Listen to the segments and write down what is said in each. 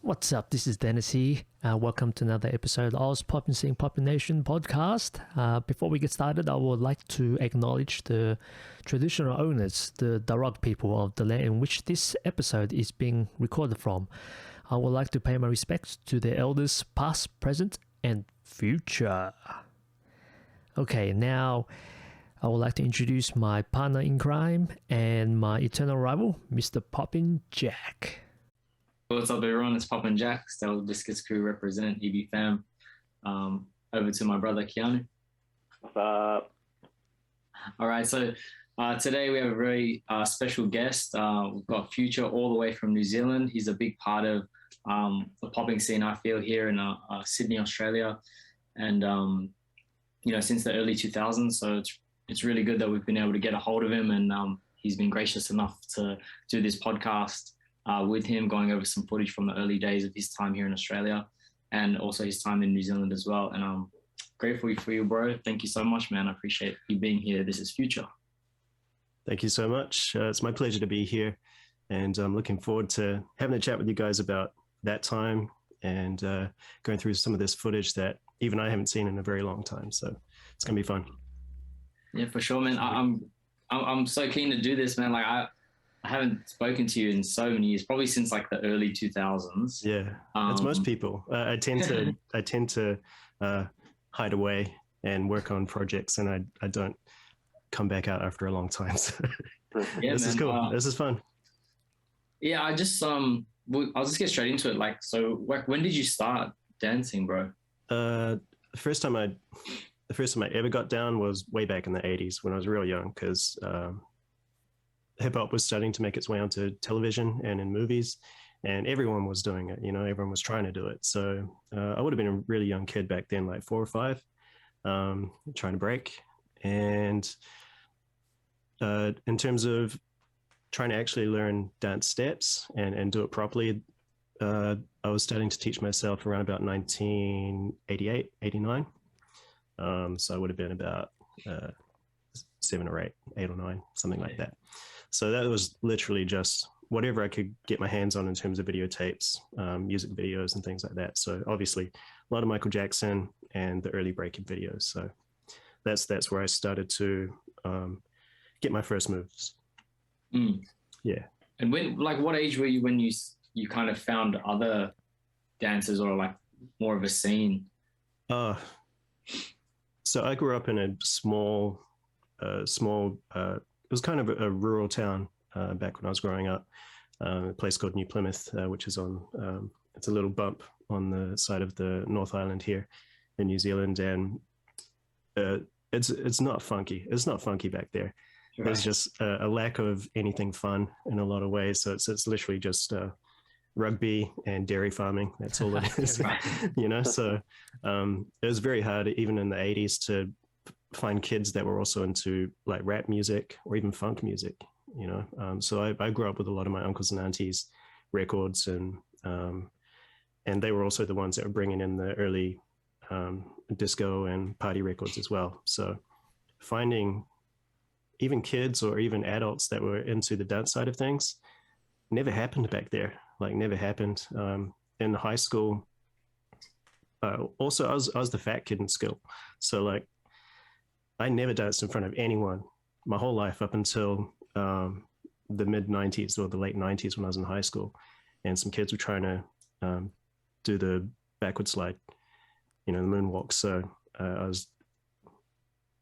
What's up? This is Danis here. Welcome to another episode of Poppin Nation podcast. Before we get started, I would like to acknowledge the traditional owners, the Bodyrock people of the land in which this episode is being recorded from. I would like to pay my respects to the elders past, present, and future. Okay, now I would like to introduce my partner in crime and my eternal rival, Mr. Poppin Jack. What's up, everyone? It's Poppin Jack, Stellar Discus Crew represent, EB fam. Over to my brother Keanu. What's up? All right, so today we have a very special guest. We've got Future all the way from New Zealand. He's a big part of the popping scene, I feel, here in Sydney, Australia, and since the early 2000s. So it's really good that we've been able to get a hold of him, and he's been gracious enough to do this podcast with him, going over some footage from the early days of his time here in Australia and also his time in New Zealand as well. And I'm grateful for you, bro. Thank you so much, man. I appreciate you being here. This is Future. Thank you so much. It's my pleasure to be here, and I'm looking forward to having a chat with you guys about that time and going through some of this footage that even I haven't seen in a very long time. So it's going to be fun. Yeah, for sure, man. I'm so keen to do this, man. Like I haven't spoken to you in so many years, probably since like the early 2000s. Yeah, that's most people. I tend to hide away and work on projects, and I don't come back out after a long time. So yeah, this is cool. This is fun. Yeah, I'll just get straight into it. Like, so when did you start dancing, bro? The first time I ever got down was way back in the 80s when I was real young, because hip hop was starting to make its way onto television and in movies, and everyone was doing it. Everyone was trying to do it. So I would have been a really young kid back then, like 4 or 5, trying to break. And in terms of trying to actually learn dance steps and do it properly, I was starting to teach myself around about 1988, 89. So I would have been about 7 or 8 or 9, something like that. So that was literally just whatever I could get my hands on in terms of videotapes, music videos and things like that. So obviously a lot of Michael Jackson and the early breaking videos. So that's where I started to get my first moves. Yeah. And what age were you when you kind of found other dancers or like more of a scene? So I grew up in a small, it was kind of a rural town back when I was growing up, a place called New Plymouth, which is on, it's a little bump on the side of the North Island here in New Zealand. And it's not funky. It's not funky back there. Right. There's just a lack of anything fun in a lot of ways. So it's literally just rugby and dairy farming. That's all it is, So it was very hard, even in the 80s, to find kids that were also into like rap music or even funk music, So I grew up with a lot of my uncles and aunties' records, and they were also the ones that were bringing in the early disco and party records as well. So finding even kids or even adults that were into the dance side of things never happened back there. Like never happened. In high school, also I was the fat kid in school. So like I never danced in front of anyone my whole life up until the mid 90s or the late 90s when I was in high school. And some kids were trying to do the backward slide, the moonwalk. So I was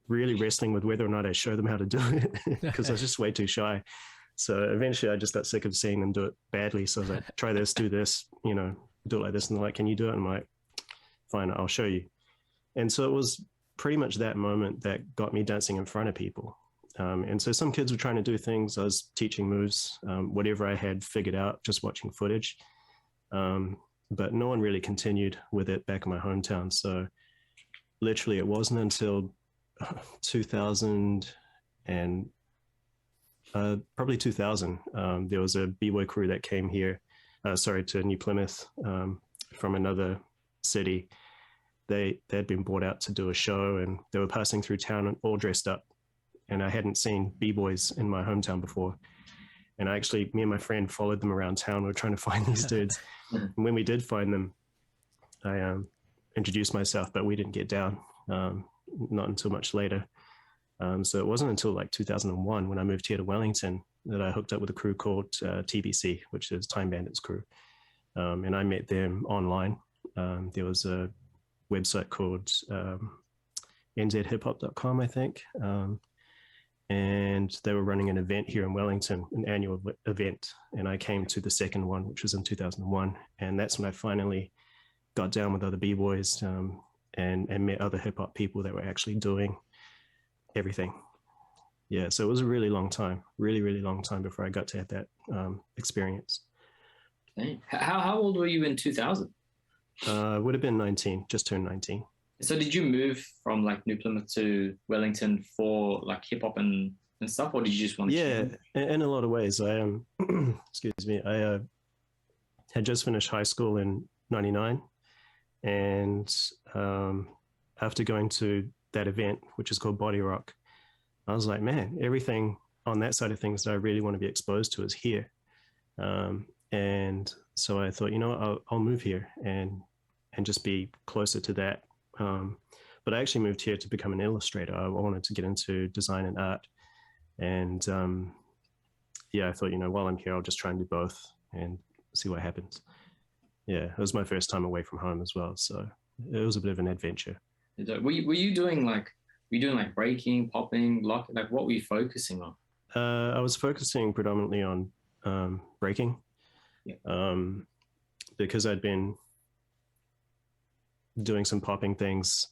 really wrestling with whether or not I show them how to do it because I was just way too shy. So eventually I just got sick of seeing them do it badly. So I was like, try this, do this, do it like this. And they're like, can you do it? And I'm like, fine, I'll show you. And so it was pretty much that moment that got me dancing in front of people. And so some kids were trying to do things. I was teaching moves, whatever I had figured out, just watching footage. But no one really continued with it back in my hometown. So literally it wasn't until 2000 and probably 2000, there was a b-boy crew that came here, to New Plymouth from another city. They had been brought out to do a show, and they were passing through town all dressed up. And I hadn't seen b-boys in my hometown before. And me and my friend followed them around town. We were trying to find these dudes. And when we did find them, I introduced myself, but we didn't get down, not until much later. So it wasn't until like 2001 when I moved here to Wellington that I hooked up with a crew called TBC, which is Time Bandits crew. And I met them online. There was a website called nzhiphop.com, I think. And they were running an event here in Wellington, an annual event. And I came to the second one, which was in 2001. And that's when I finally got down with other B-boys and met other hip hop people that were actually doing everything. Yeah, so it was a really long time, really long time before I got to have that experience. Dang. How old were you in 2000? Would have been 19, just turned 19. So did you move from like New Plymouth to Wellington for like hip hop and stuff, or did you just want to? Yeah, in a lot of ways. I excuse me, I had just finished high school in '99, and after going to that event, which is called Bodyrock, I was like, man, everything on that side of things that I really want to be exposed to is here. And so I thought, you know what, I'll move here and just be closer to that. But I actually moved here to become an illustrator. I wanted to get into design and art. And yeah, I thought, you know, while I'm here, I'll just try and do both and see what happens. Yeah, it was my first time away from home as well. So it was a bit of an adventure. Were you doing like breaking, popping, lock? Like what were you focusing on? I was focusing predominantly on breaking. Yeah. Because I'd been doing some popping things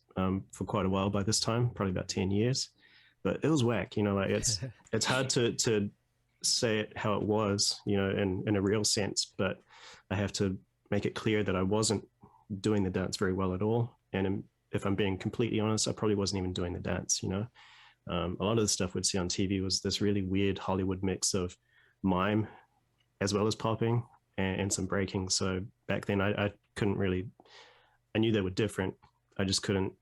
for quite a while by this time, probably about 10 years, but it was whack, you know, like it's hard to say it how it was, you know, in a real sense, but I have to make it clear that I wasn't doing the dance very well at all. And if I'm being completely honest, I probably wasn't even doing the dance, you know. A lot of the stuff we'd see on TV was this really weird Hollywood mix of mime as well as popping and some breaking. So back then I couldn't really, I knew they were different. I just couldn't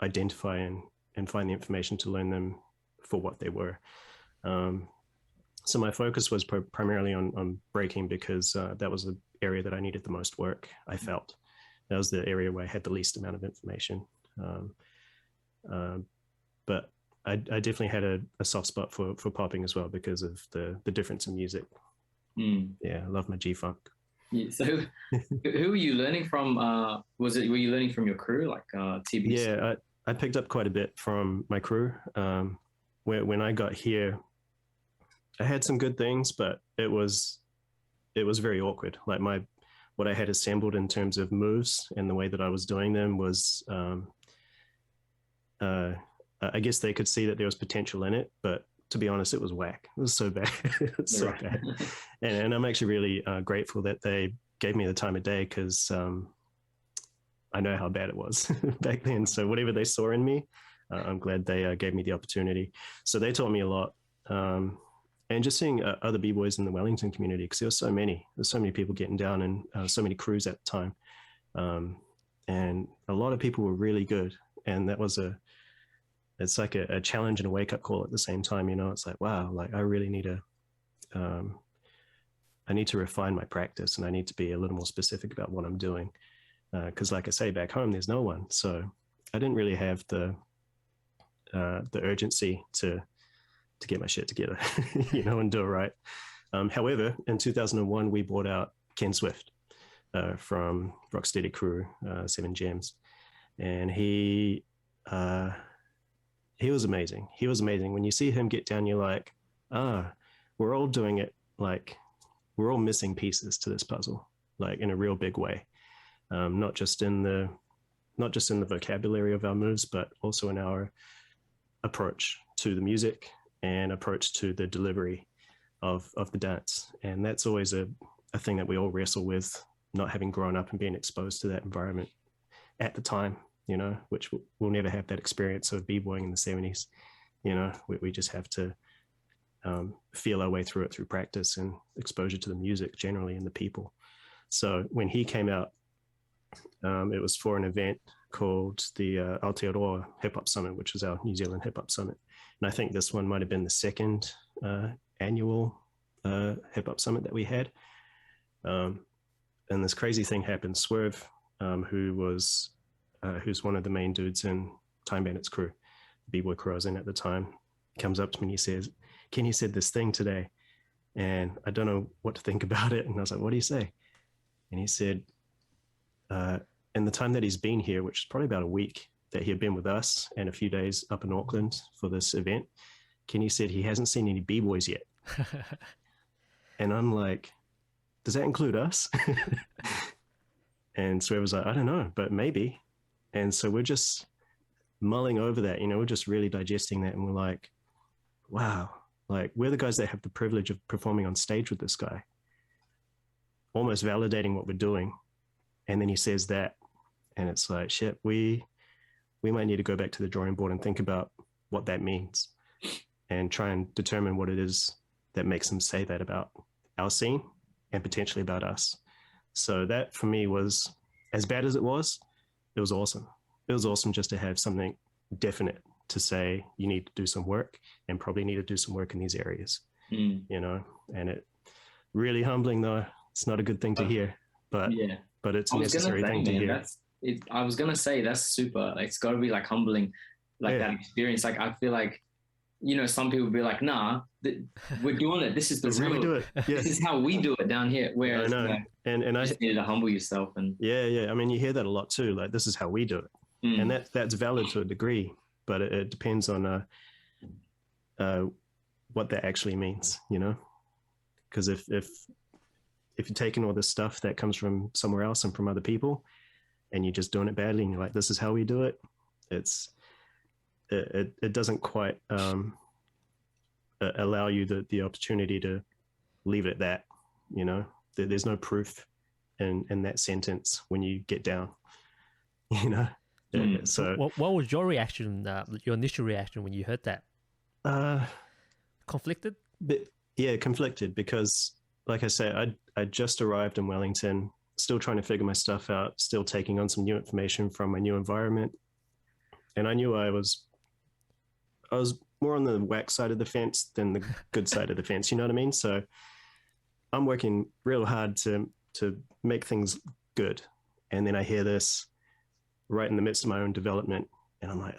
identify and find the information to learn them for what they were. So my focus was primarily on breaking because that was the area that I needed the most work, I felt. That was the area where I had the least amount of information. But I definitely had a soft spot for popping as well because of the difference in music. Yeah, I love my G-funk. Yeah, so who were you learning from? Were you learning from your crew, like TBC? Yeah, I picked up quite a bit from my crew. When I got here, I had some good things, but it was very awkward. Like what I had assembled in terms of moves and the way that I was doing them was, I guess they could see that there was potential in it, but to be honest, it was whack. It was so bad. It was so bad. And I'm actually really grateful that they gave me the time of day because I know how bad it was back then. So whatever they saw in me, I'm glad they gave me the opportunity. So they taught me a lot. And just seeing other B-boys in the Wellington community, because there's so many people getting down and so many crews at the time. And a lot of people were really good. And that was it's like a challenge and a wake up call at the same time, you know. It's like, wow, like I really need to refine my practice and I need to be a little more specific about what I'm doing. Because like I say, back home, there's no one. So I didn't really have the urgency to get my shit together, you know, and do it right. However, in 2001, we bought out Ken Swift from Rocksteady crew, 7 Gems. And he was amazing. He was amazing. When you see him get down, you're like, we're all doing it. Like we're all missing pieces to this puzzle, like in a real big way. Not just in the vocabulary of our moves, but also in our approach to the music and approach to the delivery of the dance. And that's always a thing that we all wrestle with, not having grown up and being exposed to that environment at the time, you know, which we'll never have that experience of b-boying in the 70s. You know, we just have to feel our way through it through practice and exposure to the music generally and the people. So when he came out, it was for an event called the Aotearoa Hip Hop Summit, which is our New Zealand Hip Hop Summit. And I think this one might have been the second annual hip hop summit that we had. And this crazy thing happened. Swerve, who's one of the main dudes in Time Bandits crew, B-boy crew I was in at the time, comes up to me and he says, Kenny said this thing today and I don't know what to think about it. And I was like, what do you say? And he said, in the time that he's been here, which is probably about a week that he had been with us and a few days up in Auckland for this event, Kenny said he hasn't seen any B-boys yet. And I'm like, does that include us? And Swerve was like, I don't know, but maybe. And so we're just mulling over that, we're just really digesting that. And we're like, wow, like we're the guys that have the privilege of performing on stage with this guy, almost validating what we're doing. And then he says that, and it's like, shit, we might need to go back to the drawing board and think about what that means and try and determine what it is that makes him say that about our scene and potentially about us. So that for me was, as bad as it was awesome. It was awesome just to have something definite to say, you need to do some work and probably need to do some work in these areas, and it really humbling though. It's not a good thing to hear, but it's a necessary thing to hear. I was going to say that's super, like, it's got to be like humbling, like that experience. Like, I feel like, some people be like, nah, we're doing it. This is the real, how we do it. Yeah. This is how we do it down here. Whereas, I know. And I just needed to humble yourself. And yeah. I mean, you hear that a lot too. Like, this is how we do it. And that's valid to a degree, but it depends on what that actually means, because if you're taking all this stuff that comes from somewhere else and from other people and you're just doing it badly and you're like, this is how we do it, it doesn't quite allow you the opportunity to leave it at that. There's no proof in that sentence when you get down. So what was your reaction, your initial reaction when you heard that? Conflicted? Conflicted, because like I said, I just arrived in Wellington, still trying to figure my stuff out, still taking on some new information from my new environment. And I knew I was more on the whack side of the fence than the good side of the fence. You know what I mean? So I'm working real hard to make things good. And then I hear this right in the midst of my own development. And I'm like,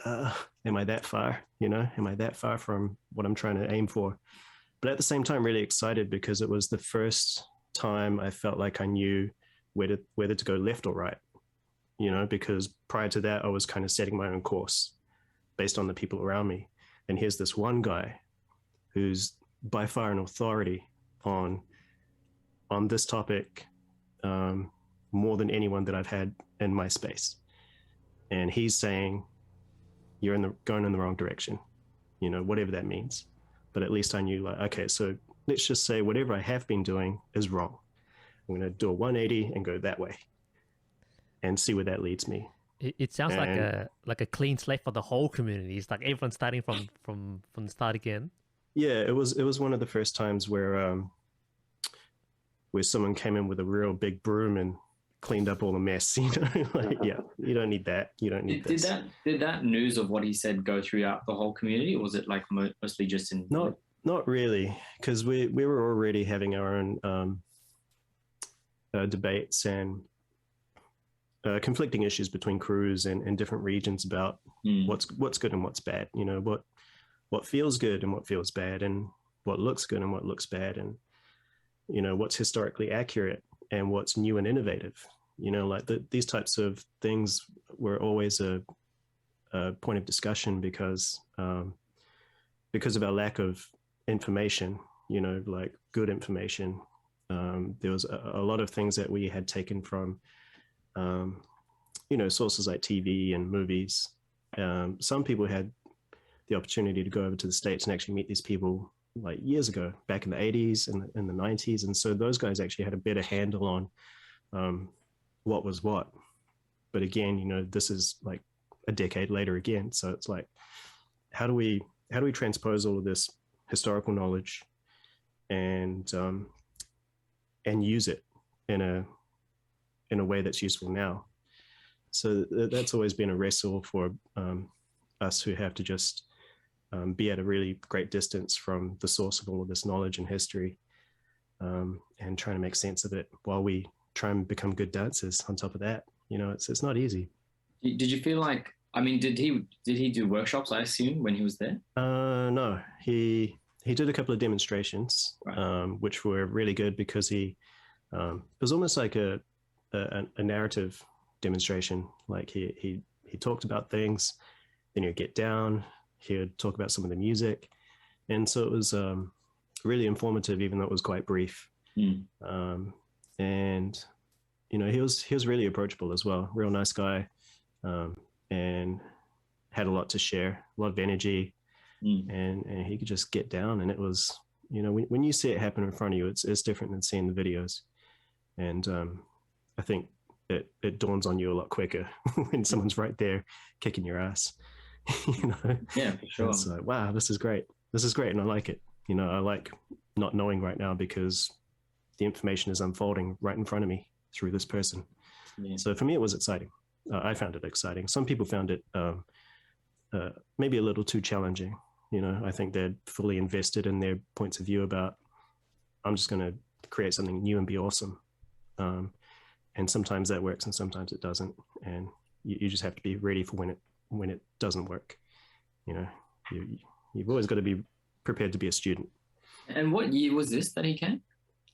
am I that far? Am I that far from what I'm trying to aim for? But at the same time, really excited because it was the first time I felt like I knew whether to go left or right, because prior to that, I was kind of setting my own course based on the people around me. And here's this one guy who's by far an authority on this topic, more than anyone that I've had in my space. And he's saying, you're going in the wrong direction, whatever that means. But at least I knew, like, okay, so let's just say whatever I have been doing is wrong. I'm going to do a 180 and go that way and see where that leads me. It sounds like a clean slate for the whole community. It's like everyone's starting from the start again. Yeah, it was one of the first times where someone came in with a real big broom and cleaned up all the mess. Like, yeah, you don't need that. You don't need this. Did that news of what he said go throughout the whole community, or was it like mostly just in? Not really, because we were already having our own debates and conflicting issues between crews and different regions about what's good and what's bad. What feels good and what feels bad, and what looks good and what looks bad, and what's historically accurate and what's new and innovative. These types of things were always a point of discussion because of our lack of information, like good information. There was a lot of things that we had taken from, sources like TV and movies. Some people had the opportunity to go over to the States and actually meet these people like years ago, back in the 80s and in the 90s. And so those guys actually had a better handle on what was what. But again, this is like a decade later again. So it's like, how do we transpose all of this historical knowledge and use it in a way that's useful now? So that's always been a wrestle for us who have to just be at a really great distance from the source of all of this knowledge and history. and trying to make sense of it while we try and become good dancers on top of that. You know, it's not easy. Did you feel like, I mean, did he do workshops, I assume, when he was there? No, he did a couple of demonstrations, Right. which were really good because it was almost like a narrative demonstration. Like he talked about things, then he'd get down, he would talk about some of the music, and so it was really informative, even though it was quite brief. And you know, he was really approachable as well, real nice guy, and had a lot to share, a lot of energy, and he could just get down. And it was, you know, when you see it happen in front of you, it's different than seeing the videos. And I think it dawns on you a lot quicker when someone's right there kicking your ass. You know? Yeah, for sure. It's like, wow, this is great, and I like it. You know, I like not knowing right now because the information is unfolding right in front of me through this person. Yeah. So for me, it was exciting. I found it exciting. Some people found it maybe a little too challenging. You know, I think they're fully invested in their points of view about, I'm just going to create something new and be awesome. And sometimes that works and sometimes it doesn't. And you just have to be ready for when it doesn't work. You know, you've always got to be prepared to be a student. And what year was this that he came?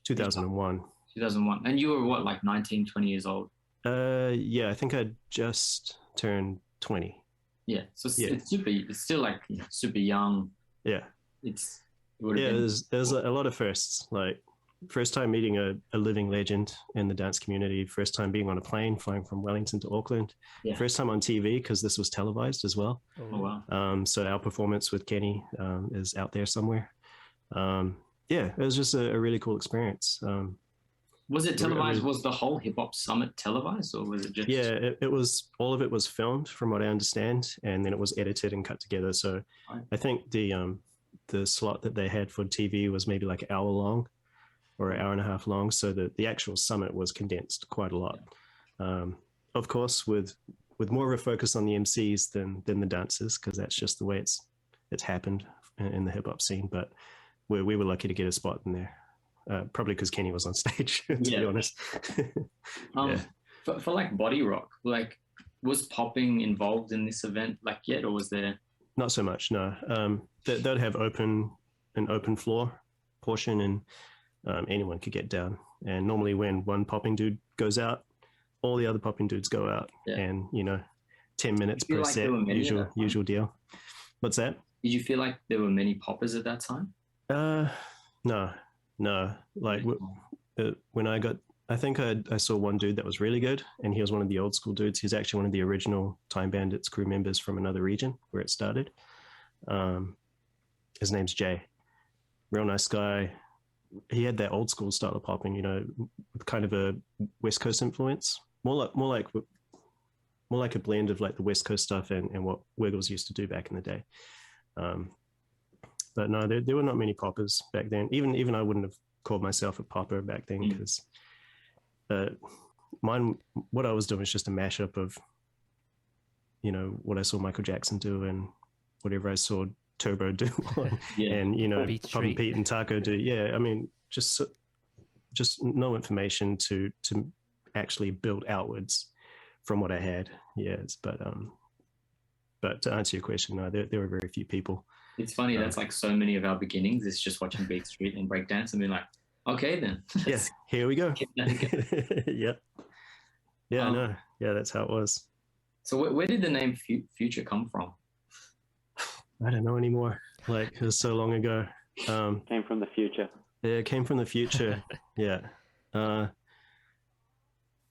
2001. 2001. And you were what, like 19, 20 years old? Yeah, I think I just turned 20. Yeah, so it's still like super young. Yeah. There's a lot of firsts, like first time meeting a living legend in the dance community, first time being on a plane flying from Wellington to Auckland, first time on TV because this was televised as well. Oh wow. So our performance with Kenny is out there somewhere. It was just a really cool experience. Was it televised? Was the whole hip hop summit televised, or was it just? Yeah, it was. All of it was filmed, from what I understand, and then it was edited and cut together. So I think the slot that they had for TV was maybe like an hour long, or an hour and a half long. So the actual summit was condensed quite a lot. Of course, with more of a focus on the MCs than the dancers, because that's just the way it's happened in the hip hop scene. But we were lucky to get a spot in there. Probably because Kenny was on stage, to be honest. For like Bodyrock, like was Popping involved in this event like yet, or was there? Not so much, no. They'd have an open floor portion, and anyone could get down. And normally when one popping dude goes out, all the other popping dudes go out, and 10 minutes per set, usual deal. What's that? Did you feel like there were many poppers at that time? No, like when I think I saw one dude that was really good, and he was one of the old school dudes. He's actually one of the original Time Bandits crew members from another region where it started. His name's Jay, real nice guy. He had that old school style of popping, with kind of a West Coast influence, more like a blend of like the West Coast stuff and what Wiggles used to do back in the day. But no, there were not many poppers back then. Even I wouldn't have called myself a popper back then, because what I was doing was just a mashup of, what I saw Michael Jackson do and whatever I saw Turbo do, and Poppin Pete and Taco do. Yeah, I mean, just no information to actually build outwards from what I had. Yes, but to answer your question, no, there were very few people. It's funny, that's like so many of our beginnings. It's just watching Beat Street and breakdance and being like, okay then. Yeah, here we go. Yeah. Yeah, I know. Yeah, that's how it was. So where did the name Future come from? I don't know anymore. Like, it was so long ago. Came from the future. Yeah, it came from the future. Yeah.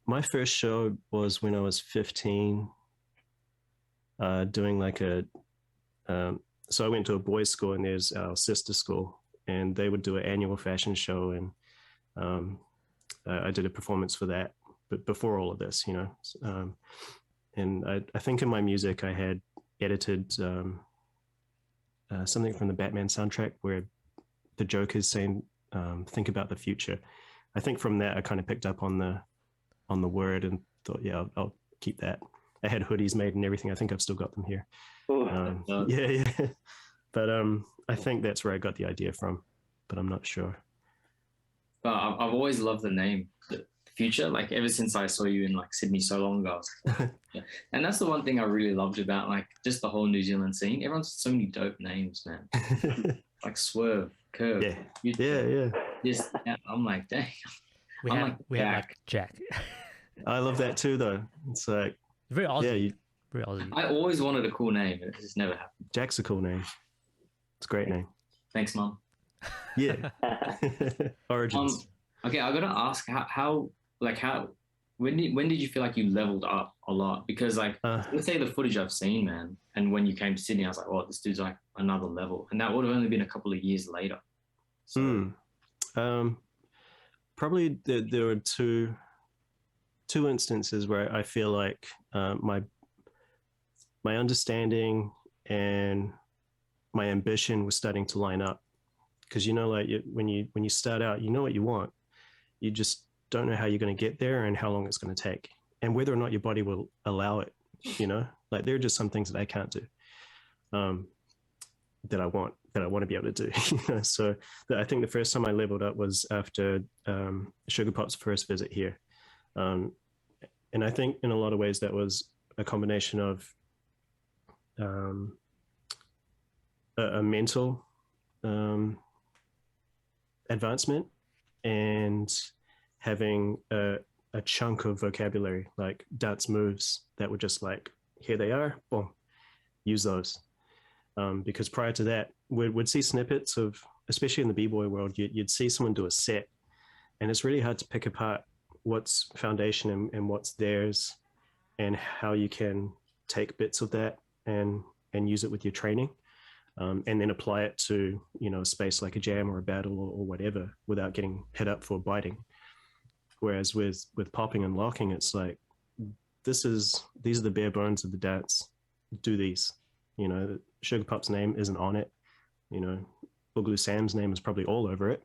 My first show was when I was 15, doing like so I went to a boys' school, and there's our sister school, and they would do an annual fashion show, and I did a performance for that, but before all of this, and I think in my music I had edited something from the Batman soundtrack where the Joker's saying, think about the future. I think from that I kind of picked up on the word and thought, yeah, I'll keep that. I had hoodies made and everything. I think I've still got them here. Yeah. But I think that's where I got the idea from, but I'm not sure. But I've always loved the name, the Future. Like ever since I saw you in like Sydney so long ago, I was like, yeah. And that's the one thing I really loved about like just the whole New Zealand scene. Everyone's got so many dope names, man. Like Swerve, Curve. Yeah. Yeah, I'm like, dang. We have like Jack. I love that too, though. It's like very Aussie. Yeah, very Aussie. I always wanted a cool name. It just never happened. Jack's a cool name. It's a great name. Thanks, Mom. Yeah. Origins. Okay, I gotta ask when did you feel like you leveled up a lot? Because like let's say the footage I've seen, man, and when you came to Sydney, I was like, oh, this dude's like another level, and that would have only been a couple of years later. So, probably there were two instances where I feel like my understanding and my ambition was starting to line up, because like when you start out, you know what you want, you just don't know how you're going to get there and how long it's going to take, and whether or not your body will allow it. Like there are just some things that I can't do, that I want to be able to do. So I think the first time I leveled up was after Sugarpop's first visit here, and I think in a lot of ways that was a combination of a mental advancement and having a chunk of vocabulary, like dance moves that were just like, here they are, boom, use those. Because prior to that, we'd see snippets of, especially in the b-boy world, you'd see someone do a set, and it's really hard to pick apart what's foundation and what's theirs, and how you can take bits of that and use it with your training, and then apply it to a space like a jam or a battle or whatever, without getting hit up for biting. Whereas with popping and locking, it's like, these are the bare bones of the dance. Do these. Sugarpop's name isn't on it. Boogaloo Sam's name is probably all over it,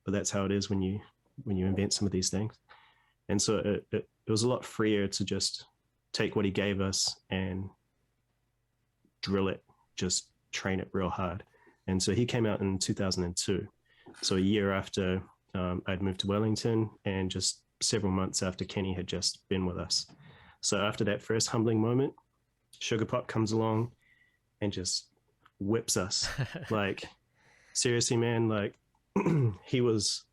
but that's how it is when you invent some of these things. And so it was a lot freer to just take what he gave us and drill it, just train it real hard. And so he came out in 2002. So a year after I'd moved to Wellington, and just several months after Kenny had just been with us. So after that first humbling moment, Sugarpop comes along and just whips us. Like, seriously, man, like he was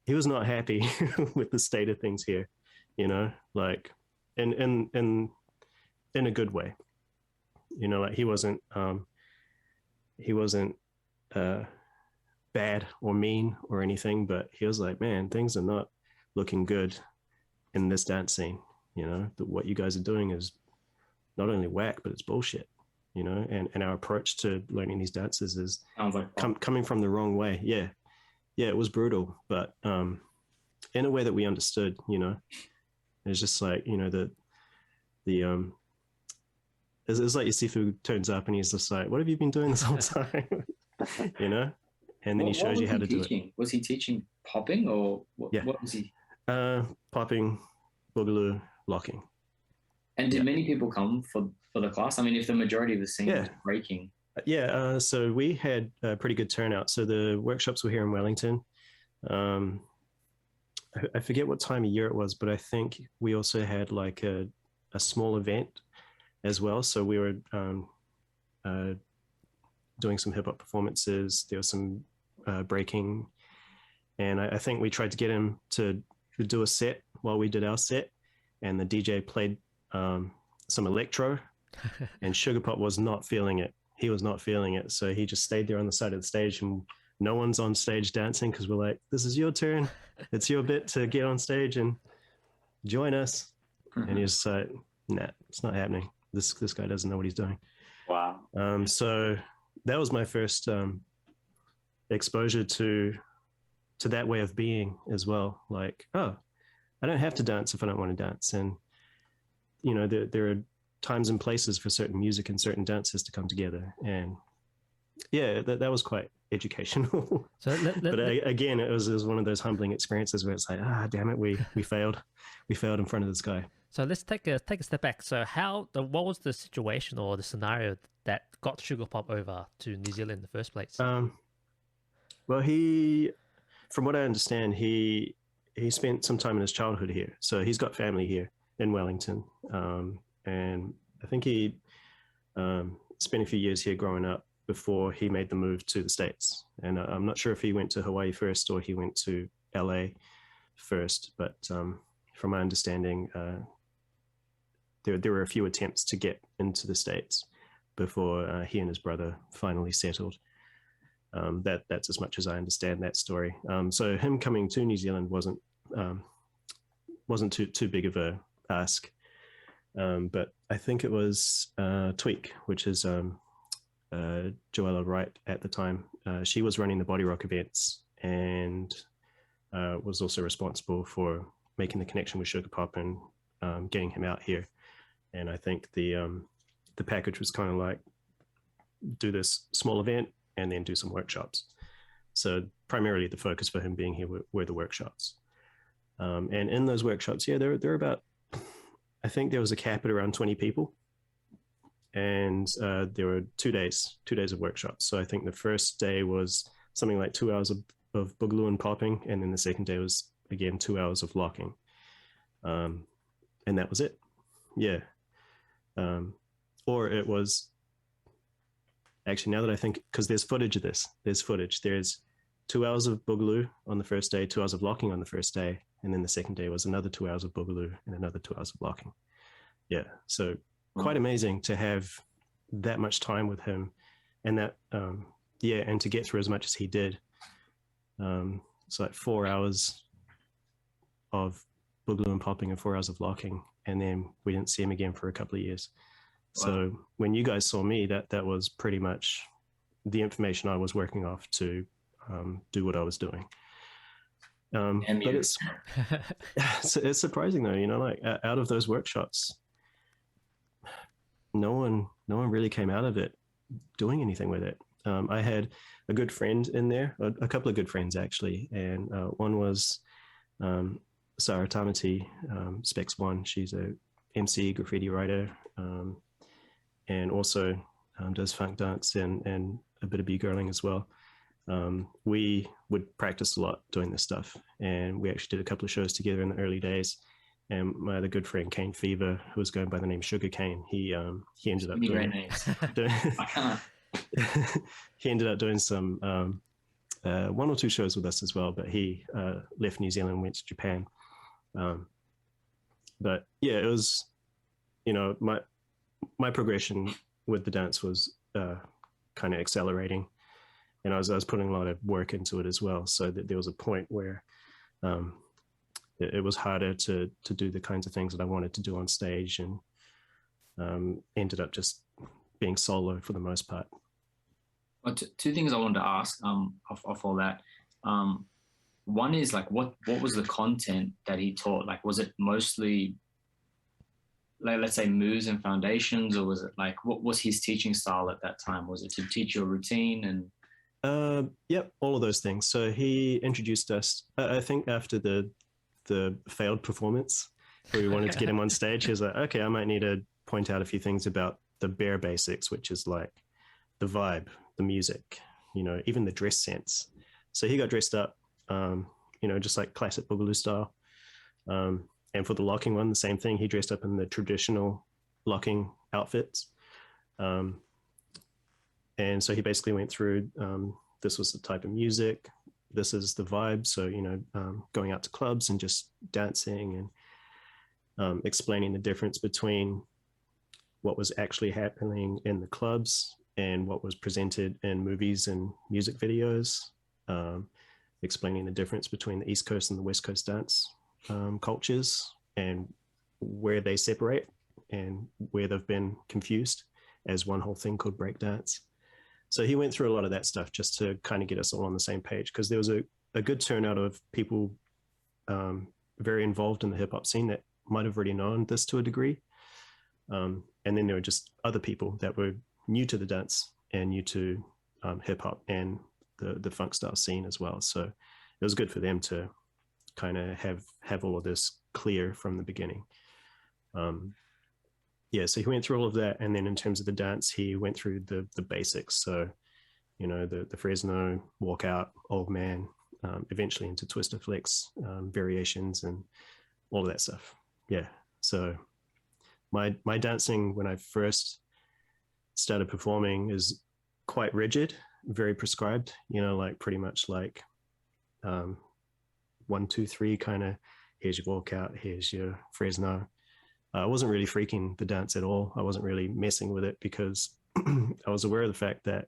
not happy with the state of things here, like in a good way. Like he wasn't bad or mean or anything, but he was like, man, things are not looking good in this dance scene. What you guys are doing is not only whack, but it's bullshit. And our approach to learning these dances is coming from the wrong way. Yeah, it was brutal, but in a way that we understood. It's just like it's like your Sifu turns up and he's just like, what have you been doing this whole time? And then he shows you how to do it. Was he teaching popping, or what, yeah. What was he? Popping, boogaloo, locking. And did many people come for the class? I mean, if the majority of the scene was breaking. Yeah, so we had a pretty good turnout. So the workshops were here in Wellington. I forget what time of year it was, but I think we also had like a small event as well. So we were doing some hip hop performances. There was some breaking, and I think we tried to get him to do a set while we did our set, and the DJ played some electro, and Sugarpop was not feeling it. He was not feeling it, so he just stayed there on the side of the stage, and no one's on stage dancing because we're like, this is your turn. It's your bit to get on stage and join us. Mm-hmm. And he's like, nah, it's not happening. This guy doesn't know what he's doing. Wow. So that was my first exposure to that way of being as well. Like, oh, I don't have to dance if I don't want to dance. And, there are times and places for certain music and certain dances to come together. And yeah, that was quite educational. So again, it was one of those humbling experiences where it's like, damn it, we failed. We failed in front of this guy. So let's take a step back. So what was the situation or the scenario that got Sugarpop over to New Zealand in the first place? Well, he from what I understand, he spent some time in his childhood here, so he's got family here in Wellington, and I think he spent a few years here growing up before he made the move to the States. And I'm not sure if he went to Hawaii first or he went to LA first, but from my understanding, there were a few attempts to get into the States before he and his brother finally settled. That's as much as I understand that story. So him coming to New Zealand wasn't too big of a ask. But I think it was Tweak, which is Joella Wright at the time. She was running the Bodyrock events and was also responsible for making the connection with Sugarpop and getting him out here. And I think the package was kind of like, do this small event and then do some workshops. So primarily the focus for him being here were the workshops. And in those workshops, yeah, there were about, I think there was a cap at around 20 people. And there were 2 days of workshops. So I think the first day was something like 2 hours of boogaloo and popping. And then the second day was, again, 2 hours of locking. And that was it. Yeah. Or it was, actually, now that I think, because there's footage of this, there's 2 hours of boogaloo on the first day, 2 hours of locking on the first day. And then the second day was another 2 hours of boogaloo and another 2 hours of locking. Yeah. So quite amazing to have that much time with him and that, and to get through as much as he did. It's like 4 hours of boogaloo and popping and 4 hours of locking. And then we didn't see him again for a couple of years. Wow. So when you guys saw me, that was pretty much the information I was working off to do what I was doing. But it's surprising though, like out of those workshops, no one really came out of it doing anything with it. I had a good friend in there, a couple of good friends actually, and one was Sarah Tamati, Specs One. She's a MC, graffiti writer, and also does funk dance and a bit of b-girling as well. We would practice a lot doing this stuff, and we actually did a couple of shows together in the early days. And my other good friend Kane Fever, who was going by the name Sugar Cane, he ended up doing I can't. He ended up doing some 1 or 2 shows with us as well, but he left New Zealand and went to Japan. But yeah, it was, my progression with the dance was kind of accelerating, and I was putting a lot of work into it as well. So that there was a point where it was harder to do the kinds of things that I wanted to do on stage, and ended up just being solo for the most part. Well, two things I wanted to ask off all that. One is like, what was the content that he taught? Like, was it mostly, like, let's say moves and foundations, or was it like, what was his teaching style at that time? Was it to teach you a routine and? Yep, all of those things. So he introduced us, I think after the failed performance where we wanted to get him on stage, he was like, okay, I might need to point out a few things about the bare basics, which is like the vibe, the music, even the dress sense. So he got dressed up, just like classic boogaloo style. And for the locking one, the same thing. He dressed up in the traditional locking outfits. And so he basically went through, this was the type of music, this is the vibe. So, going out to clubs and just dancing and explaining the difference between what was actually happening in the clubs and what was presented in movies and music videos, explaining the difference between the East Coast and the West Coast dance cultures and where they separate and where they've been confused as one whole thing called breakdance. So he went through a lot of that stuff just to kind of get us all on the same page, because there was a good turnout of people very involved in the hip hop scene that might have already known this to a degree. And then there were just other people that were new to the dance and new to hip hop and the funk style scene as well. So it was good for them to kind of have all of this clear from the beginning. So he went through all of that. And then in terms of the dance, he went through the basics. So, the Fresno, walkout, old man, eventually into twister flex variations and all of that stuff. Yeah. So my dancing when I first started performing is quite rigid, very prescribed, like pretty much like 1, 2, 3 kind of, here's your walkout, here's your Fresno. I wasn't really freaking the dance at all. I wasn't really messing with it because I was aware of the fact that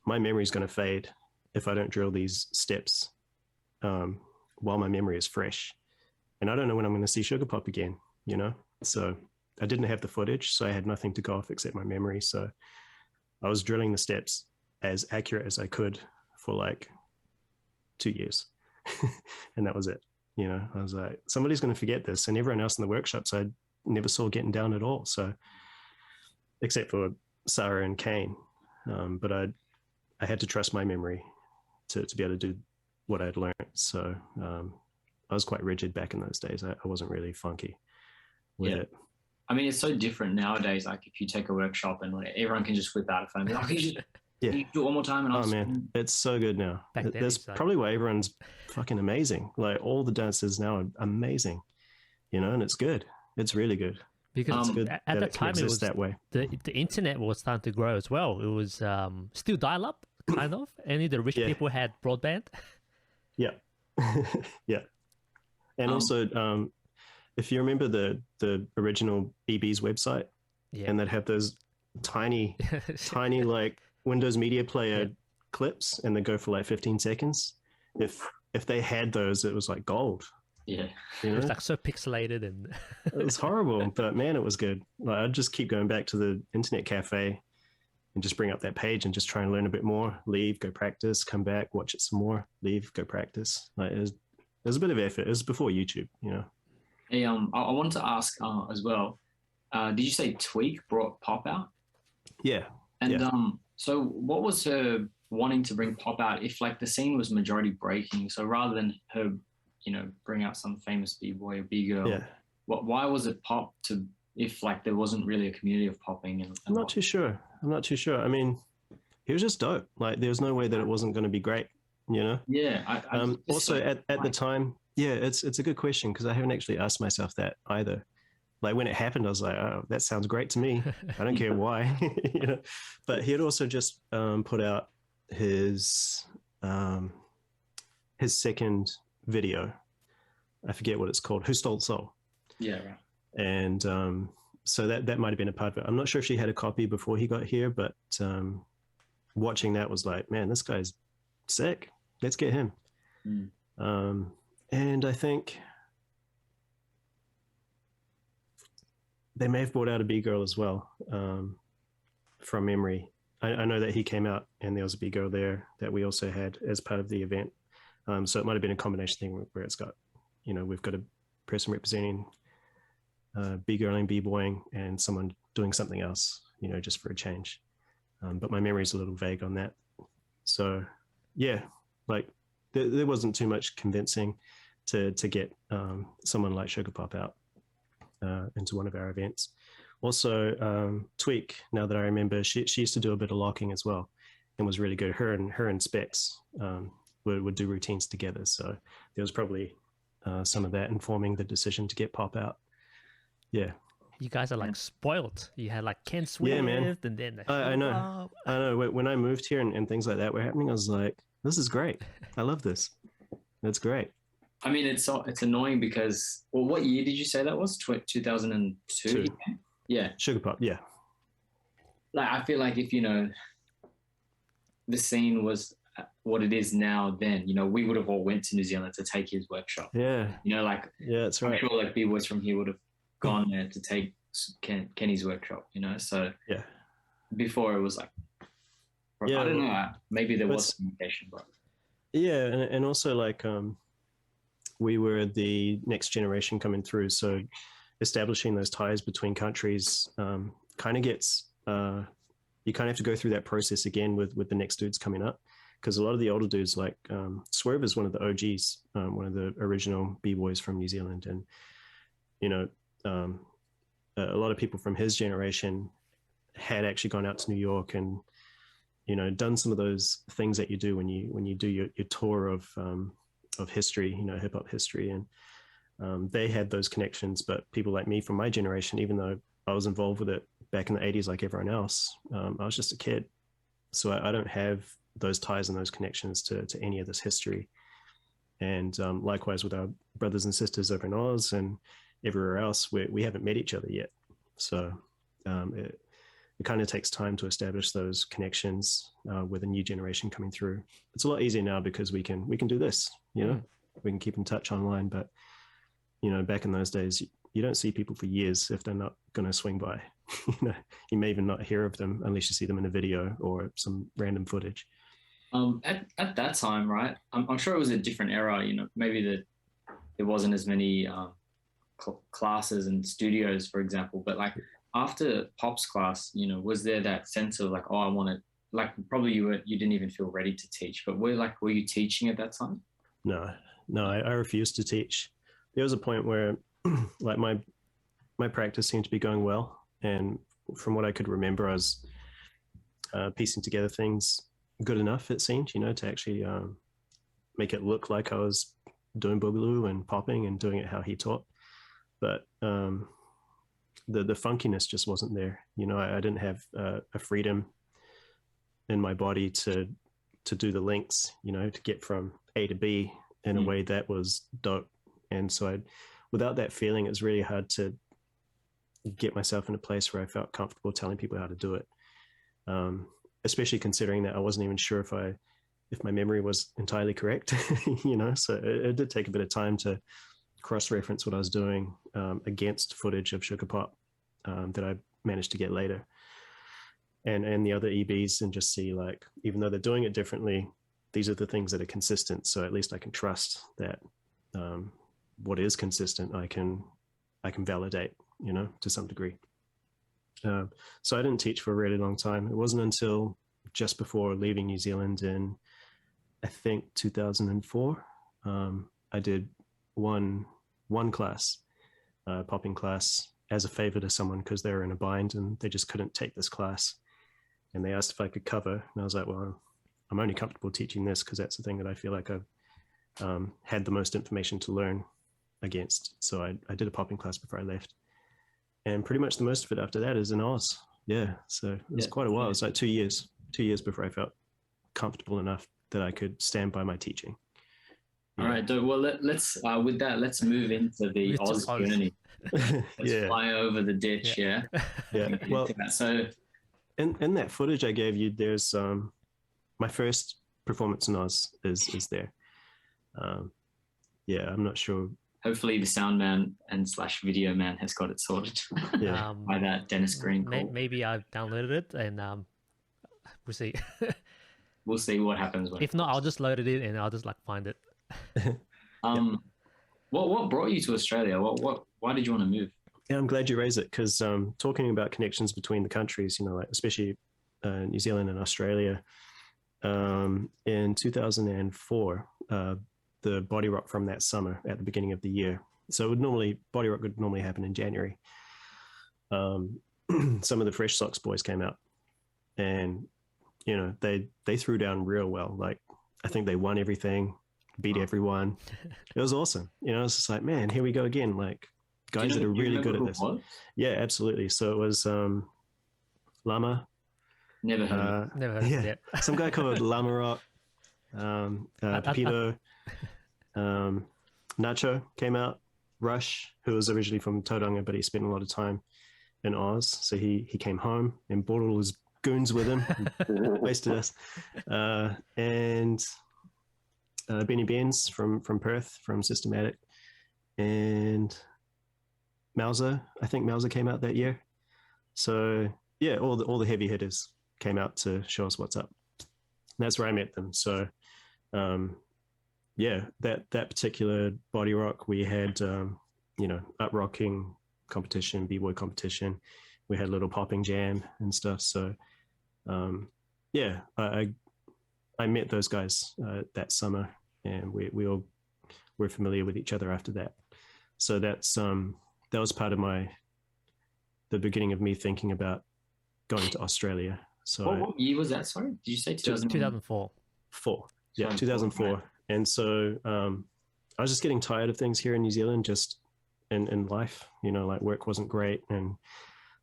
my memory is going to fade if I don't drill these steps while my memory is fresh. And I don't know when I'm going to see Sugarpop again, So I didn't have the footage, so I had nothing to go off except my memory. So I was drilling the steps as accurate as I could for like 2 years. And that was it. I was like, somebody's going to forget this. And everyone else in the workshops I never saw getting down at all. So except for Sarah and Kane. But I had to trust my memory to be able to do what I'd learned. So I was quite rigid back in those days. I wasn't really funky with it. I mean, it's so different nowadays. Like if you take a workshop and everyone can just whip out a phone and be like, you do it one more time. And man, it's so good now. That's probably why everyone's fucking amazing. Like all the dancers now are amazing, and it's good. It's really good. Because good at that time it was that way. The internet was starting to grow as well. It was still dial up, kind of. Only the rich people had broadband. Yeah, yeah. And also, if you remember the original BB's website, and they'd have those tiny like Windows Media Player clips, and they go for like 15 seconds. If they had those, it was like gold. Yeah, it was like so pixelated and it was horrible, but man, it was good. Like I'd just keep going back to the internet cafe and just bring up that page and just try and learn a bit more. Leave, go practice, come back, watch it some more. Leave, go practice. Like it was a bit of effort. It was before YouTube, Hey, I wanted to ask as well. Did you say Tweak brought Pop out? Yeah. And so what was her wanting to bring Pop out if like the scene was majority breaking? So rather than her, bring out some famous B-boy or B-girl, why was it Pop if like there wasn't really a community of popping? I'm not too sure. I mean, he was just dope. Like there was no way that it wasn't going to be great, Yeah. Also at the time, it's a good question because I haven't actually asked myself that either. Like when it happened, I was like, oh, that sounds great to me. I don't care why, But he had also just put out his second video. I forget what it's called. Who Stole the Soul? Yeah, right. And so that might have been a part of it. I'm not sure if she had a copy before he got here, but watching that was like, man, this guy's sick. Let's get him. And I think they may have brought out a B-girl as well, from memory. I know that he came out and there was a B-girl there that we also had as part of the event. So it might have been a combination thing where it's got, we've got a person representing B-girl and B-boying and someone doing something else, just for a change. But my memory is a little vague on that. So yeah, like there wasn't too much convincing to get someone like Sugarpop out into one of our events. Also, Tweak, now that I remember, she used to do a bit of locking as well and was really good. Her and Specs would do routines together. So there was probably some of that informing the decision to get Pop out. Yeah. You guys are like spoiled. You had like Ken Swift, man. And then I know. When I moved here and things like that were happening, I was like, this is great. I love this. That's great. I mean, it's annoying because, well, what year did you say that was? 2002? Yeah. Sugarpop, yeah. Like, I feel like if, the scene was what it is now then, we would have all went to New Zealand to take his workshop. Yeah. Yeah, that's right. I'm sure like B-boys from here would have gone there to take Kenny's workshop, so yeah. Before it was like, I don't know, maybe there was communication, but yeah, and also like we were the next generation coming through, so establishing those ties between countries kind of gets you kind of have to go through that process again with the next dudes coming up, because a lot of the older dudes like Swerve is one of the OGs, one of the original B-boys from New Zealand, and a lot of people from his generation had actually gone out to New York and done some of those things that you do when you do your tour of history, hip hop history, and they had those connections. But people like me from my generation, even though I was involved with it back in the 80s like everyone else, I was just a kid, so I don't have those ties and those connections to any of this history. And likewise with our brothers and sisters over in Oz and everywhere else, we haven't met each other yet. So it kind of takes time to establish those connections with a new generation coming through. It's a lot easier now because we can do this, we can keep in touch online. But back in those days, you don't see people for years if they're not going to swing by. You may even not hear of them unless you see them in a video or some random footage. At that time, right? I'm sure it was a different era. Maybe that there wasn't as many classes and studios, for example. But like after Pop's class, was there that sense of like, oh, I want to, like, probably you didn't even feel ready to teach, but were you teaching at that time? No, I refused to teach. There was a point where like my practice seemed to be going well, and from what I could remember, I was piecing together things good enough, it seemed, to actually make it look like I was doing boogaloo and popping and doing it how he taught. But the funkiness just wasn't there. I didn't have a freedom in my body to do the links, to get from A to B in a way that was dope. And so without that feeling, it's really hard to get myself in a place where I felt comfortable telling people how to do it. Especially considering that I wasn't even sure if my memory was entirely correct, so it did take a bit of time to cross-reference what I was doing against footage of Sugarpop that I managed to get later, and the other EBs, and just see, like, even though they're doing it differently, these are the things that are consistent. So at least I can trust that what is consistent, I can validate, to some degree. So I didn't teach for a really long time. It wasn't until just before leaving New Zealand in, I think, 2004, I did one class, popping class, as a favor to someone because they were in a bind and they just couldn't take this class. And they asked if I could cover. And I was like, well, I'm only comfortable teaching this because that's the thing that I feel like I've had the most information to learn against. So I did a popping class before I left. And pretty much the most of it after that is in Oz. Yeah. So it was quite a while. It was like 2 years before I felt comfortable enough that I could stand by my teaching. All right. Well, let's with that, let's move into the Oz journey. Let's fly over the ditch. Yeah. Well, so in that footage I gave you, there's my first performance in Oz is there. I'm not sure. Hopefully the sound man and / video man has got it sorted by that Danis Kool. Maybe I've downloaded it, and we'll see. We'll see what happens. If not, I'll just load it in and I'll just find it. What brought you to Australia? Why did you want to move? Yeah, I'm glad you raised it, because talking about connections between the countries, especially New Zealand and Australia, in 2004, the Bodyrock from that summer at the beginning of the year. So Bodyrock would normally happen in January. Some of the Fresh Socks boys came out, and they threw down real well. Like, I think they won everything, beat everyone. It was awesome. It's just like, man, here we go again. Like, guys that are really good at this. Yeah, absolutely. So it was Lama. Never heard of it. Yeah. Some guy called Lama Rock. Pepito. Nacho came out. Rush, who was originally from Tauranga, but he spent a lot of time in Oz. So he came home and brought all his goons with him. Wasted us. And Benny Benz from Perth, from Systematic. And Mauser, I think Mauser came out that year. So yeah, all the heavy hitters came out to show us what's up. And that's where I met them. So that particular Bodyrock, we had up rocking competition, b-boy competition. We had a little popping jam and stuff. So I met those guys that summer, and we all were familiar with each other after that. So that was part of the beginning of me thinking about going to Australia. So what year was that? Sorry, did you say 2004? 4. Yeah, 2004. Right. And so I was just getting tired of things here in New Zealand, just in life, you know, like work wasn't great. And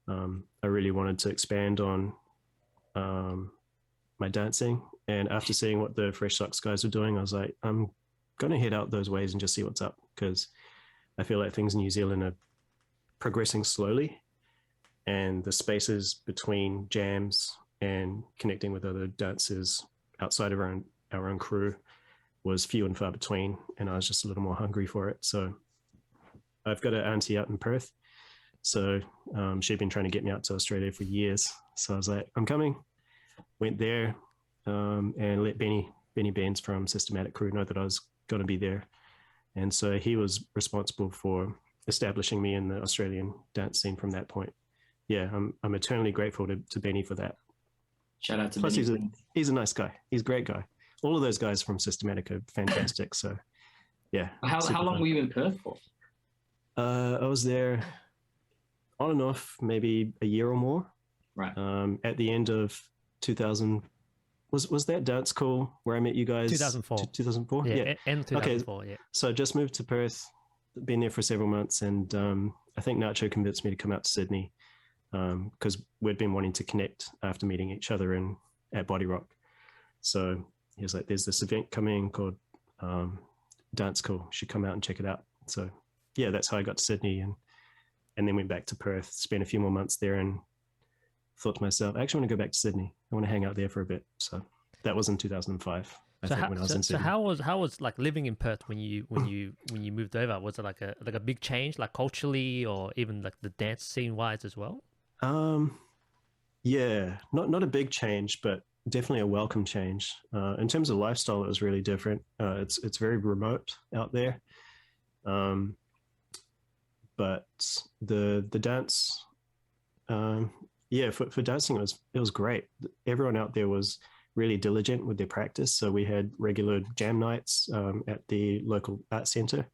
I really wanted to expand on my dancing. And after seeing what the Fresh Socks guys were doing, I was like, I'm going to head out those ways and just see what's up, because I feel like things in New Zealand are progressing slowly, and the spaces between jams and connecting with other dancers outside of our own crew was few and far between, and I was just a little more hungry for it. So I've got an auntie out in Perth, so she'd been trying to get me out to Australia for years. So I was like, I'm coming. Went there and let Benny Benz from Systematic Crew know that I was going to be there. And so he was responsible for establishing me in the Australian dance scene from that point. Yeah, I'm eternally grateful to Benny for that. Shout out to Plus, Benny. he's a nice guy. He's a great guy. All of those guys from Systematic are fantastic. So, yeah. How long were you in Perth for? I was there on and off, maybe a year or more. Right. At the end of 2000, was that Dancekool where I met you guys? 2004. 2004? Yeah, end 2004, okay. Yeah. So I just moved to Perth, been there for several months, and I think Nacho convinced me to come out to Sydney because we'd been wanting to connect after meeting each other at Bodyrock. So he was like, there's this event coming called Dancekool. You should come out and check it out. So yeah, that's how I got to Sydney, and then went back to Perth, spent a few more months there, and thought to myself, I actually want to go back to Sydney. I want to hang out there for a bit. So that was in 2005. I think when I was in Sydney. So how was like living in Perth when you moved over? Was it like a big change, like culturally, or even like the dance scene wise as well? Yeah, not a big change, but definitely a welcome change. In terms of lifestyle, it was really different. It's very remote out there. But the dance, yeah, for dancing, it was great. Everyone out there was really diligent with their practice. So we had regular jam nights at the local art center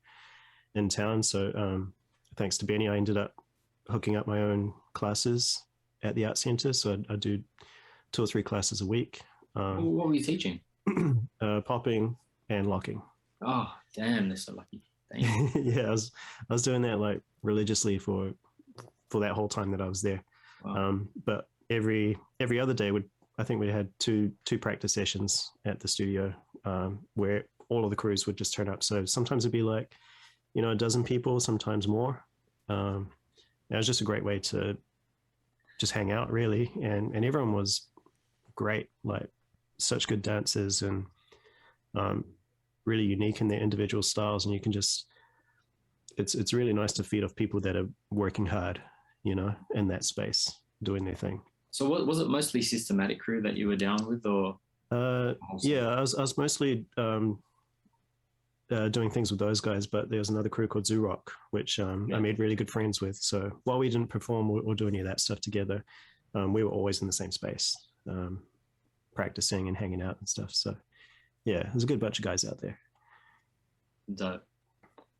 in town. So thanks to Benny, I ended up hooking up my own classes at the art center. So I do 2 or 3 classes a week. What were you teaching? Popping and locking. Oh, damn, they're so lucky. Yeah, I was doing that like religiously for that whole time that I was there. Wow. But every other day I think we had two practice sessions at the studio where all of the crews would just turn up. So sometimes it'd be like, you know, a dozen people, sometimes more. It was just a great way to just hang out, really, and everyone was great, like such good dancers and really unique in their individual styles, and you can just it's really nice to feed off people that are working hard, you know, in that space, doing their thing. So what was it, mostly Systematic Crew that you were down with, or? Yeah, I was mostly doing things with those guys, but there was another crew called Zoorock, which I made really good friends with. So while we didn't perform or do any of that stuff together, we were always in the same space, practicing and hanging out and stuff. So yeah, there's a good bunch of guys out there. Dope.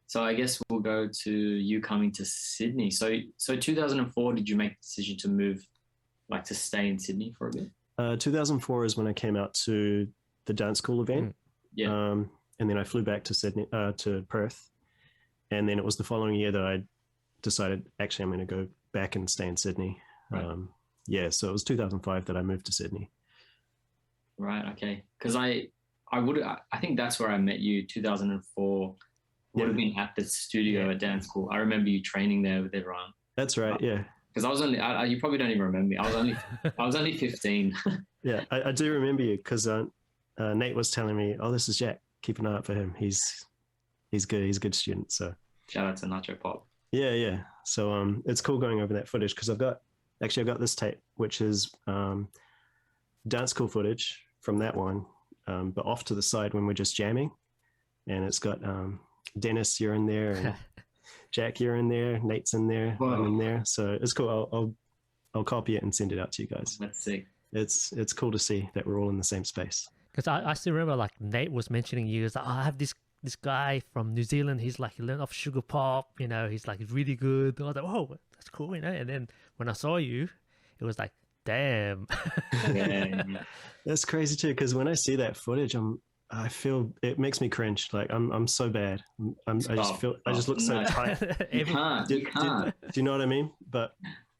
So I guess we'll go to you coming to Sydney. So 2004, did you make the decision to move, like to stay in Sydney for a bit? 2004 is when I came out to the Dancekool event. Yeah. And then I flew back to Sydney, to Perth. And then it was the following year that I decided, actually, I'm going to go back and stay in Sydney. Right. Yeah, so it was 2005 that I moved to Sydney. Right, okay. Because I think that's where I met you, 2004. Would have been at the studio at Dancekool. I remember you training there with everyone. That's right, yeah. Because I was only, you probably don't even remember me. I was only 15. Yeah, I do remember you because Nate was telling me, oh, this is Jack. Keep an eye out for him. He's good. He's a good student. So shout out to Nacho Pop. Yeah. So it's cool going over that footage because I've got this tape, which is Dancekool footage from that one, but off to the side when we're just jamming, and it's got Danis, you're in there, and Jack, you're in there, Nate's in there, Whoa. I'm in there. So it's cool. I'll copy it and send it out to you guys. Let's see. It's cool to see that we're all in the same space. Because I still remember like Nate was mentioning you. He's like, I have this guy from New Zealand. He's like, he learned off Sugarpop. You know, he's like really good. I was like, whoa, that's cool, you know. And then when I saw you, it was like Damn. Yeah. That's crazy too. Because when I see that footage, I feel it makes me cringe. Like I'm so bad. I just look so No. tight. You can't. Do You can't. you know what I mean? But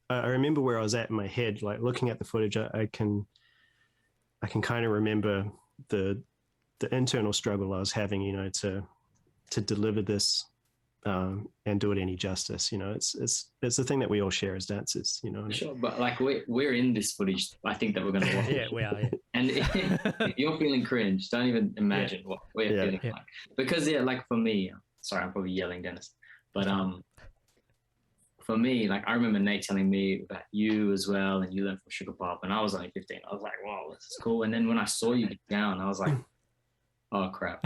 I remember where I was at in my head, like looking at the footage. I can kind of remember the internal struggle I was having, you know, to deliver this and do it any justice. You know, it's the thing that we all share as dancers. You know. Sure, but like we're in this footage. I think that we're gonna watch. Yeah, we are. Yeah. And if you're feeling cringe, don't even imagine what we're feeling like. Because like for me, sorry, I'm probably yelling, Dennis, but for me, like I remember Nate telling me about you as well, and you learned from Sugarpop, and I was only 15. I was like, wow, this is cool. And then when I saw you get down, I was like, oh crap,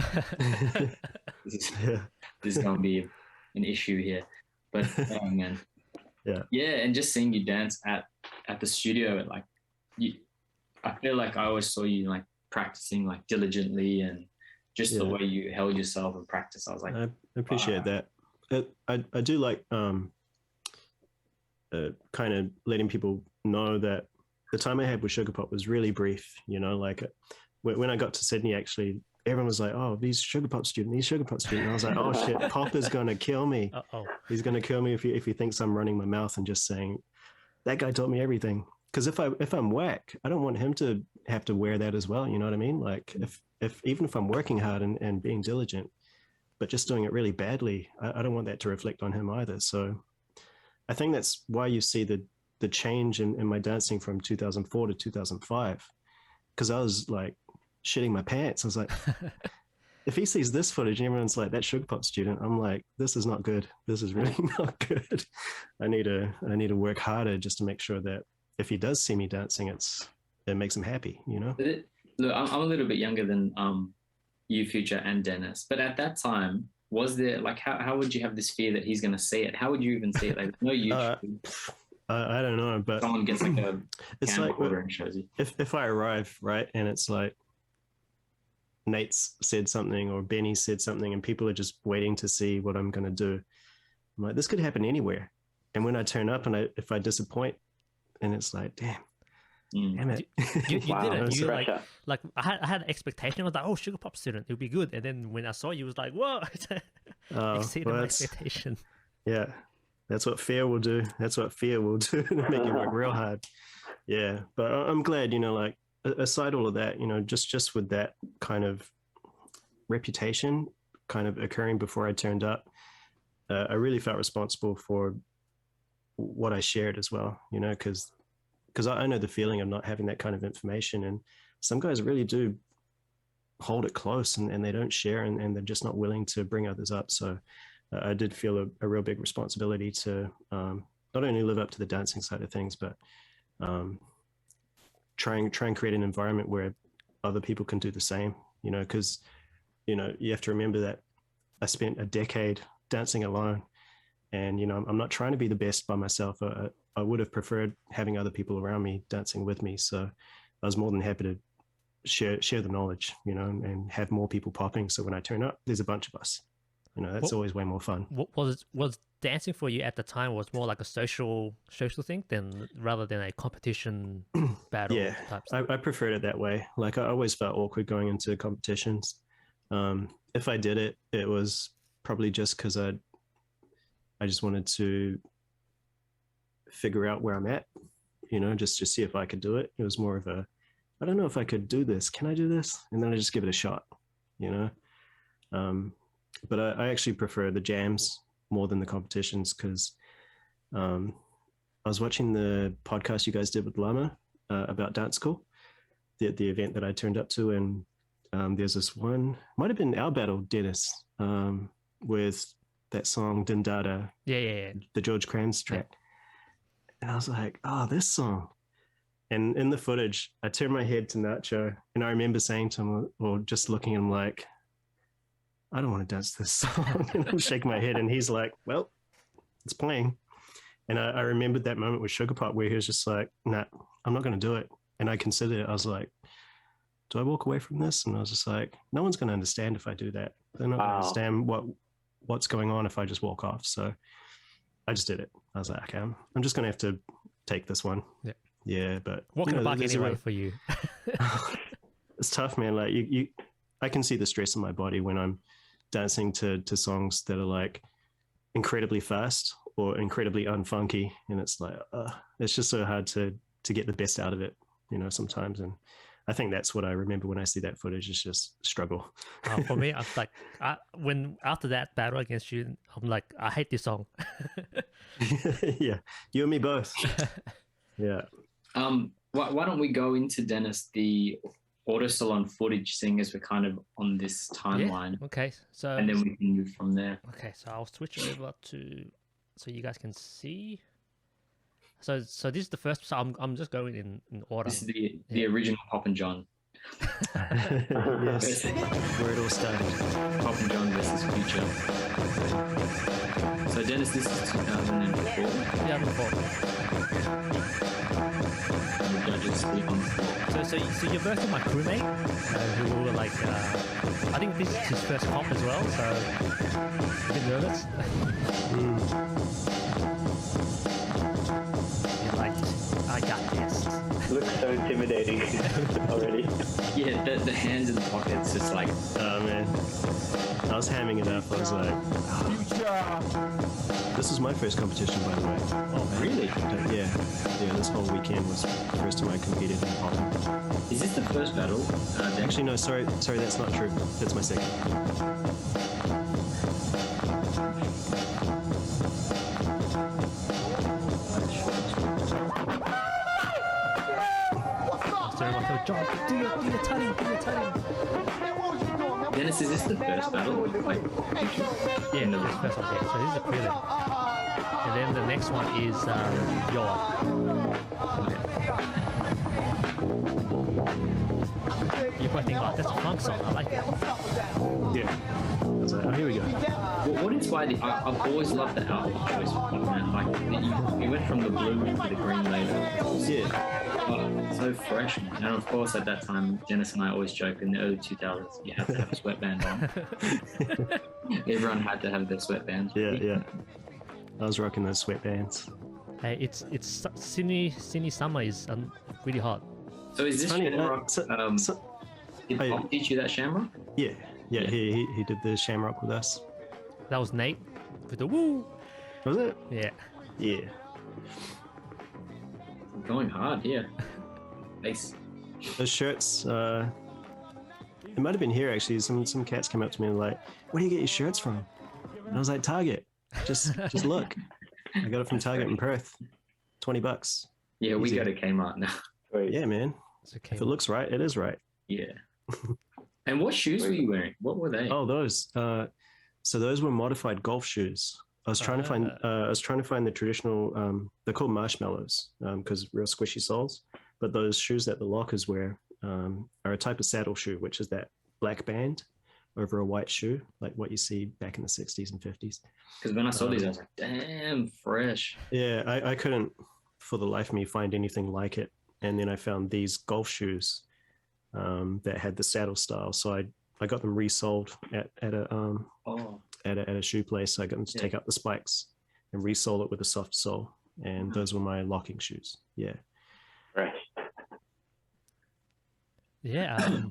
this is gonna be an issue here. But man, and just seeing you dance at the studio, like I feel like I always saw you like practicing like diligently and just the way you held yourself and practice. I was like, I appreciate that. I do like kind of letting people know that the time I had with Sugarpop was really brief. You know, like when I got to Sydney, actually, everyone was like, "Oh, these Sugarpop student." And I was like, "Oh shit, Pop is gonna kill me. He's gonna kill me if he thinks I'm running my mouth and just saying that guy taught me everything." Because if I'm whack, I don't want him to have to wear that as well. You know what I mean? Like if even if I'm working hard and being diligent, but just doing it really badly, I don't want that to reflect on him either. So I think that's why you see the change in my dancing from 2004 to 2005. Because I was like shitting my pants. I was like, if he sees this footage and everyone's like, that Sugarpop student, I'm like, this is not good. This is really not good. I need to work harder just to make sure that if he does see me dancing, it makes him happy, you know? Look, I'm a little bit younger than you, Future, and Dennis. But at that time, was there like how would you have this fear that he's going to see it? How would you even see it? Like no YouTube. I don't know, but someone gets like a it's like and shows you. If I arrive right and it's like Nate's said something or Benny said something and people are just waiting to see what I'm going to do, I'm like, this could happen anywhere. And when I turn up and if I disappoint, and it's like, damn it. You did it. You like I had an expectation. I was like, oh, Sugarpop student, it'll be good. And then when I saw you, it was like, whoa, exceeded my expectation. Yeah, that's what fear will do. That's what fear will do to make you work real hard. Yeah, but I'm glad, you know, like aside all of that, you know, just with that kind of reputation kind of occurring before I turned up, I really felt responsible for what I shared as well, you know, because I know the feeling of not having that kind of information, and some guys really do hold it close and they don't share and they're just not willing to bring others up. So I did feel a real big responsibility to not only live up to the dancing side of things, but try and create an environment where other people can do the same, you know, because, you know, you have to remember that I spent a decade dancing alone. And, you know, I'm not trying to be the best by myself. I would have preferred having other people around me dancing with me. So I was more than happy to share the knowledge, you know, and have more people popping. So when I turn up, there's a bunch of us. You know, that's always way more fun. Was dancing for you at the time was more like a social thing rather than a competition battle? Yeah, type stuff? I preferred it that way. Like I always felt awkward going into competitions. If I did it, it was probably just because I just wanted to figure out where I'm at, you know, just to see if I could do it. It was more of I don't know if I could do this. Can I do this? And then I just give it a shot, you know? But I actually prefer the jams more than the competitions because I was watching the podcast you guys did with Lama about Dancekool, the event that I turned up to. And there's this one, might have been our battle, Dennis, with that song Dindada, the George Kranz track. And I was like, oh, this song. And in the footage, I turned my head to Nacho and I remember saying to him, or just looking at him like, I don't want to dance this song. And I'm shaking my head and he's like, well, it's playing. And I remembered that moment with Sugarpop where he was just like, nah, I'm not going to do it. And I considered it. I was like, do I walk away from this? And I was just like, no one's going to understand if I do that. They're not going to understand what's going on if I just walk off. So I just did it. I was like, okay, I'm just going to have to take this one. Yeah. Yeah, but Walking the bike there's a anyway real- for you. it's tough, man. Like I can see the stress in my body when I'm dancing to songs that are like incredibly fast or incredibly unfunky, and it's like it's just so hard to get the best out of it, sometimes. And I think that's what I remember when I see that footage. Is just struggle. For me, I'm like, when after that battle against you, I'm like, I hate this song. Yeah, you and me both. Yeah. Why don't we go into Danis the auto salon footage, seeing as we're kind of on this timeline, Okay, so and then we can move from there. okay, so I'll switch over to so you guys can see. So this is the first. So I'm just going in order. This is the original Poppin John. Yes, where it all started. Poppin John versus Future. So Danis, this is 2004. Yeah, before. The judges speak on the floor. So you're versing my crewmate, who were like, I think this is his first comp as well, so a bit nervous. He's like, I got this. Looks so intimidating already. Yeah, the hands in the pockets, just like, Oh man, I was hamming it up. I was like, this was my first competition, by the way. oh, really? Yeah. This whole weekend was the first time I competed in Poppin. Is this the first battle? Actually, no, sorry, that's not true. That's my second. Sorry about the job. Do your tutting. Danis, is this the first battle? Like, Yeah, no, this first one. Yeah, so this is a prelim. And then the next one is Yoa. You probably think, oh, that's a funk song. I like it. Yeah. I was like, oh, here we go. what inspired the? I've always loved the album choice for Pop, man. Like, you went from the blue to the green later. Yeah. So fresh, man. And of course, at that time, Danis and I always joked in the early 2000s, you had to have a sweatband on. Everyone had to have their sweatbands. Yeah. I was rocking those sweatbands. Hey, it's Sydney summer is really hot. So is this funny, Shamrock? Did I- Pop teach you that Shamrock? Yeah. He did the Shamrock with us. That was Nate with the woo. Was it? Yeah. Yeah. Going hard here. Nice. Those shirts, it might have been here actually. Some cats came up to me and were like, where do you get your shirts from? And I was like, Target. Just look. I got it from Target in Perth. $20. Yeah, we Easy. go to Kmart now. Wait, Yeah, man. It's okay. If it looks right, it is right. Yeah. And what shoes were you wearing? What were they? Oh, those. So those were modified golf shoes. I was trying to find. I was trying to find the traditional. They're called marshmallows because real squishy soles. But those shoes that the lockers wear are a type of saddle shoe, which is that black band over a white shoe, like what you see back in the 60s and 50s. Because when I saw these, I was like, damn, fresh. Yeah, I couldn't for the life of me find anything like it. And then I found these golf shoes that had the saddle style. So I got them resold at a Oh, at a shoe place. I got them to take out the spikes and resole it with a soft sole. And those were my locking shoes. Yeah. fresh. Yeah.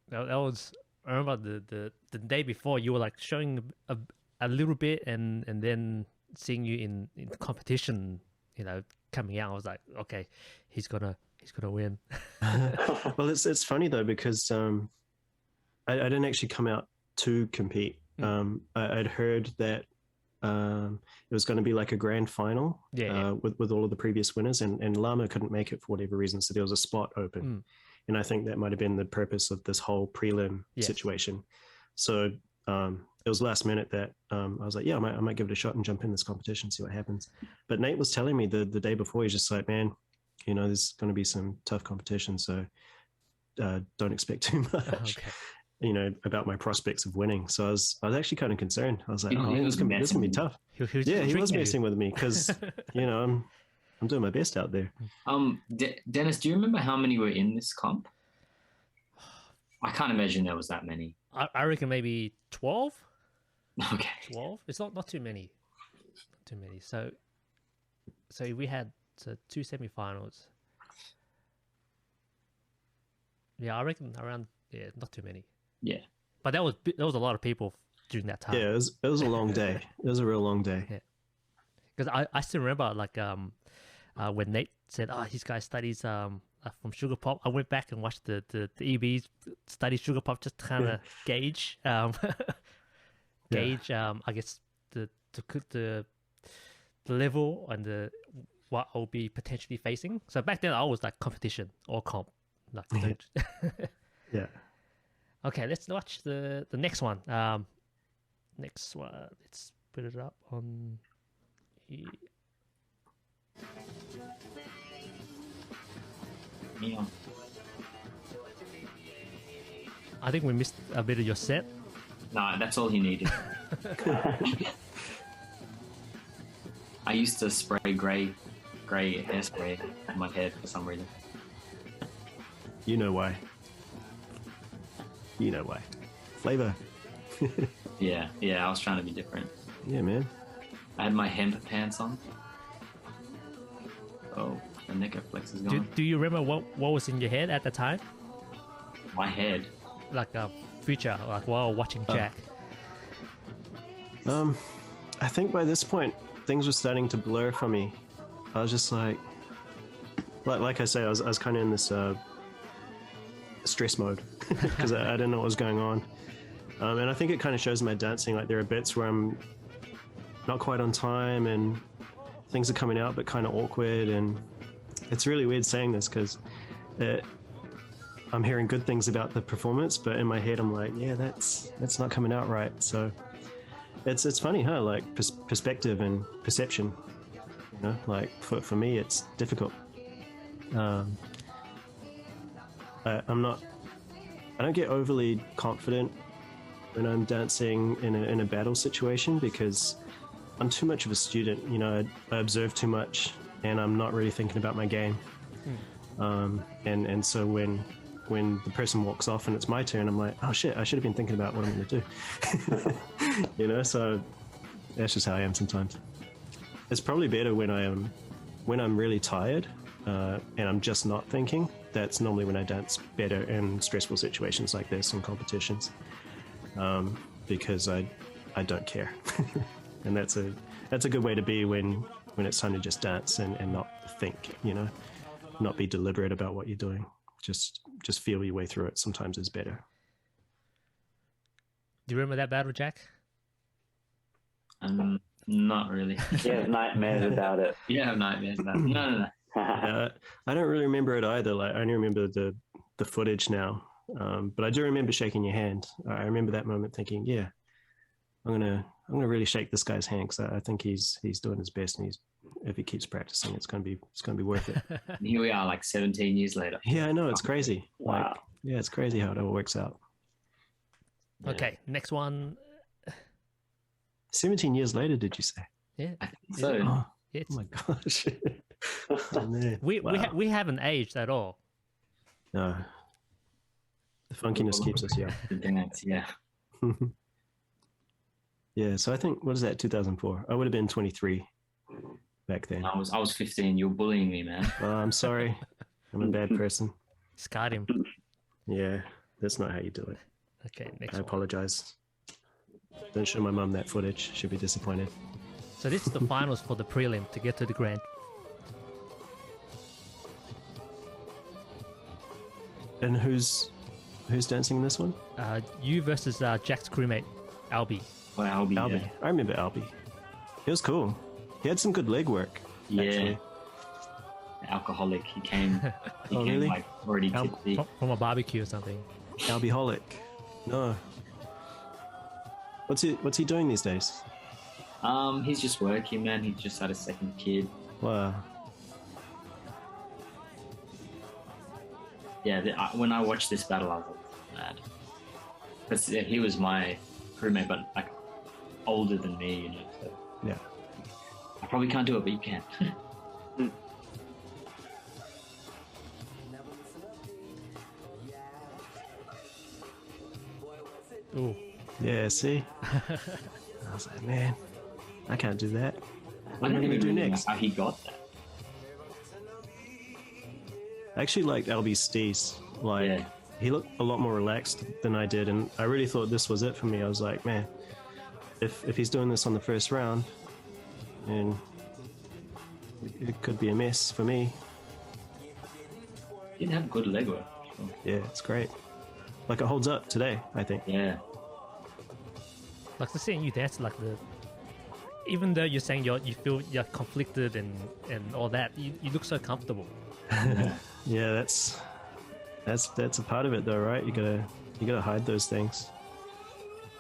That was. I remember the day before you were like showing a little bit, and then seeing you in competition, coming out. I was like, okay, he's gonna win. Well, it's funny though because I didn't actually come out to compete. I'd heard that it was going to be like a grand final with all of the previous winners, and Lama couldn't make it for whatever reason, so there was a spot open. And I think that might have been the purpose of this whole prelim situation. So it was last minute that I was like, yeah, I might give it a shot and jump in this competition, see what happens. But Nate was telling me the day before, he's just like, man, there's going to be some tough competition, so don't expect too much. Okay. About my prospects of winning. So I was actually kind of concerned. I was like, You oh think man, he this was gonna be tough. He was Yeah, he was tricking you. messing with me because I'm doing my best out there. Danis, do you remember how many were in this comp? I can't imagine there was that many. I reckon maybe 12. Okay. 12. It's not too many. Not too many. So we had So 2 semi-finals. Yeah, I reckon around, not too many. Yeah. But there was a lot of people during that time. Yeah, it was a long day. It was a real long day. Yeah. Because I still remember like when Nate said, "Oh, this guy studies from Sugarpop." I went back and watched the EBs study Sugarpop just to kind of gauge I guess the level and what I'll be potentially facing. So back then I was like competition or comp. Like, Yeah. Okay, let's watch the next one. Next one, let's put it up on here. Yeah. I think we missed a bit of your set. No, that's all he needed. I used to spray grey hairspray on my head for some reason. You know why. You know why. Flavor. Yeah, I was trying to be different. Yeah, man. I had my hemp pants on. Oh, the Necroflex is gone. Do you remember what was in your head at the time? My head. Like a future, like while watching Jack. I think by this point things were starting to blur for me. I was just like I say, I was kind of in this stress mode because I didn't know what was going on. And I think it kind of shows in my dancing. Like there are bits where I'm not quite on time and things are coming out but kind of awkward, and it's really weird saying this because I'm hearing good things about the performance, but in my head I'm like, yeah, that's not coming out right. So it's funny, huh? Like perspective and perception, you know, like for me it's difficult. I don't get overly confident when I'm dancing in a battle situation because I'm too much of a student. You know, I observe too much and I'm not really thinking about my game. And so when the person walks off and it's my turn, I'm like, oh shit, I should have been thinking about what I'm going to do. You know, so that's just how I am sometimes. It's probably better when I'm really tired and I'm just not thinking. That's normally when I dance better in stressful situations like this and competitions, because I don't care. And that's a good way to be when it's time to just dance and not think, you know, not be deliberate about what you're doing. Just feel your way through it. Sometimes is better. Do you remember that battle, Jack? Not really. You have nightmares about it. You have nightmares about it. No. I don't really remember it either. Like I only remember the footage now, but I do remember shaking your hand. I remember that moment thinking, yeah, I'm gonna really shake this guy's hand because I think he's doing his best, and if he keeps practicing, it's gonna be worth it. And here we are, like 17 years later. Yeah, I know, it's crazy. Wow. Like, yeah, it's crazy how it all works out. Okay, next one. 17 years later, did you say? Yeah. I think so. Oh, It's, oh my gosh. Oh, man. we haven't aged at all. No. The funkiness keeps us young. Yeah. Yeah, so I think, what is that, 2004? I would have been 23 back then. I was 15. You're bullying me, man. I'm sorry. I'm a bad person. Scarred him. Yeah, that's not how you do it. Okay, next I one. apologize. Don't show my mum that footage. She'll be disappointed. So this is the finals for the prelim to get to the grand. And who's dancing in this one? You versus Jack's crewmate, Albie. Well, Albie. Albie. Yeah. I remember Albie. He was cool. He had some good leg work. Yeah. Actually. Alcoholic. He came. Oh, really? Like already tipsy. From a barbecue or something. Albieholic. No. What's he doing these days? He's just working, man. He just had a second kid. Wow. Yeah. When I watched this battle, I was like, mad. Because he was my crewmate, but like older than me, you know. So Yeah. I probably can't do it, but you can. Ooh. Yeah, see? I was like, man, I can't do that. What am I don't going to even do know next? how he got that. I actually liked LB Steez. Like, Yeah. he looked a lot more relaxed than I did, and I really thought this was it for me. I was like, man, if he's doing this on the first round, and it could be a mess for me. He didn't have good leg work. So. Yeah, it's great. Like, it holds up today, I think. Yeah. Like, the seeing you dance, like even though you're saying you feel you're conflicted and all that, you look so comfortable. Yeah, that's a part of it, though, right? You gotta hide those things.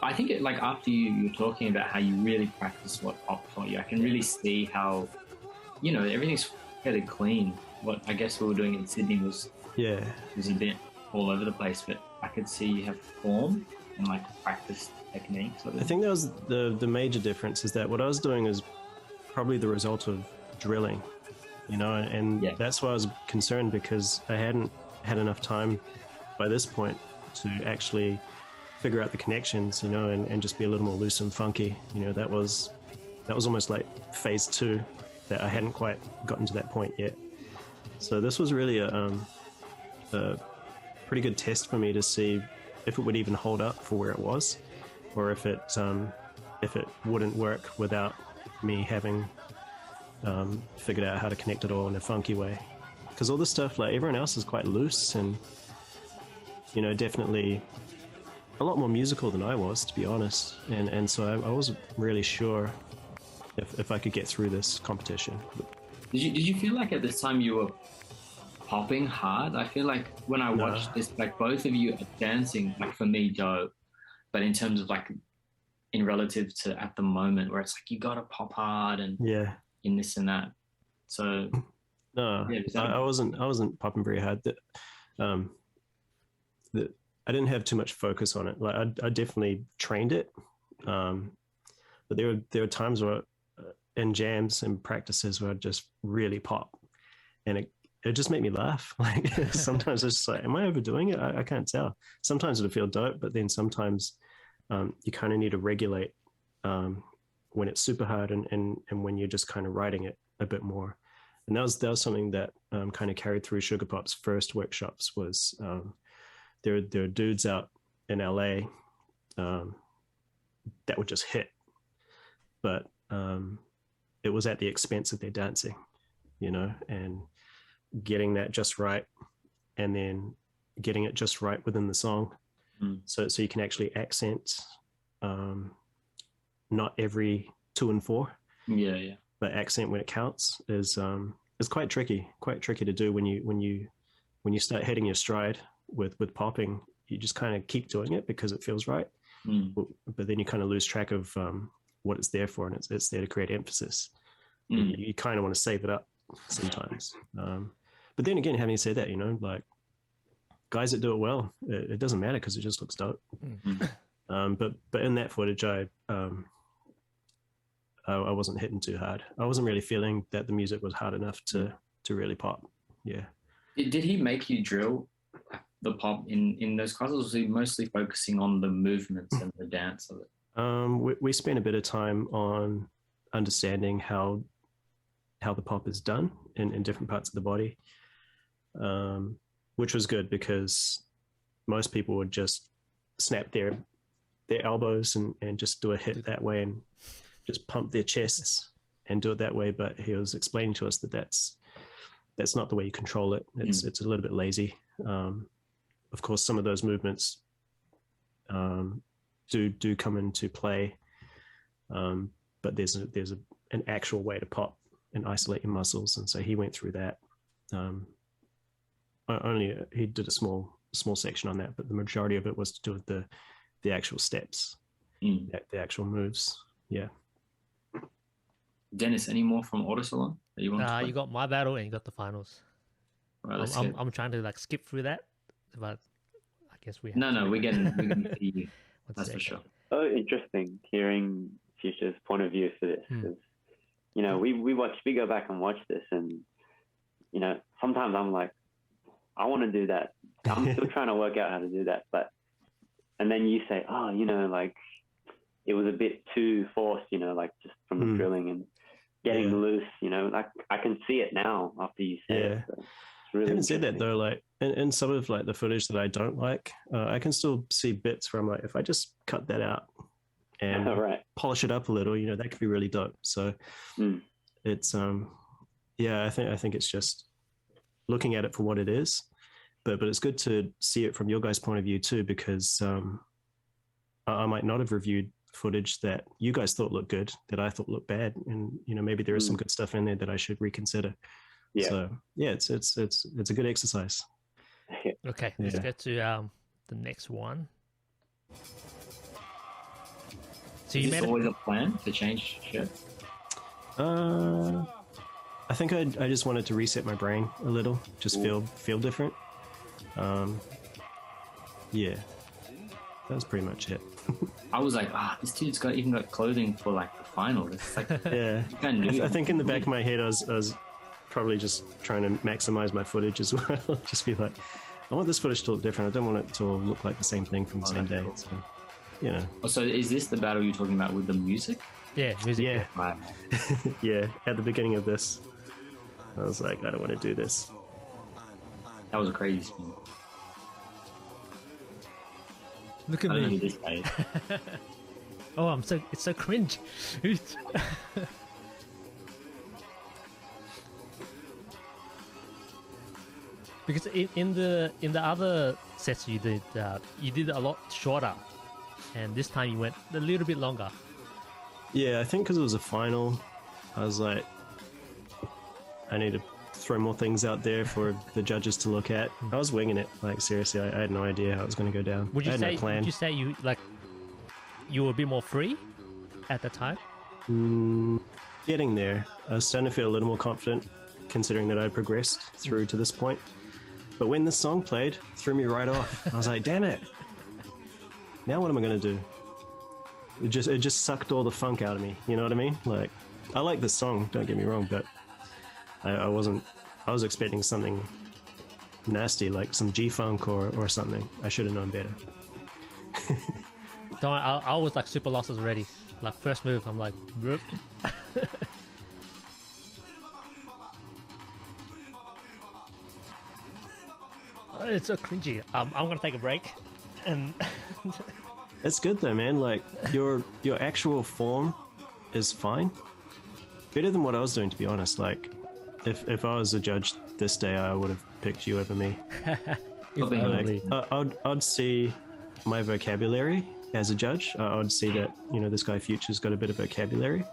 I think like after you were talking about how you really practice what Pop taught you, I can really see how, everything's fairly clean. What I guess we were doing in Sydney was Yeah. a bit all over the place, but I could see you have form and like practice technique. I think that was the major difference, is that what I was doing is probably the result of drilling, and Yeah. that's why I was concerned, because I hadn't had enough time by this point to actually figure out the connections, and just be a little more loose and funky. That was almost like phase 2, that I hadn't quite gotten to that point yet. So this was really a pretty good test for me to see if it would even hold up for where it was, or if it wouldn't work without me having figured out how to connect it all in a funky way. Because all this stuff, like, everyone else is quite loose and, definitely a lot more musical than I was, to be honest. And so I wasn't really sure if I could get through this competition. Did you feel like at this time you were popping hard? I feel like when I watched this, like both of you are dancing, like for me, dope. But in terms of like in relative to at the moment, where it's like you gotta pop hard and in this and that. So no, I wasn't popping very hard. I didn't have too much focus on it. Like, I definitely trained it, but there were times where in jams and practices where I'd just really pop, and it just made me laugh. Like, sometimes it's just like, am I overdoing it? I can't tell. Sometimes it'll feel dope, but then sometimes you kind of need to regulate when it's super hard and when you're just kind of writing it a bit more. And that was something that kind of carried through Sugarpop's first workshops. Was there are dudes out in LA that would just hit, but it was at the expense of their dancing, and getting that just right, and then getting it just right within the song. So you can actually accent not every 2 and 4, but accent when it counts is quite tricky to do when you start hitting your stride with popping. You just kind of keep doing it because it feels right, but then you kind of lose track of what it's there for, and it's there to create emphasis. You kind of want to save it up sometimes, but then again, having said that, like, guys that do it well, it doesn't matter because it just looks dope. But in that footage, I wasn't hitting too hard. I wasn't really feeling that the music was hard enough to really pop. Yeah. Did he make you drill the pop in those classes, or was he mostly focusing on the movements and the dance of it? We spent a bit of time on understanding how the pop is done in different parts of the body, which was good, because most people would just snap their elbows and just do a hit that way and just pump their chests and do it that way. But he was explaining to us that that's not the way you control it. It's a little bit lazy. Of course, some of those movements do come into play, but there's an actual way to pop and isolate your muscles, and so he went through that. He did a small section on that, but the majority of it was to do with the actual steps, the actual moves. Yeah. Danis, any more from Autosalon that you want to play? You got my battle and you got the finals. Right, I'm trying to like skip through that, but I guess we have No, we're getting to you. That's for sure. So interesting hearing Future's point of view for this. Because, we go back and watch this, and sometimes I'm like, I want to do that. I'm still trying to work out how to do that, and then you say, like, it was a bit too forced, like just from the drilling and getting loose, like I can see it now after you say it. So. really Having said that interesting. though, like in some of like the footage that I don't like, I can still see bits where I'm like, if I just cut that out and Right. polish it up a little, that could be really dope. So it's yeah, I think it's just looking at it for what it is, but it's good to see it from your guys' point of view too, because I might not have reviewed footage that you guys thought looked good that I thought looked bad, and maybe there is some good stuff in there that I should reconsider. Yeah. So yeah, it's a good exercise. Okay, let's get to the next one. So Is you this made always a plan to change shit? I think I just wanted to reset my brain a little, just feel different. Yeah, that was pretty much it. I was like, this dude's even got clothing for like the final. It's like, Yeah, I think in the back of my head, I was probably just trying to maximize my footage as well. Just be like, I want this footage to look different. I don't want it to look like the same thing from the same day. Cool. So, So is this the battle you're talking about with the music? yeah, music. Yeah, Right. yeah. At the beginning of this, I was like, I don't want to do this. That was a crazy spin. Look at I don't know who me. this guy is. Oh, it's so cringe. Because in the other sets you did a lot shorter, and this time you went a little bit longer. Yeah, I think because it was a final, I was like, I need to throw more things out there for the judges to look at. I was winging it, like seriously. I had no idea how it was going to go down. Would you I had say? no plan. Would you say you were a bit more free at the time? Getting there, I was starting to feel a little more confident, considering that I'd progressed through to this point. But when this song played, it threw me right off. I was like, damn it! Now what am I going to do? It just sucked all the funk out of me. You know what I mean? Like, I like this song. Don't get me wrong, but I wasn't. I was expecting something nasty, like some G-funk or something. I should have known better. Don't. I was like super lost already. Like first move, I'm like, "Broop." It's so cringy. I'm gonna take a break, and It's good though, man. Like your actual form is fine. Better than what I was doing, to be honest. Like if I was a judge this day, I would have picked you over me. Probably. I'd see my vocabulary as a judge. I'd see that this guy Future's got a bit of vocabulary.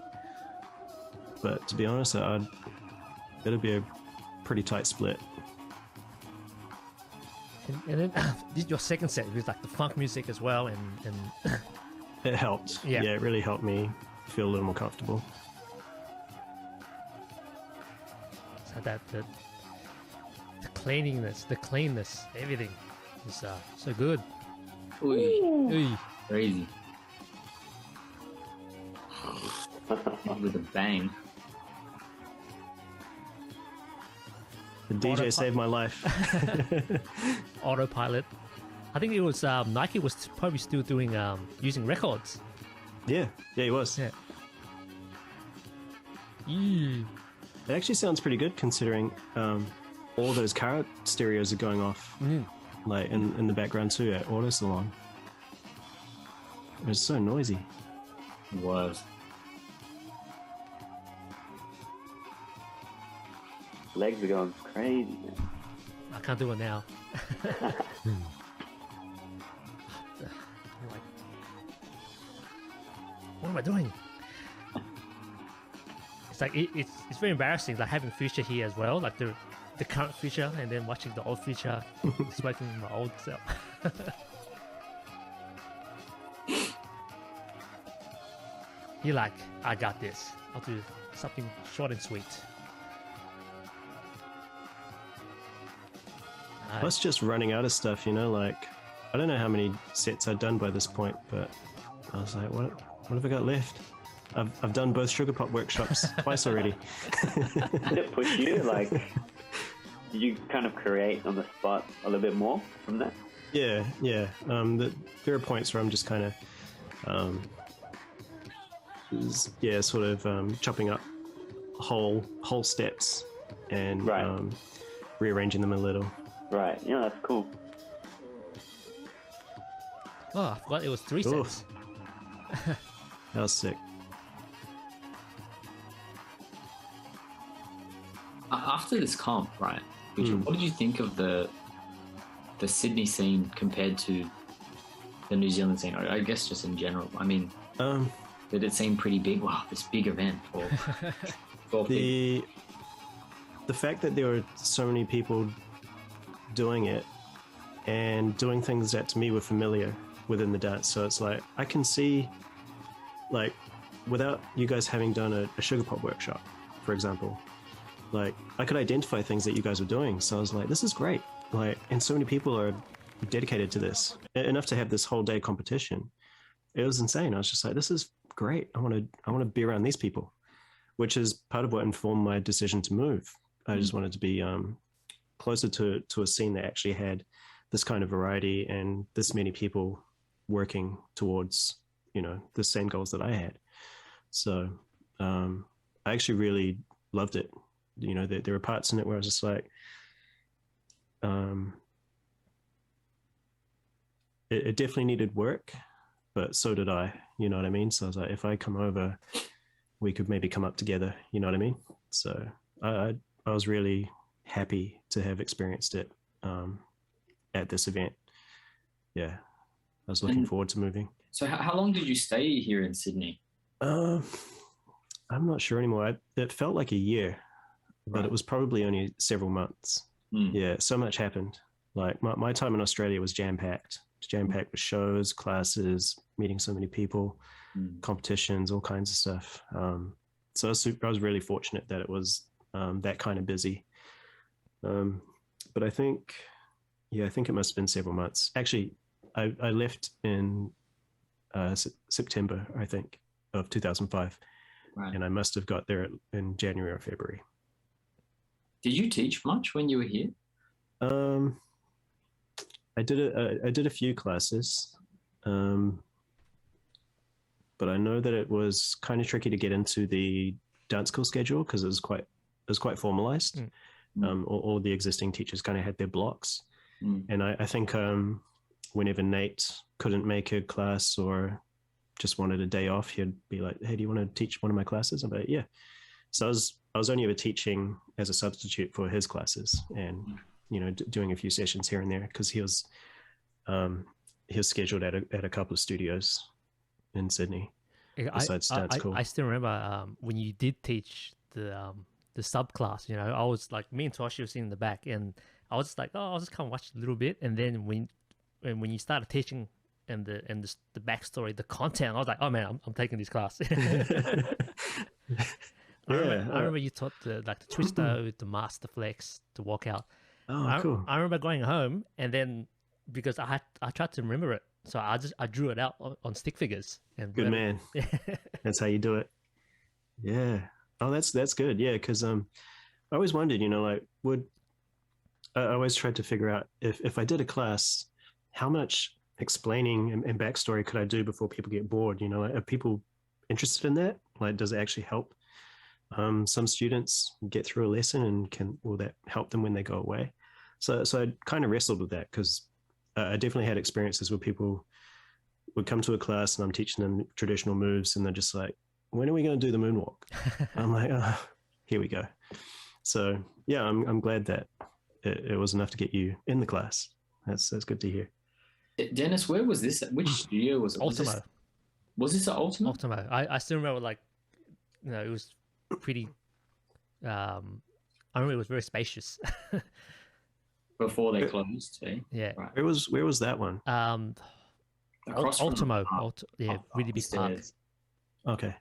But to be honest, it'll be a pretty tight split. And then this your second set with like the funk music as well, and It helped. Yeah. Yeah, it really helped me feel a little more comfortable. so that the cleanness, everything is so good. Ooh, Ooh. crazy. With a bang. The DJ saved my life. Autopilot. I think it was Nike was probably still doing using records. Yeah, he was. Yeah. Eee. It actually sounds pretty good considering all those car stereos are going off, like in the background too at Auto Salon. It was so noisy. It was. Legs are going crazy, man. I can't do it now. Like, what am I doing? It's like it's very embarrassing, like having Future here as well, like the current Future, and then watching the old Future, smoking my old self. You're like, I got this. I'll do something short and sweet. Plus, just running out of stuff, like I don't know how many sets I'd done by this point, but I was like, what have I got left? I've done both Sugarpop workshops twice already. Did it push you? Like, did you kind of create on the spot a little bit more from that? Yeah. There are points where I'm just kind of, chopping up whole steps and Right. rearranging them a little. Right. Yeah, that's cool. Oh, I forgot it was 3 Ooh. sets. That was sick. After this comp, right? What did you think of the Sydney scene compared to the New Zealand scene? I guess just in general. I mean, did it seem pretty big? Wow, this big event for the fact that there were so many people doing it and doing things that to me were familiar within the dance. So it's like I can see, like, without you guys having done a Sugarpop workshop, for example, like I could identify things that you guys were doing. So I was like, this is great. Like, and so many people are dedicated to this, enough to have this whole day competition. It was insane. I was just like, this is great. I want to be around these people, which is part of what informed my decision to move. I just wanted to be closer to a scene that actually had this kind of variety and this many people working towards, you know, the same goals that I had. So I actually really loved it. You know, there were parts in it where I was just like, it definitely needed work, but so did I, you know what I mean? So I was like, if I come over, we could maybe come up together, you know what I mean? So I was really happy to have experienced it at this event. Yeah, I was looking forward to moving. So how long did you stay here in Sydney? I'm not sure anymore. It felt like a year, but it was probably only several months. Yeah, so much happened. Like my time in Australia was jam-packed with shows, classes, meeting so many people, competitions, all kinds of stuff. So I was really fortunate that it was that kind of busy. But I think it must have been several months. Actually, I left in September, I think, of 2005. Right. And I must have got there in January or February. Did you teach much when you were here? I did a few classes, but I know that it was kind of tricky to get into the Dancekool schedule because it was quite formalized. All the existing teachers kind of had their blocks, and I think whenever Nate couldn't make a class or just wanted a day off, he'd be like, "Hey, do you want to teach one of my classes?" I'm like, "Yeah." So I was only ever teaching as a substitute for his classes, and you know, doing a few sessions here and there because he was scheduled at a couple of studios in Sydney. Besides Dancekool. I still remember when you did teach the subclass. You know, I was like, me and Toshi were sitting in the back, and I was just like, oh, I'll just come watch a little bit, and then when you started teaching and the backstory, the content, I was like, oh man, I'm taking this class. I remember you taught the twister, the master flex, the walkout. Oh, cool. I remember going home, and then because I tried to remember it, so I drew it out on stick figures. And good man. That's how you do it. Yeah. Oh, that's good. Yeah, because I always wondered, you know, like I always tried to figure out if I did a class, how much explaining and backstory could I do before people get bored? You know, like, are people interested in that? Like, does it actually help some students get through a lesson, and will that help them when they go away? So I kind of wrestled with that because I definitely had experiences where people would come to a class and I'm teaching them traditional moves, and they're just like, when are we going to do the moonwalk? I'm like, oh, here we go. So yeah, I'm glad that it was enough to get you in the class. That's good to hear. Dennis, where was this? Which studio was it? Ultimo. Was this at Ultimo? Ultimo. I still remember, like, you know, it was pretty. I remember it was very spacious. Before they closed, eh? Yeah. Right. Where was that one? Ultimo. Really big park. Okay.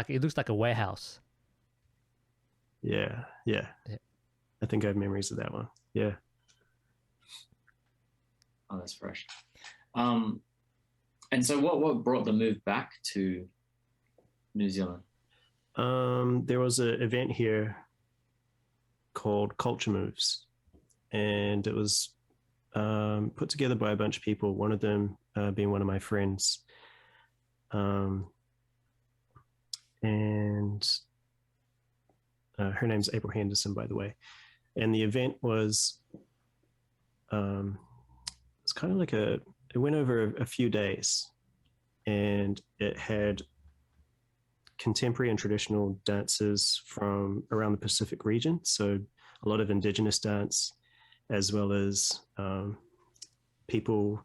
It looks like a warehouse. Yeah. I think I have memories of that one. Yeah. Oh, that's fresh. And so what brought the move back to New Zealand? There was an event here called Culture Moves, and it was put together by a bunch of people, one of them being one of my friends. And her name's April Henderson, by the way. And the event was, it's kind of like it went over a few days, and it had contemporary and traditional dances from around the Pacific region. So a lot of indigenous dance, as well as people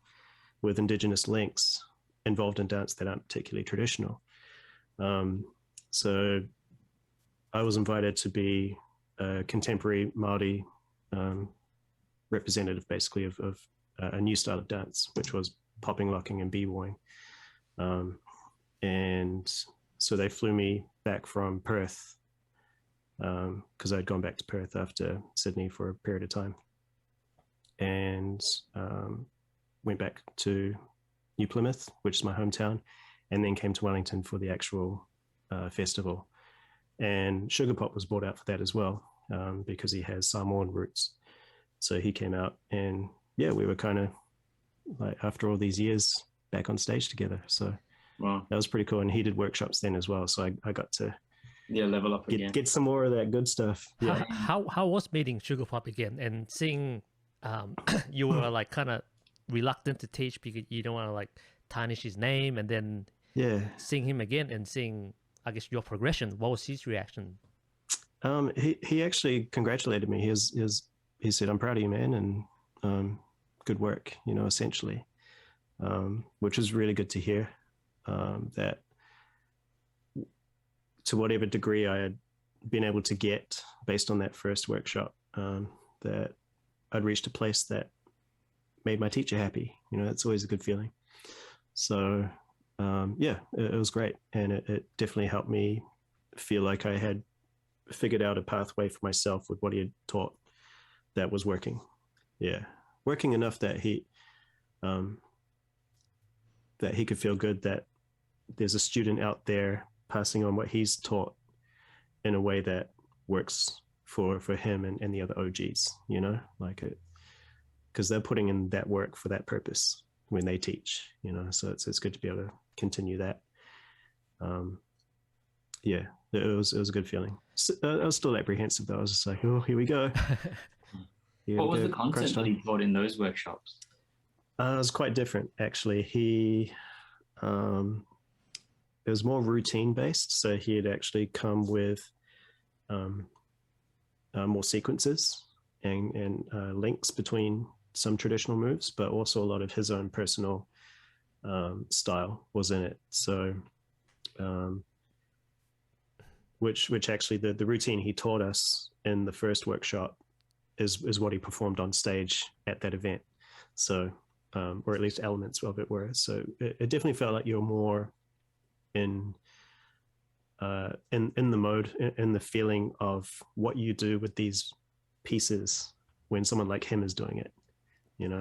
with indigenous links involved in dance that aren't particularly traditional. So I was invited to be a contemporary Māori representative, basically, of a new style of dance, which was popping, locking, and b-boying. And so they flew me back from Perth, because I'd gone back to Perth after Sydney for a period of time, and went back to New Plymouth, which is my hometown, and then came to Wellington for the actual festival. And Sugarpop was brought out for that as well, because he has Samoan roots. So he came out, and yeah, we were kind of like, after all these years, back on stage together. So wow, that was pretty cool. And he did workshops then as well. So I got to level up again. Get some more of that good stuff. Yeah. How was meeting Sugarpop again and seeing you were like kind of reluctant to teach because you don't want to like tarnish his name, and then seeing him again and seeing, I guess, your progression. What was his reaction? He actually congratulated me. He said, "I'm proud of you, man, and good work," essentially, which is really good to hear, that to whatever degree I had been able to get based on that first workshop, that I'd reached a place that made my teacher happy. It's always a good feeling. So it was great. And it definitely helped me feel like I had figured out a pathway for myself with what he had taught that was working. Yeah. Working enough that he could feel good that there's a student out there passing on what he's taught in a way that works for him and the other OGs, like it, because they're putting in that work for that purpose when they teach, so it's good to be able to continue that. It was a good feeling. I was still apprehensive though. I was just like, oh, here we go. What was the content that he taught in those workshops? It was quite different, actually. It was more routine based. So he had actually come with more sequences and links between some traditional moves, but also a lot of his own personal style was in it. So, which actually the routine he taught us in the first workshop is what he performed on stage at that event. So, or at least elements of it were. So it definitely felt like you're more in the mode, in the feeling of what you do with these pieces when someone like him is doing it,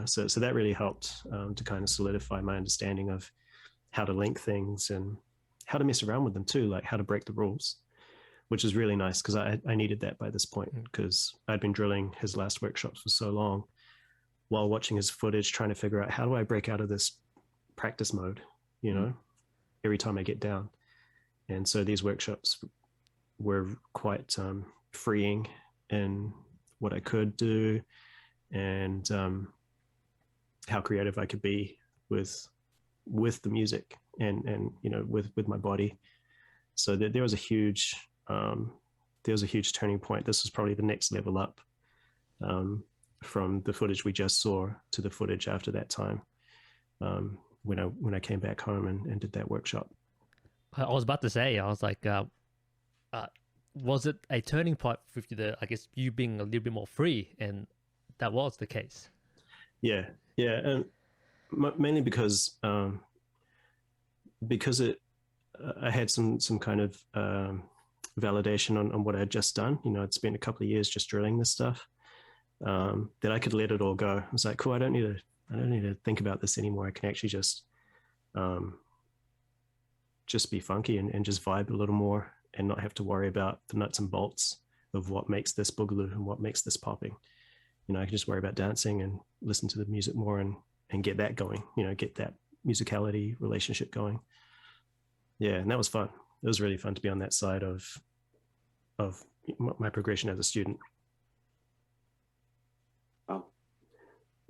so that really helped to kind of solidify my understanding of how to link things and how to mess around with them too, like how to break the rules, which is really nice because I needed that by this point, because I'd been drilling his last workshops for so long while watching his footage, trying to figure out how do I break out of this practice mode, every time I get down. And so these workshops were quite freeing in what I could do and how creative I could be with the music and with my body. So there was a huge turning point. This was probably the next level up from the footage we just saw to the footage after that time, when I came back home and did that workshop. I was about to say, I was like, was it a turning point with I guess you being a little bit more free, and that was the case? Yeah, and mainly because I had some kind of validation on what I had just done. I'd spent a couple of years just drilling this stuff, that I could let it all go. I was like, cool, I don't need to think about this anymore. I can actually just be funky and just vibe a little more and not have to worry about the nuts and bolts of what makes this boogaloo and what makes this popping. I can just worry about dancing and listen to the music more and get that going, get that musicality relationship going. Yeah. And that was fun. It was really fun to be on that side of my progression as a student.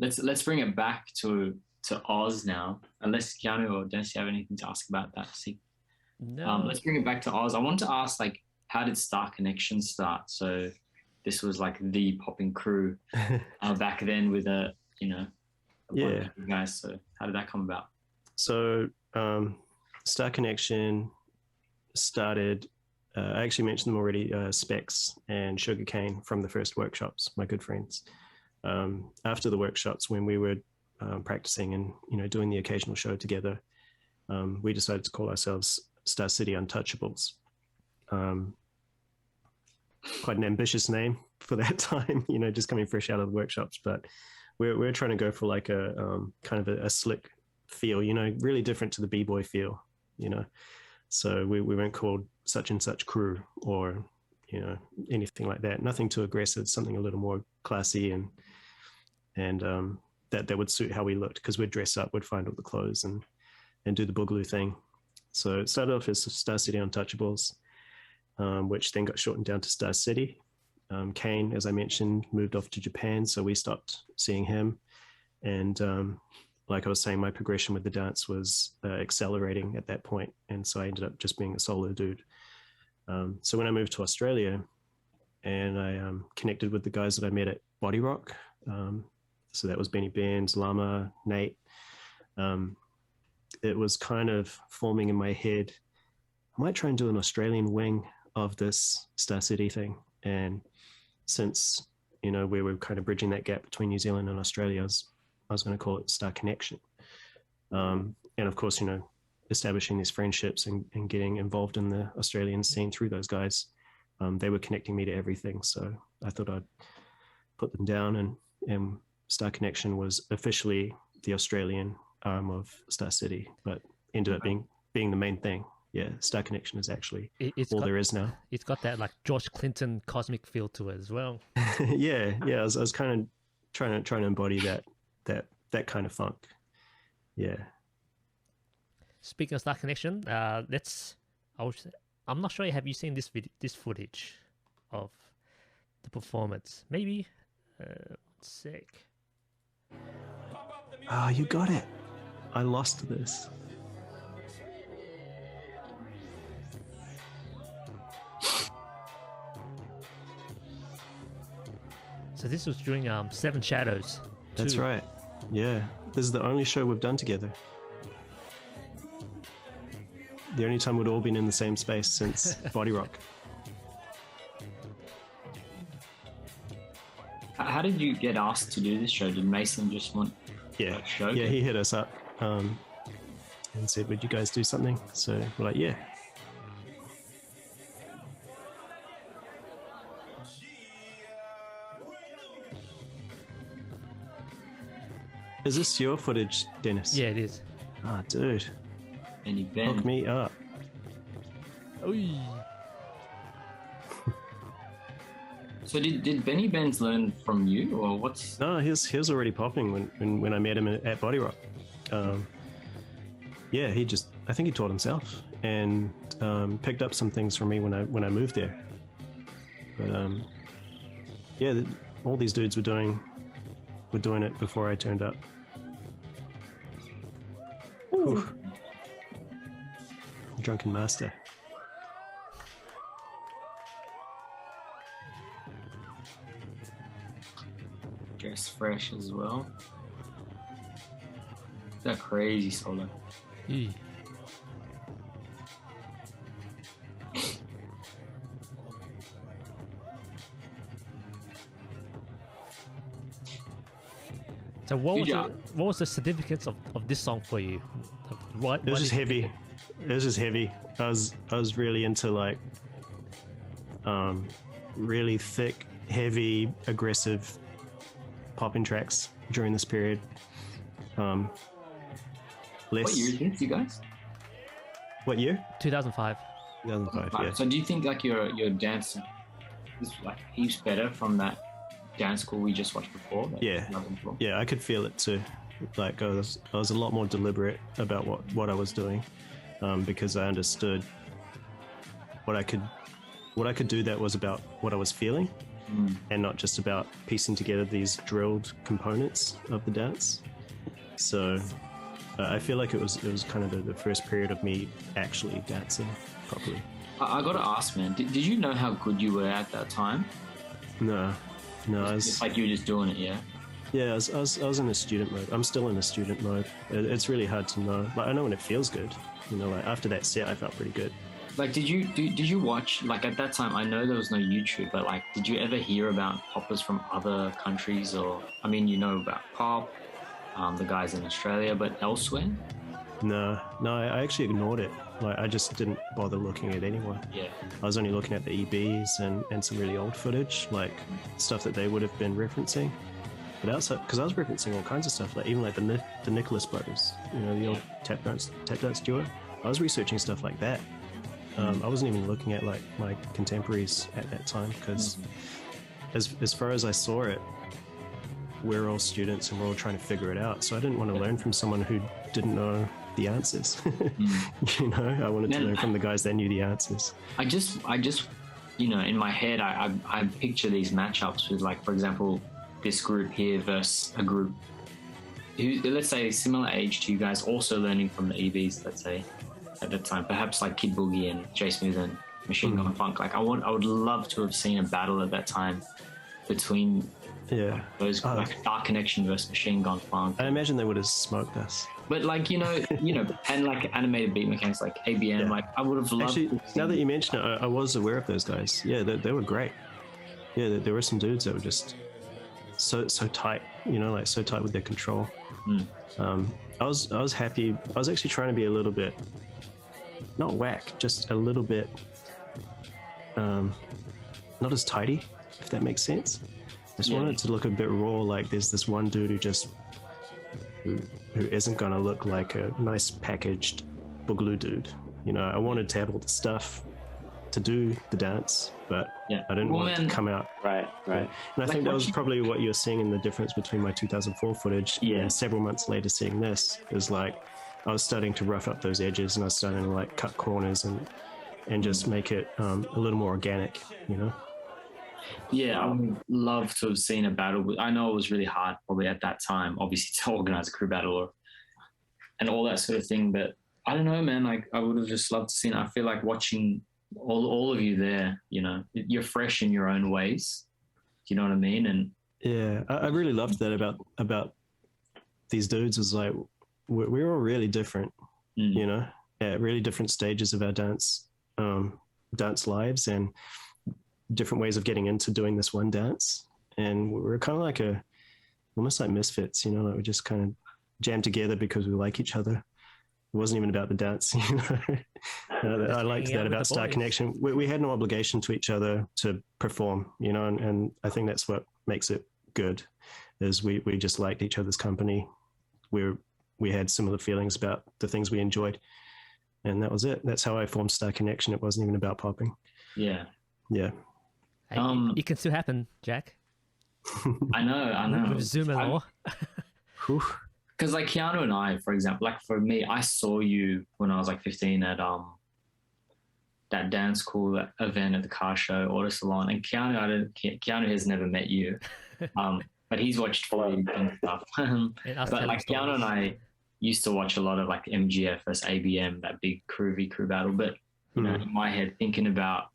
let's bring it back to Oz now. Unless Keanu or Dennis, you have anything to ask about that? No. Let's bring it back to Oz. I want to ask, like, how did Star Connection start? So this was like the popping crew back then with a bunch of you guys. So how did that come about? So Star Connection started, I actually mentioned them already, Specs and Sugarcane from the first workshops, my good friends. After the workshops, when we were practicing and doing the occasional show together, we decided to call ourselves SYTYCD Untouchables. Quite an ambitious name for that time, just coming fresh out of the workshops, but we're trying to go for like a kind of a slick feel, really different to the b-boy feel, so we weren't called such and such crew or anything like that. Nothing too aggressive, something a little more classy and that would suit how we looked, because we'd dress up, we'd find all the clothes and do the boogaloo thing. So it started off as SYTYCD Untouchables, which then got shortened down to SYTYCD. Kane, as I mentioned, moved off to Japan, so we stopped seeing him. And like I was saying, my progression with the dance was accelerating at that point, and so I ended up just being a solo dude. So when I moved to Australia, and I connected with the guys that I met at Bodyrock, so that was Benny Benz, Lama, Nate. It was kind of forming in my head, I might try and do an Australian wing of this SYTYCD thing. And since, we were kind of bridging that gap between New Zealand and Australia, I was going to call it Star Connection. And of course, establishing these friendships and getting involved in the Australian scene through those guys, they were connecting me to everything. So I thought I'd put them down, and Star Connection was officially the Australian arm of SYTYCD, but ended up being the main thing. Yeah, Star Connection is actually there is now. It's got that like George Clinton cosmic feel to it as well. yeah. I was kind of trying to embody that kind of funk. Yeah. Speaking of Star Connection, I'm not sure. Have you seen this footage of the performance? Maybe. One sec. Oh, you got it. I lost this. So this was during Seven Shaddows. That's right. Yeah. This is the only show we've done together. The only time we'd all been in the same space since Bodyrock. How did you get asked to do this show? Did Mason just want a show? Yeah, he hit us up and said, would you guys do something? So we're like, yeah. Is this your footage, Dennis? Yeah, it is. Ah, dude. Benny Ben. Hook me up. Oy. So did Benny Benz learn from you, or what's? No, he was already popping when I met him at Bodyrock. Yeah, I think he taught himself and picked up some things from me when I moved there. But yeah, all these dudes were doing it before I turned up. Drunken master. Dress fresh as well. That crazy solo. So what was the significance of this song for you? It was just heavy. It was just heavy. I was really into like really thick, heavy, aggressive popping tracks during this period. What year is this, you guys? What year? 2005. 2005. Yeah. So do you think like your dance is like heaps better from that Dancekool we just watched before? Yeah. Yeah, I could feel it too. Like I was a lot more deliberate about what I was doing, because I understood what I could do that was about what I was feeling, and not just about piecing together these drilled components of the dance. So I feel like it was kind of the first period of me actually dancing properly. I got to ask, man, did you know how good you were at that time? No, It's like you were just doing it, yeah? Yeah, I was in a student mode. I'm still in a student mode. It's really hard to know. Like, I know when it feels good. You know, like after that set, I felt pretty good. Like, did you watch, like at that time, I know there was no YouTube, but like, did you ever hear about poppers from other countries? Or, I mean, you know about Pop, the guys in Australia, but elsewhere? No, I actually ignored it. Like, I just didn't bother looking at anyone. Yeah. I was only looking at the EBs and some really old footage, like stuff that they would have been referencing. But outside, because I was referencing all kinds of stuff, like even like the Nicholas brothers, you know, the old tap dance duo. I was researching stuff like that. I wasn't even looking at like my contemporaries at that time because, as far as I saw it, we're all students and we're all trying to figure it out. So I didn't want to learn from someone who didn't know the answers. You know, I wanted to learn from the guys that knew the answers. I just, you know, in my head, I picture these matchups with, like, for example, this group here versus a group who, let's say, similar age to you guys, also learning from the EBs, let's say, at that time, perhaps like Kid Boogie and J Smooth and Machine Gun Funk. Like, I would love to have seen a battle at that time between those, like a Dark Connection versus Machine Gun Funk. I imagine they would have smoked us. But like, you know, and like animated beat mechanics like ABM, like I would have loved. Actually, now that you mention it, I was aware of those guys. Yeah, they were great. Yeah, there were some dudes that were just so tight, you know, like so tight with their control. I was happy. I was actually trying to be a little bit, not whack, just a little bit, not as tidy, if that makes sense. I just wanted it to look a bit raw. Like there's this one dude who isn't gonna look like a nice packaged boogaloo dude. You know, I wanted to have all the stuff to do the dance, but I didn't want it to come out. Right. And I think that was probably what you're seeing in the difference between my 2004 footage and several months later seeing this, is like I was starting to rough up those edges and I was starting to like cut corners and just make it a little more organic, you know? Yeah, I would love to have seen a battle. I know it was really hard probably at that time, obviously, to organize a crew battle and all that sort of thing, but I don't know, man, like I would have just loved to see it. I feel like watching all of you there, you know, you're fresh in your own ways. Do you know what I mean? And yeah, I really loved that about these dudes, was like we're all really different, you know, at really different stages of our dance lives and different ways of getting into doing this one dance. And we're kind of like almost like misfits, you know, like we just kind of jammed together because we like each other. It wasn't even about the dance, you know. I liked that about Star Connection. We had no obligation to each other to perform, you know, and I think that's what makes it good, is we just liked each other's company. We had similar feelings about the things we enjoyed, and that was it. That's how I formed Star Connection. It wasn't even about popping. Yeah. Hey, it can still happen, Jack. I know. With Zoom and all. Because like Keanu and I, for example, like for me, I saw you when I was like 15 at that Dancekool event at the car show, Auto Salon, and Keanu has never met you, but he's watched you and stuff. But like Keanu and I used to watch a lot of like MGF vs ABM, that big crew battle. But you know, in my head, thinking about,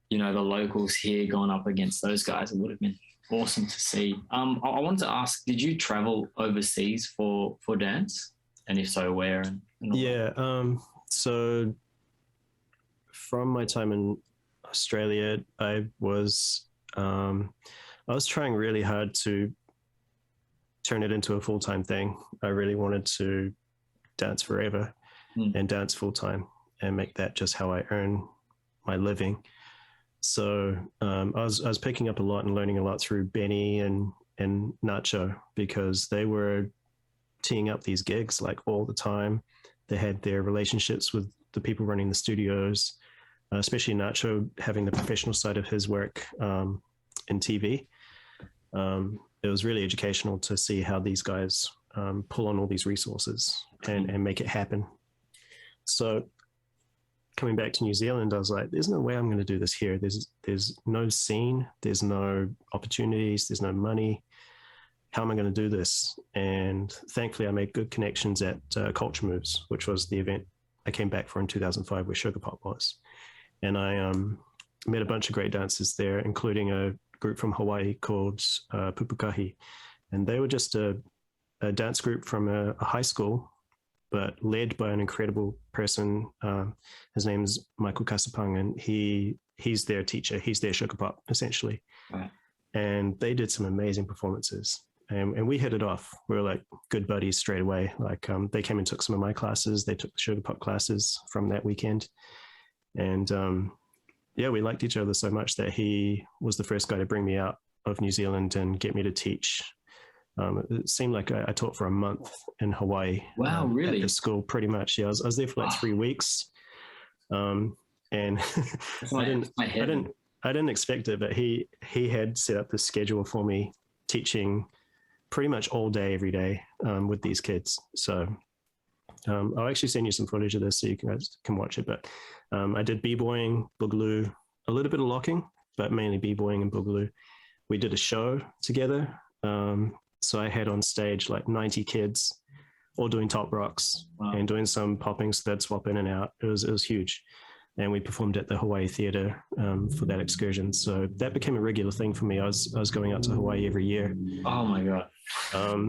you know, the locals here going up against those guys, it would have been awesome to see. I wanted to ask, did you travel overseas for dance, and if so, where? And all so from my time in Australia, I was trying really hard to turn it into a full-time thing. I really wanted to dance forever and dance full-time and make that just how I earn my living. So I was picking up a lot and learning a lot through Benny and Nacho, because they were teeing up these gigs like all the time. They had their relationships with the people running the studios, especially Nacho having the professional side of his work in TV. It was really educational to see how these guys pull on all these resources and make it happen. So coming back to New Zealand, I was like, there's no way I'm going to do this here. There's no scene, there's no opportunities, there's no money. How am I going to do this? And thankfully, I made good connections at Culture Moves, which was the event I came back for in 2005, where Sugarpop was. And I met a bunch of great dancers there, including a group from Hawaii called Pupukahi. And they were just a dance group from a high school, but led by an incredible person. His name's Michael Kasapang, and he's their teacher. He's their Sugarpop, essentially. Right. And they did some amazing performances. And we hit it off. We were like good buddies straight away. Like they came and took some of my classes. They took the Sugarpop classes from that weekend. And yeah, we liked each other so much that he was the first guy to bring me out of New Zealand and get me to teach. It seemed like I taught for a month in Hawaii. Wow, really? At the school, pretty much. Yeah, I was there for like 3 weeks. And I didn't expect it, but he had set up this schedule for me, teaching pretty much all day, every day with these kids. So I'll actually send you some footage of this so you guys can watch it. But I did b-boying, boogaloo, a little bit of locking, but mainly b-boying and boogaloo. We did a show together. So I had on stage like 90 kids all doing top rocks. Wow. And doing some popping, so they'd swap in and out. It was huge. And we performed at the Hawaii Theatre for that excursion. So that became a regular thing for me. I was going out to Hawaii every year. Oh my God.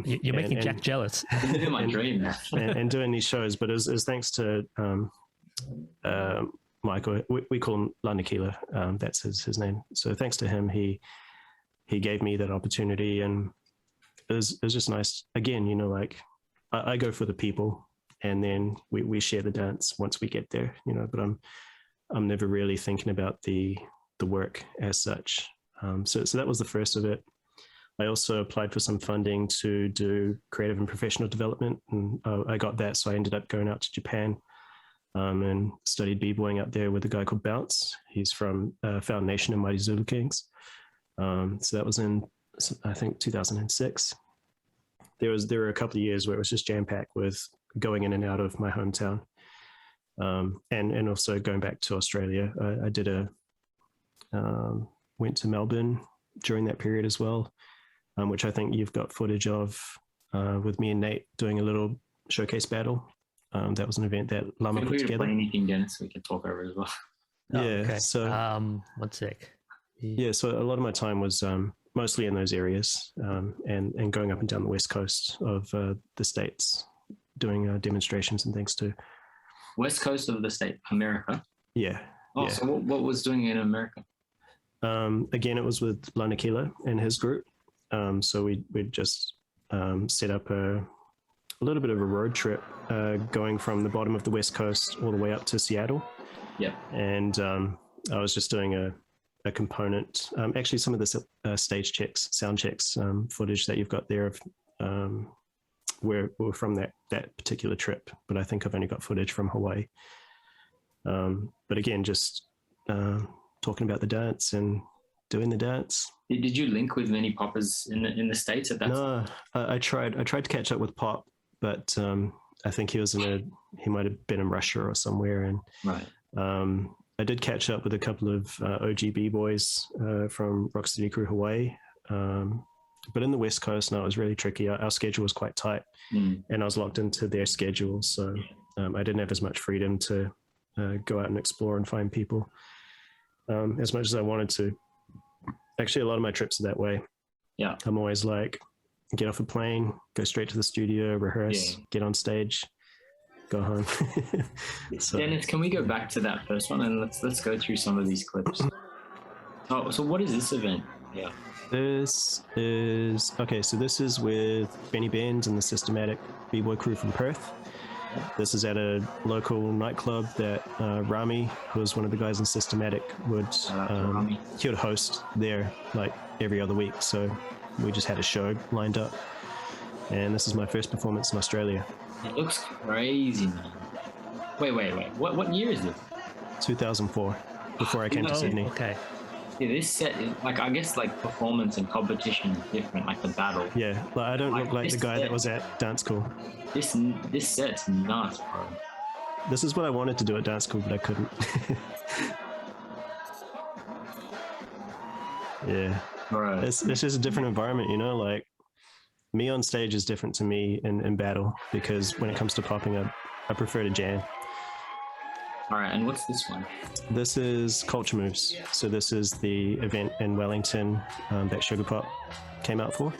You're making Jack jealous. My dream. and doing these shows, but it was thanks to Michael. We call him Lanakila. That's his name. So thanks to him, he gave me that opportunity, and it was just nice. Again, you know, like I go for the people, and then we share the dance once we get there, you know, but I'm never really thinking about the work as such. So that was the first of it. I also applied for some funding to do creative and professional development, and I got that. So I ended up going out to Japan and studied b-boying out there with a guy called Bounce. He's from Foundation and Mighty Zulu Kings. So that was in, I think, 2006. There were a couple of years where it was just jam-packed with going in and out of my hometown. And also going back to Australia. I did went to Melbourne during that period as well, which I think you've got footage of with me and Nate doing a little showcase battle. That was an event that Lama put together. Play anything, Dennis, we can talk over as well. Yeah. Okay. So 1 sec. Yeah. So a lot of my time was mostly in those areas and going up and down the west coast of the States, doing demonstrations and things too. West coast of the state, America? Yeah. Oh, yeah. So what was doing in America? Again, it was with Lanakila and his group. So we'd just set up a little bit of a road trip going from the bottom of the west coast all the way up to Seattle. Yeah. And I was just doing a component. Actually, some of the stage checks, sound checks, footage that you've got there of were from that particular trip, but I think I've only got footage from Hawaii. But again, just talking about the dance and doing the dance. Did you link with many poppers in the States at that time? No, I tried to catch up with Pop, but I think he might have been in Russia or somewhere. And right. I did catch up with a couple of OG B-boys from Rocksteady Crew Hawaii. But in the West Coast, no, it was really tricky. Our schedule was quite tight, and I was locked into their schedule. So I didn't have as much freedom to go out and explore and find people as much as I wanted to. Actually, a lot of my trips are that way. Yeah. I'm always like, get off a plane, go straight to the studio, rehearse, get on stage, go home. So, Dennis, can we go back to that first one and let's go through some of these clips? So what is this event? Yeah. This is with Benny Benz and the Systematic B-Boy crew from Perth. This is at a local nightclub that Rami, who was one of the guys in Systematic, he would host there like every other week. So we just had a show lined up. And this is my first performance in Australia. It looks crazy, man. Wait. What year is this? 2004, before I came to Sydney. Okay. Yeah, this set is like, I guess like performance and competition is different, like the battle. Yeah, like I don't look like the guy that was at Dancekool. This set's nuts, bro. This is what I wanted to do at Dancekool, but I couldn't. Yeah. Right. It's just a different environment, you know, like me on stage is different to me in battle, because when it comes to popping, I prefer to jam. All right, and what's this one? This is Culture Moves. So this is the event in Wellington that Sugarpop came out for.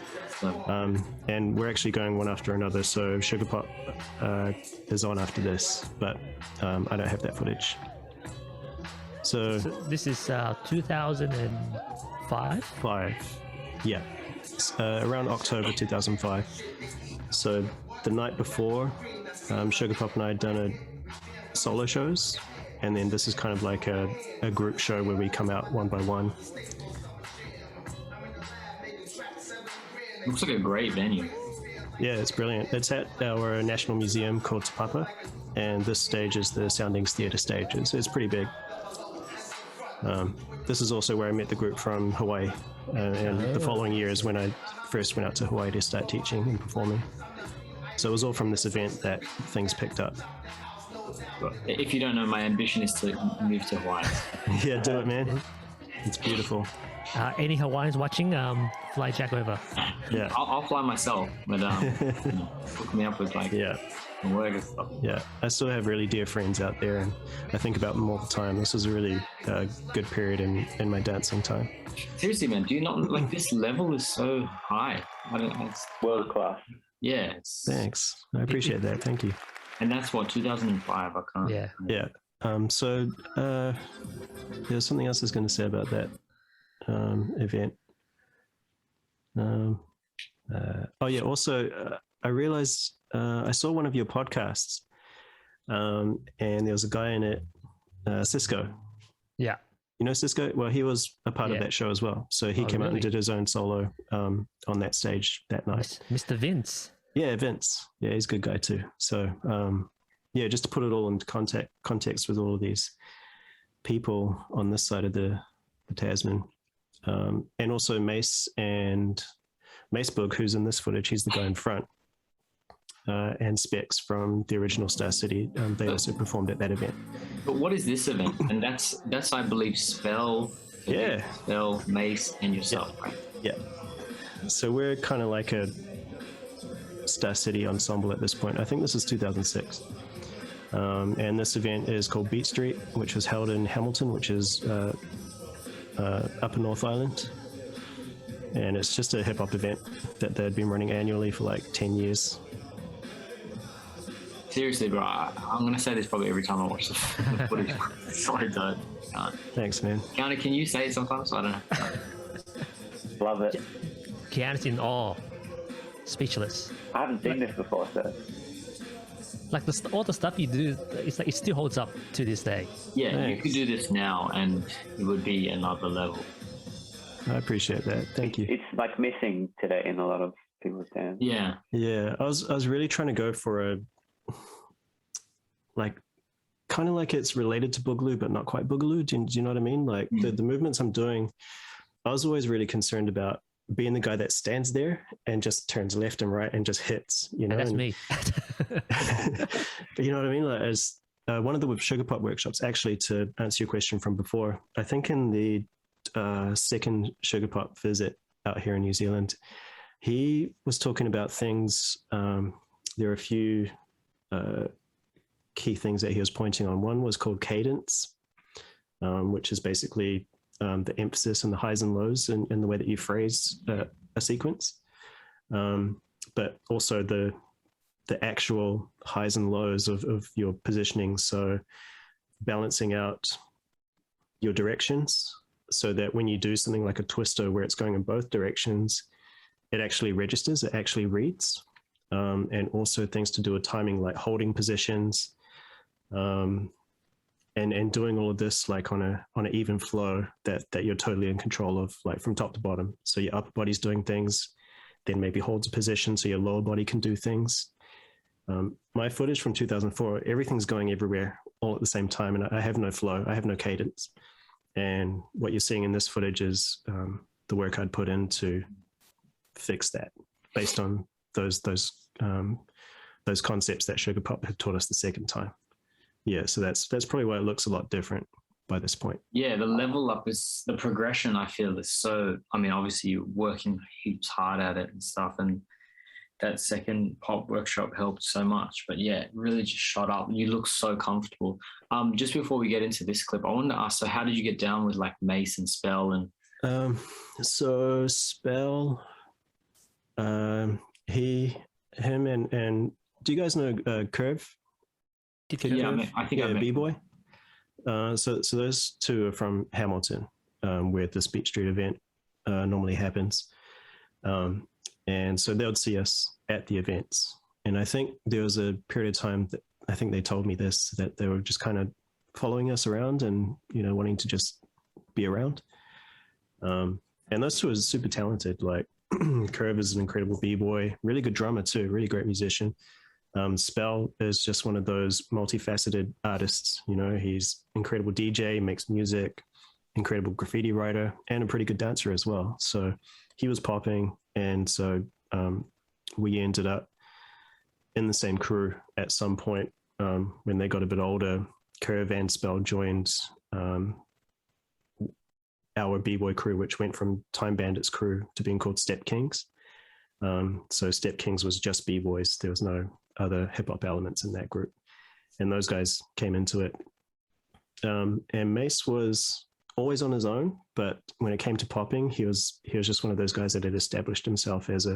And we're actually going one after another. So Sugarpop is on after this, but I don't have that footage. So this is 2005? Yeah. Around October 2005. So the night before, Sugarpop and I had done a solo shows, and then this is kind of like a group show where we come out one by one. Looks like a great venue. Yeah, it's brilliant. It's at our national museum called Te Papa, and this stage is the Soundings Theatre stage. It's pretty big. This is also where I met the group from Hawaii, and the following year is when I first went out to Hawaii to start teaching and performing. So it was all from this event that things picked up. If you don't know, my ambition is to move to Hawaii. Yeah, do it, man. It's beautiful. Any Hawaiians watching, fly Jack over. Yeah. I'll fly myself, but hook me up with like work and stuff. Yeah, I still have really dear friends out there, and I think about them all the time. This was a really good period in my dancing time. Seriously, man, do you not like this level is so high? I don't know. It's World class. Yeah. Thanks. I appreciate that. Thank you. And that's what, 2005? I can't. Yeah. Yeah. So there's something else I was going to say about that event. Also, I realized I saw one of your podcasts, and there was a guy in it, Cisco. Yeah. You know Cisco? Well, he was a part of that show as well. So he came out and did his own solo on that stage that night. Mr. Vince. Yeah, Vince. Yeah, he's a good guy too. So, just to put it all into context with all of these people on this side of the Tasman, and also Mace and Macebug, who's in this footage, he's the guy in front, and Specs from the original Star City. They also performed at that event. But what is this event? And that's I believe Spell, Mace, and yourself, right? Yeah. So we're kind of like a Star City ensemble at this point. I think this is 2006. And this event is called Beat Street, which was held in Hamilton, which is Upper North Island. And it's just a hip hop event that they'd been running annually for like 10 years. Seriously, bro, I'm going to say this probably every time I watch the footage. Sorry, Dad. Thanks, man. Keanu, can you say it sometimes? I don't know. Love it. Keanu's in awe. Speechless. I haven't seen this before, so. Like all the stuff you do, it's like it still holds up to this day. Yeah, Thanks. You could do this now and it would be another level. I appreciate that. Thank you. It's like missing today in a lot of people's dance. Yeah. Yeah, I was really trying to go for a kind of like it's related to Boogaloo, but not quite Boogaloo. Do you know what I mean? Like the movements I'm doing, I was always really concerned about being the guy that stands there and just turns left and right and just hits, you know? And that's me. But you know what I mean? Like as one of the Sugarpop workshops, actually, to answer your question from before, I think in the second Sugarpop visit out here in New Zealand, he was talking about things. There are a few key things that he was pointing on. One was called cadence, which is basically the emphasis and the highs and lows in the way that you phrase a sequence, but also the actual highs and lows of your positioning. So balancing out your directions so that when you do something like a twister where it's going in both directions, it actually registers, it actually reads, and also things to do with timing, like holding positions, and doing all of this like on an even flow that you're totally in control of, like from top to bottom. So your upper body's doing things, then maybe holds a position so your lower body can do things. My footage from 2004, everything's going everywhere all at the same time, and I have no flow, I have no cadence. And what you're seeing in this footage is the work I'd put in to fix that based on those concepts that Sugarpop had taught us the second time. Yeah, so that's probably why it looks a lot different by this point. Yeah, the level up is the progression. I feel is so. I mean, obviously you're working heaps hard at it and stuff, and that second pop workshop helped so much. But yeah, it really just shot up. You look so comfortable. Just before we get into this clip, I wanted to ask, so how did you get down with like Mace and Spell and? So Spell, him and do you guys know Curve? Yeah, I think I B-Boy. So those two are from Hamilton, where the Beat Street event normally happens. And so they would see us at the events. And I think there was a period of time that I think they told me this, that they were just kind of following us around and, wanting to just be around. And those two are super talented. Like Curve is an incredible B-boy, really good drummer too, really great musician. Spell is just one of those multifaceted artists. He's incredible DJ, makes music, incredible graffiti writer, and a pretty good dancer as well. So he was popping, and so we ended up in the same crew at some point. When they got a bit older, Curve and Spell joined our B-Boy crew, which went from Time Bandits crew to being called Step Kings. So Step Kings was just B-Boys. There was no other hip-hop elements in that group. And those guys came into it. And Mace was always on his own, but when it came to popping, he was just one of those guys that had established himself as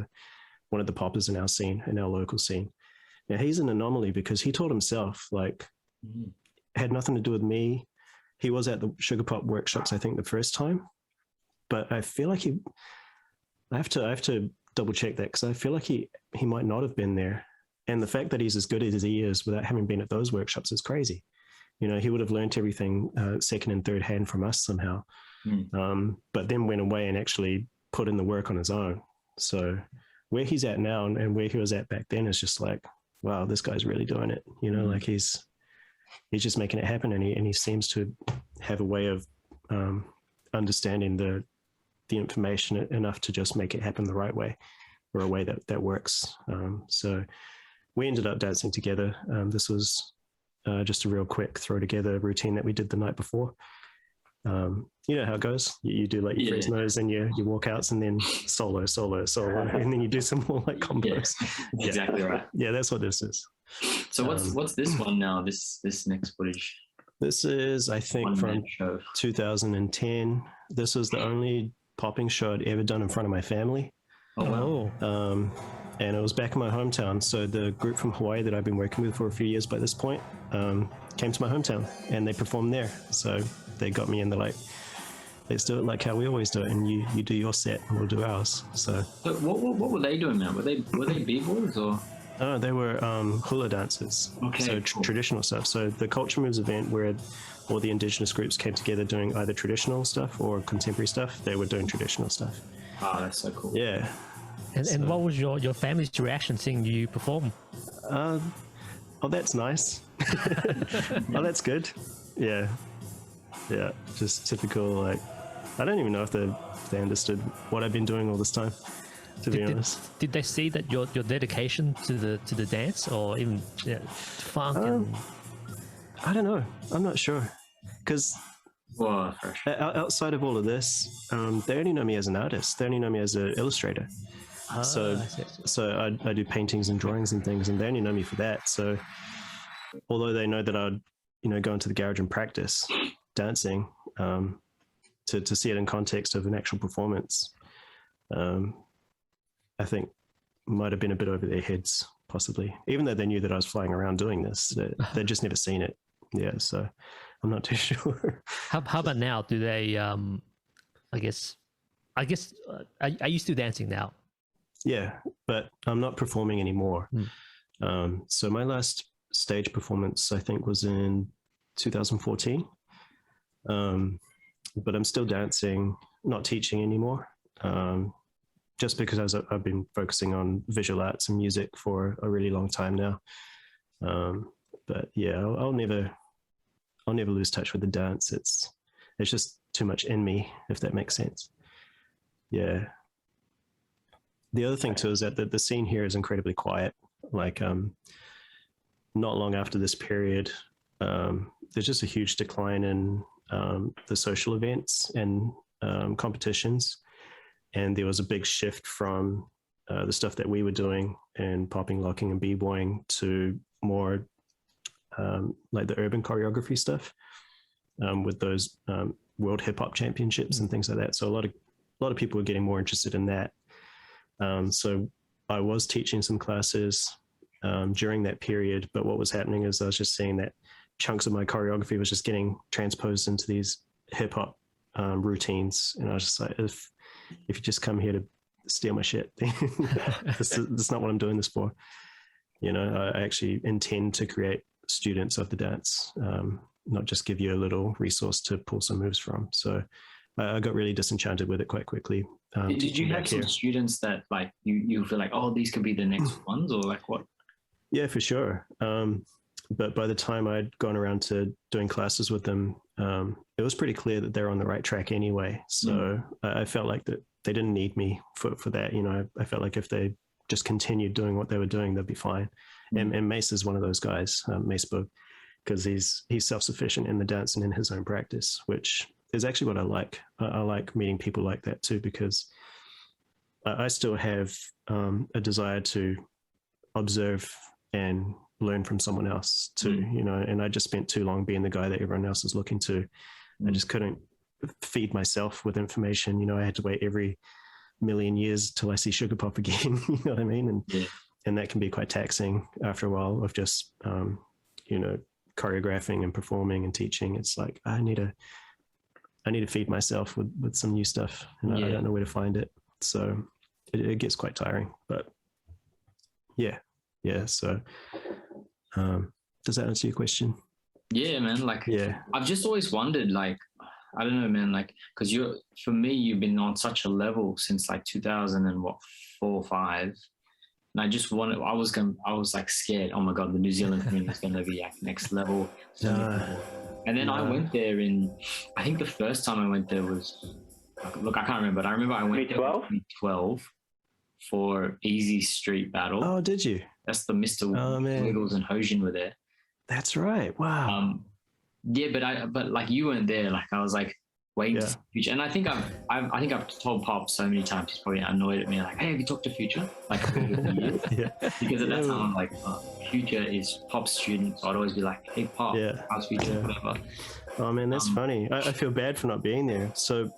one of the poppers in our scene, in our local scene. Now he's an anomaly because he taught himself, had nothing to do with me. He was at the Sugarpop workshops, I think, the first time, but I feel like I have to double check that, because I feel like he might not have been there. And the fact that he's as good as he is without having been at those workshops is crazy. He would have learned everything second and third hand from us somehow. But then went away and actually put in the work on his own. So where he's at now and where he was at back then is just like, wow, this guy's really doing it. Like he's just making it happen, and he seems to have a way of understanding the information enough to just make it happen the right way, or a way that works. So we ended up dancing together. This was just a real quick throw together routine that we did the night before. You know how it goes. You do like your Fresnos and your walkouts, and then solo, and then you do some more like combos. Yeah, exactly right. Yeah, that's what this is. So what's this one now? This next footage. This is, I think, from 2010. This was the only popping show I'd ever done in front of my family. Oh wow. And it was back in my hometown. So the group from Hawaii that I've been working with for a few years by this point came to my hometown, and they performed there. So they got me in, they're like, let's do it like how we always do it, and you do your set and we'll do ours. So what were they doing now? Were they b-boys or? Oh, they were hula dancers. Okay, so cool. Traditional stuff. So the Culture Moves event, where all the indigenous groups came together doing either traditional stuff or contemporary stuff, they were doing traditional stuff. Oh, that's so cool. Yeah. And what was your family's reaction seeing you perform? Oh, that's nice. Oh, that's good. Yeah. Yeah. Just typical, like, I don't even know if they understood what I've been doing all this time, to be honest. Did they see that your dedication to the dance, or even funk? And... I don't know. I'm not sure. Because outside of all of this, they only know me as an artist. They only know me as an illustrator. So I do paintings and drawings and things, and they only know me for that. So although they know that I'd go into the garage and practice dancing, to see it in context of an actual performance, I think might have been a bit over their heads, possibly. Even though they knew that I was flying around doing this, they'd just never seen it. Yeah, so I'm not too sure. How about now? Do they? I guess. Are you still dancing now? Yeah, but I'm not performing anymore. So my last stage performance, I think, was in 2014. But I'm still dancing, not teaching anymore. Just because I've been focusing on visual arts and music for a really long time now. But yeah, I'll never lose touch with the dance. It's just too much in me, if that makes sense. Yeah. The other thing too is that the scene here is incredibly quiet. Like, not long after this period, there's just a huge decline in the social events and competitions. And there was a big shift from the stuff that we were doing and popping, locking, and b-boying to more like the urban choreography stuff with those world hip hop championships and things like that. So a lot of people were getting more interested in that. So I was teaching some classes during that period, but what was happening is I was just seeing that chunks of my choreography was just getting transposed into these hip hop routines, and I was just like, if you just come here to steal my shit, that's not what I'm doing this for. You know, I actually intend to create students of the dance, not just give you a little resource to pull some moves from. So I got really disenchanted with it quite quickly. Did you have some students that like you feel like, oh, these could be the next ones, or like what? Yeah, for sure. But by the time I'd gone around to doing classes with them, it was pretty clear that they're on the right track anyway. So I felt like that they didn't need me for that. You know, I felt like if they just continued doing what they were doing, they'd be fine. And Mace is one of those guys, Mace Boog, because he's self-sufficient in the dance and in his own practice, which is actually what I like. I like meeting people like that too, because I still have a desire to observe and learn from someone else too, you know, and I just spent too long being the guy that everyone else is looking to. I just couldn't feed myself with information. You know, I had to wait every million years till I see Sugarpop again. You know what I mean? And that can be quite taxing after a while of just, you know, choreographing and performing and teaching. It's like, I need to feed myself with some new stuff, and I don't know where to find it. So it gets quite tiring, but yeah. So, does that answer your question? Yeah, man. Like, I've just always wondered, like, I don't know, man, like, because for me, you've been on such a level since like 2004 or 5. And I just wanted, I was like scared. Oh my God, the New Zealand thing is going to be like next level. And then I went there I think the first time I went there was, look, I can't remember, but I remember I went there in 2012 for Easy Street Battle. Oh, did you? That's the Mr. Wiggles and Hojin were there. That's right. Wow. Yeah, but like you weren't there. Like I was like waiting to see Future, and I think I've told Pop so many times he's probably annoyed at me. Like, hey, have you talked to Future? Like over the years, because at that time I'm like, Future is Pop's student, so I'd always be like, hey Pop, how's Future, whatever. Oh man, that's funny. I feel bad for not being there. So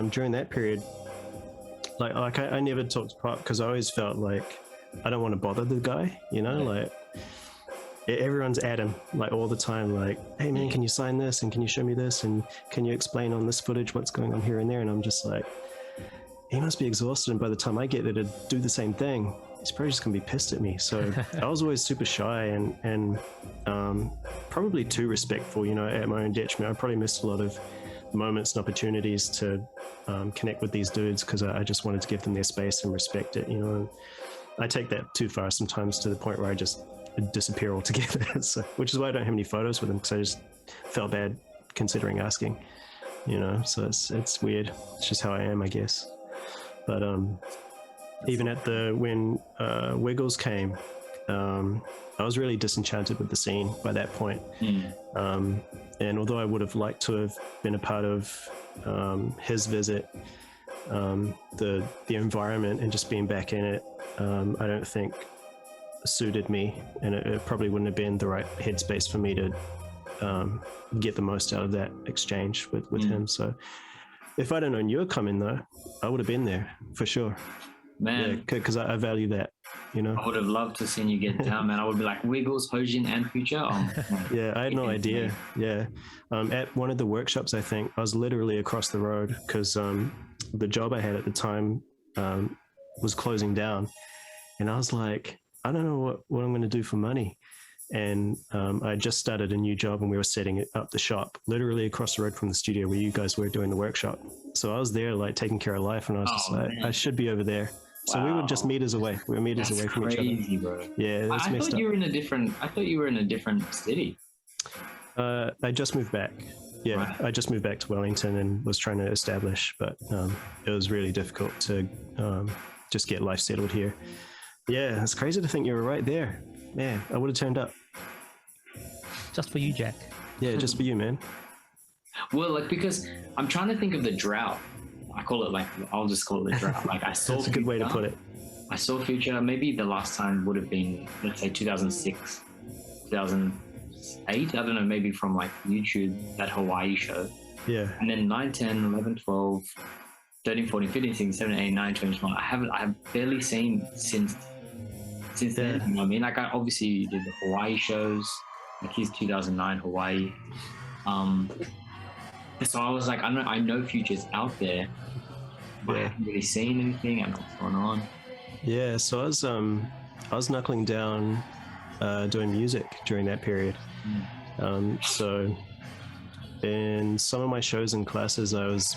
during that period, like I never talked to Pop because I always felt like I don't want to bother the guy. You know, like. Everyone's at him like all the time, like, hey man, can you sign this, and can you show me this, and can you explain on this footage what's going on here and there? And I'm just like, he must be exhausted, and by the time I get there to do the same thing, he's probably just gonna be pissed at me. So I was always super shy and probably too respectful, you know, at my own detriment. I probably missed a lot of moments and opportunities to connect with these dudes because I just wanted to give them their space and respect it, you know. And I take that too far sometimes, to the point where I just disappear altogether. So, which is why I don't have any photos with them, because I just felt bad considering asking, you know. So it's weird. It's just how I am, I guess. But even at when Wiggles came, I was really disenchanted with the scene by that point. And although I would have liked to have been a part of his visit, the environment and just being back in it, I don't think suited me, and it probably wouldn't have been the right headspace for me to get the most out of that exchange with him. So if I'd have known you were coming though, I would have been there for sure, man, because I value that, you know. I would have loved to see you get down, man. I would be like Wiggles, Hojin and Future. I had no idea. At one of the workshops, I think I was literally across the road, because the job I had at the time was closing down, and I was like, I don't know what I'm going to do for money. And I just started a new job, and we were setting up the shop literally across the road from the studio where you guys were doing the workshop. So I was there like taking care of life, and I was just like, man, I should be over there. So we were just meters away. We were meters away from each other. Bro. Yeah, I thought you were in a different city. I just moved back. Yeah, right. I just moved back to Wellington and was trying to establish, but it was really difficult to just get life settled here. Yeah, it's crazy to think you were right there. Man, I would have turned up. just for you, Jack. Yeah, just for you, man. Well, like, because I'm trying to think of the drought. I call it like, I'll just call it the drought. Like I saw That's a good way to put it. I saw Future. Maybe the last time would have been, let's say 2006, 2008. I don't know, maybe from like YouTube, that Hawaii show. Yeah. And then 9, 10, 11, 12, 13, 14, 15, 16, 17, 18, 19, 20, 21. I have barely seen since then. You know what I mean? Like I obviously did the Hawaii shows, like his 2009 Hawaii. So I was like, I know Future's out there, but I haven't really seen anything. I don't know what's going on. Yeah, so I was knuckling down doing music during that period. So in some of my shows and classes, I was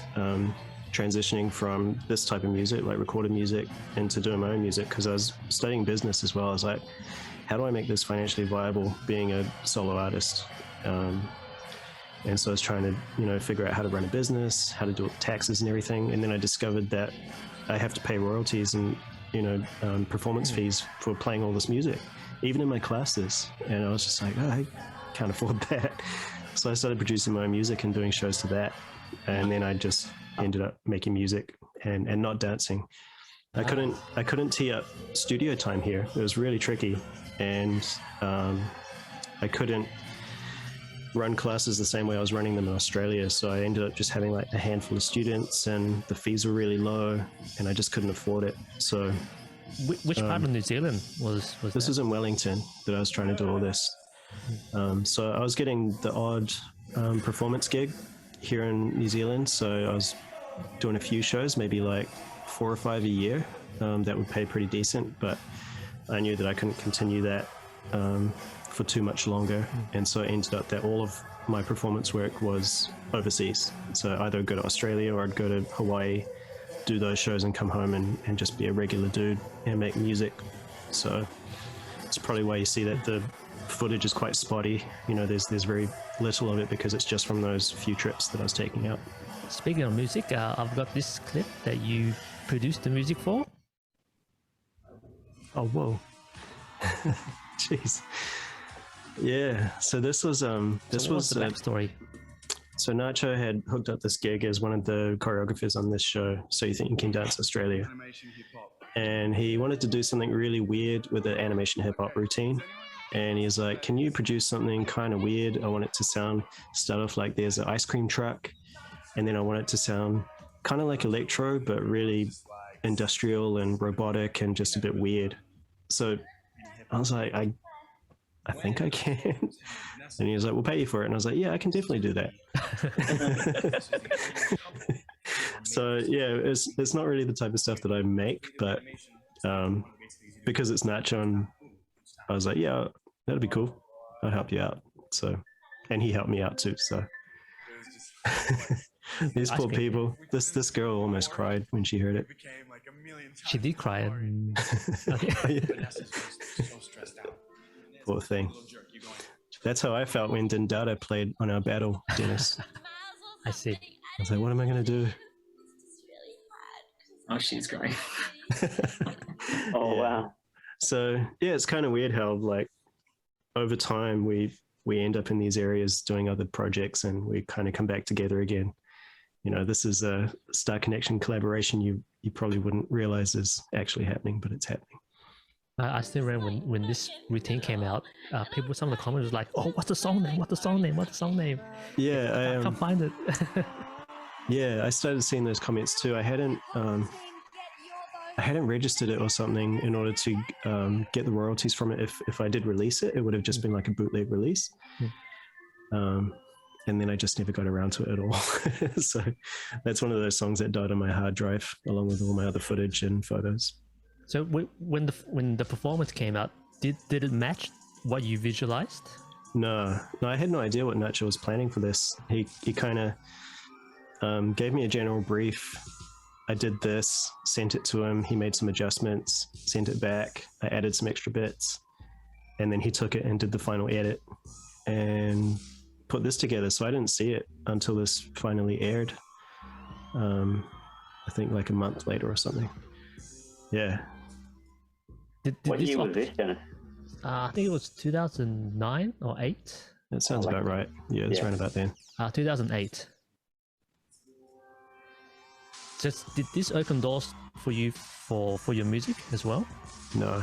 transitioning from this type of music, like recorded music, into doing my own music, because I was studying business as well. I was like, how do I make this financially viable being a solo artist? And so I was trying to, you know, figure out how to run a business, how to do taxes and everything. And then I discovered that I have to pay royalties and, you know, performance fees for playing all this music, even in my classes. And I was just like, oh, I can't afford that. So I started producing my own music and doing shows to that. And then I just ended up making music and not dancing. I couldn't tee up studio time here. It was really tricky. And I couldn't run classes the same way I was running them in Australia. So I ended up just having like a handful of students, and the fees were really low, and I just couldn't afford it. So which part of New Zealand was this? Was in Wellington that I was trying to do all this. So I was getting the odd performance gig here in New Zealand. So I was doing a few shows, maybe like 4 or 5 a year. That would pay pretty decent, but I knew that I couldn't continue that for too much longer. And so it ended up that all of my performance work was overseas. So either I'd go to Australia or I'd go to Hawaii, do those shows and come home and just be a regular dude and make music. So it's probably why you see that the footage is quite spotty. You know, there's very little of it because it's just from those few trips that I was taking out. Speaking of music, I've got this clip that you produced the music for. Oh, whoa. Jeez. Yeah, so this was the backstory. So Nacho had hooked up this gig as one of the choreographers on this show, So You Think You Can Dance Australia. And he wanted to do something really weird with the animation hip hop routine. And he's like, can you produce something kind of weird? I want it to start off like there's an ice cream truck. And then I want it to sound kind of like electro, but really industrial and robotic and just a bit weird. So I was like, I think I can. And he was like, we'll pay you for it. And I was like, yeah, I can definitely do that. So yeah, it's not really the type of stuff that I make, but because it's Nacho, and I was like, yeah, that'd be cool. I'll help you out. So, and he helped me out too. So these poor people. This girl almost cried when she heard it. She did cry. Poor thing. That's how I felt when Dindada played on our battle, Danis. I see. I was like, what am I going to do? Oh, she's great. Oh, yeah. Wow. So, yeah, it's kind of weird how, like, over time we end up in these areas doing other projects and we kind of come back together again. You know, this is a Star Connection collaboration you probably wouldn't realize is actually happening, but it's happening. I still remember when this routine came out, people, some of the comments was like, oh, what's the song name? What's the song name? What's the song name? Yeah, I can't find it. Yeah, I started seeing those comments too. I hadn't registered it or something in order to get the royalties from it. If I did release it, it would have just been like a bootleg release. And then I just never got around to it at all. So that's one of those songs that died on my hard drive along with all my other footage and photos. So when the performance came out, did it match what you visualized? No, I had no idea what Nacho was planning for this. He kind of gave me a general brief. I did this, sent it to him. He made some adjustments, sent it back. I added some extra bits, and then he took it and did the final edit and put this together. So I didn't see it until this finally aired. I think like a month later or something. Yeah. What year was this, Dennis? I think it was 2009 or 8. That sounds about right. Yeah, it's around about then. 2008. Did this open doors for you for your music as well? No,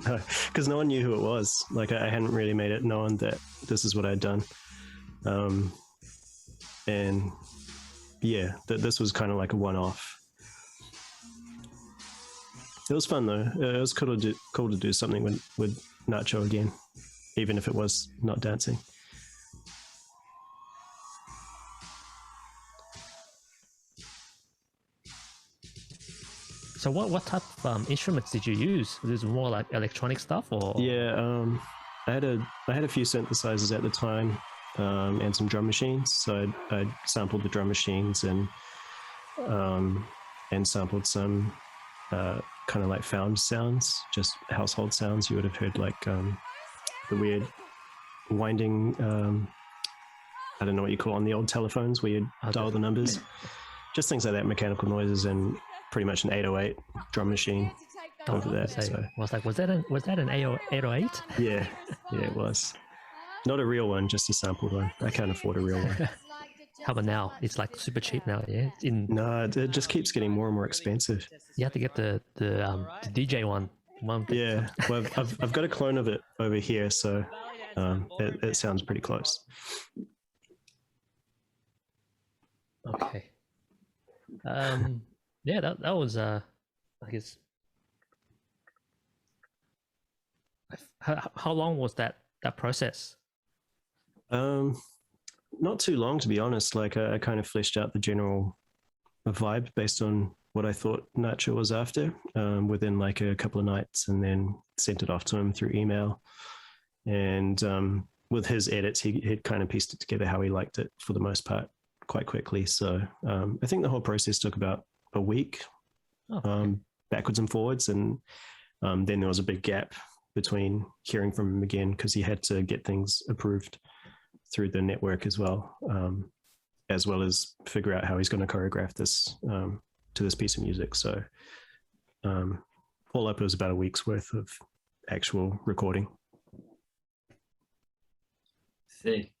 no, because no one knew who it was. Like I hadn't really made it known that this is what I'd done. And yeah, this was kind of like a one-off. It was fun though. It was cool to do something with Nacho again, even if it was not dancing. So what type of instruments did you use? Was it more like electronic stuff or? Yeah, I had a few synthesizers at the time, and some drum machines. So I sampled the drum machines and sampled some kind of like found sounds, just household sounds. You would have heard like the weird winding, I don't know what you call it on the old telephones where you dial the numbers, just things like that, mechanical noises, and pretty much an 808 drum machine over that. So I was like, was that an 808? Yeah, it was. Not a real one, just a sampled one. I can't afford a real one. How about now? It's like super cheap now, yeah? No, it just keeps getting more and more expensive. You have to get the DJ one. Yeah, well, I've got a clone of it over here, so it sounds pretty close. Okay. Yeah, that was I guess. How long was that process? Not too long, to be honest. Like I kind of fleshed out the general vibe based on what I thought Nacho was after within like a couple of nights, and then sent it off to him through email. And with his edits, he'd kind of pieced it together how he liked it for the most part quite quickly. So I think the whole process took about a week, backwards and forwards. And then there was a big gap between hearing from him again because he had to get things approved through the network as well as figure out how he's going to choreograph this to this piece of music. So all up, it was about a week's worth of actual recording. See.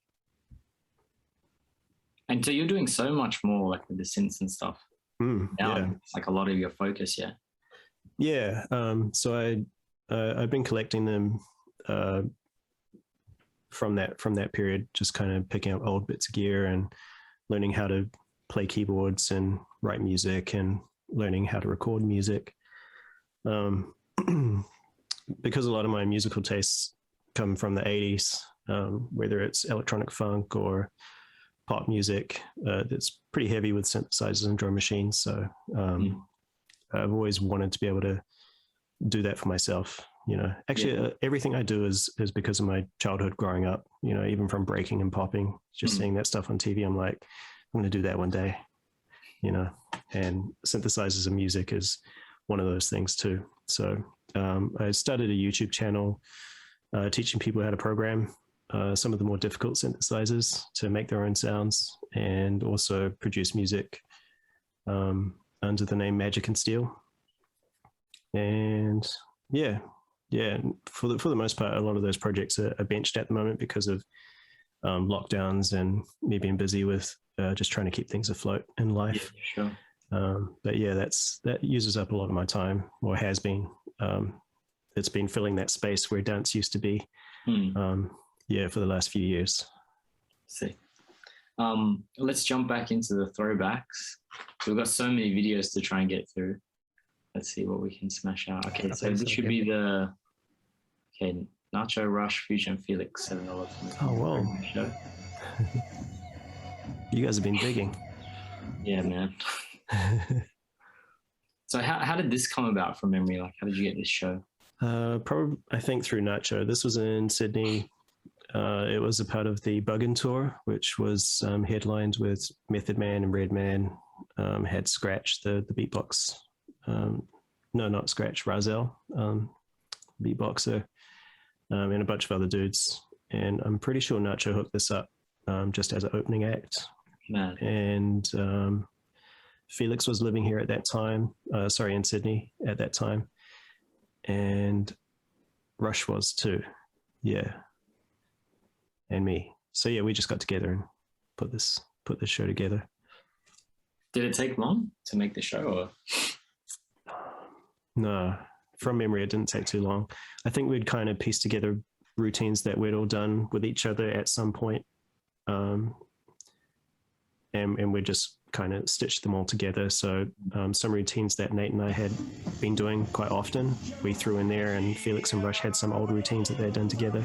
And so you're doing so much more like with the synths and stuff. Now Yeah. it's like a lot of your focus, yeah. Yeah. So I've been collecting them from that period, just kind of picking up old bits of gear and learning how to play keyboards and write music and learning how to record music. Because a lot of my musical tastes come from the 80s, whether it's electronic funk or pop music, that's pretty heavy with synthesizers and drum machines. So I've always wanted to be able to do that for myself. You know, actually, everything I do is because of my childhood growing up. You know, even from breaking and popping, just seeing that stuff on TV, I'm like, I'm going to do that one day. You know, and synthesizers and music is one of those things too. So I started a YouTube channel teaching people how to program some of the more difficult synthesizers to make their own sounds, and also produce music under the name Magic and Steel. And yeah, for the most part, a lot of those projects are benched at the moment because of lockdowns and me being busy with just trying to keep things afloat in life. Yeah, sure. But yeah, that uses up a lot of my time, or has been. It's been filling that space where dance used to be. For the last few years. See. Let's jump back into the throwbacks. We've got so many videos to try and get through. Let's see what we can smash out. Okay, so this should be the Nacho, Rush, Future, and Felix $7. Oh wow! Show. You guys have been digging. Yeah, man. So how did this come about from memory? Like, how did you get this show? Probably, I think through Nacho. This was in Sydney. It was a part of the Buggin' Tour, which was headlined with Method Man and Redman. Had Scratch, the beatbox. No, not Scratch, Razel, beatboxer, and a bunch of other dudes. And I'm pretty sure Nacho hooked this up just as an opening act. Man. And Felix was living here at that time, in Sydney at that time. And Rush was too. Yeah. and me. So yeah, we just got together and put this show together. Did it take long to make the show? Or? No, from memory, it didn't take too long. I think we'd kind of pieced together routines that we'd all done with each other at some point. And we just kind of stitched them all together. So some routines that Nate and I had been doing quite often, we threw in there, and Felix and Rush had some old routines that they had done together,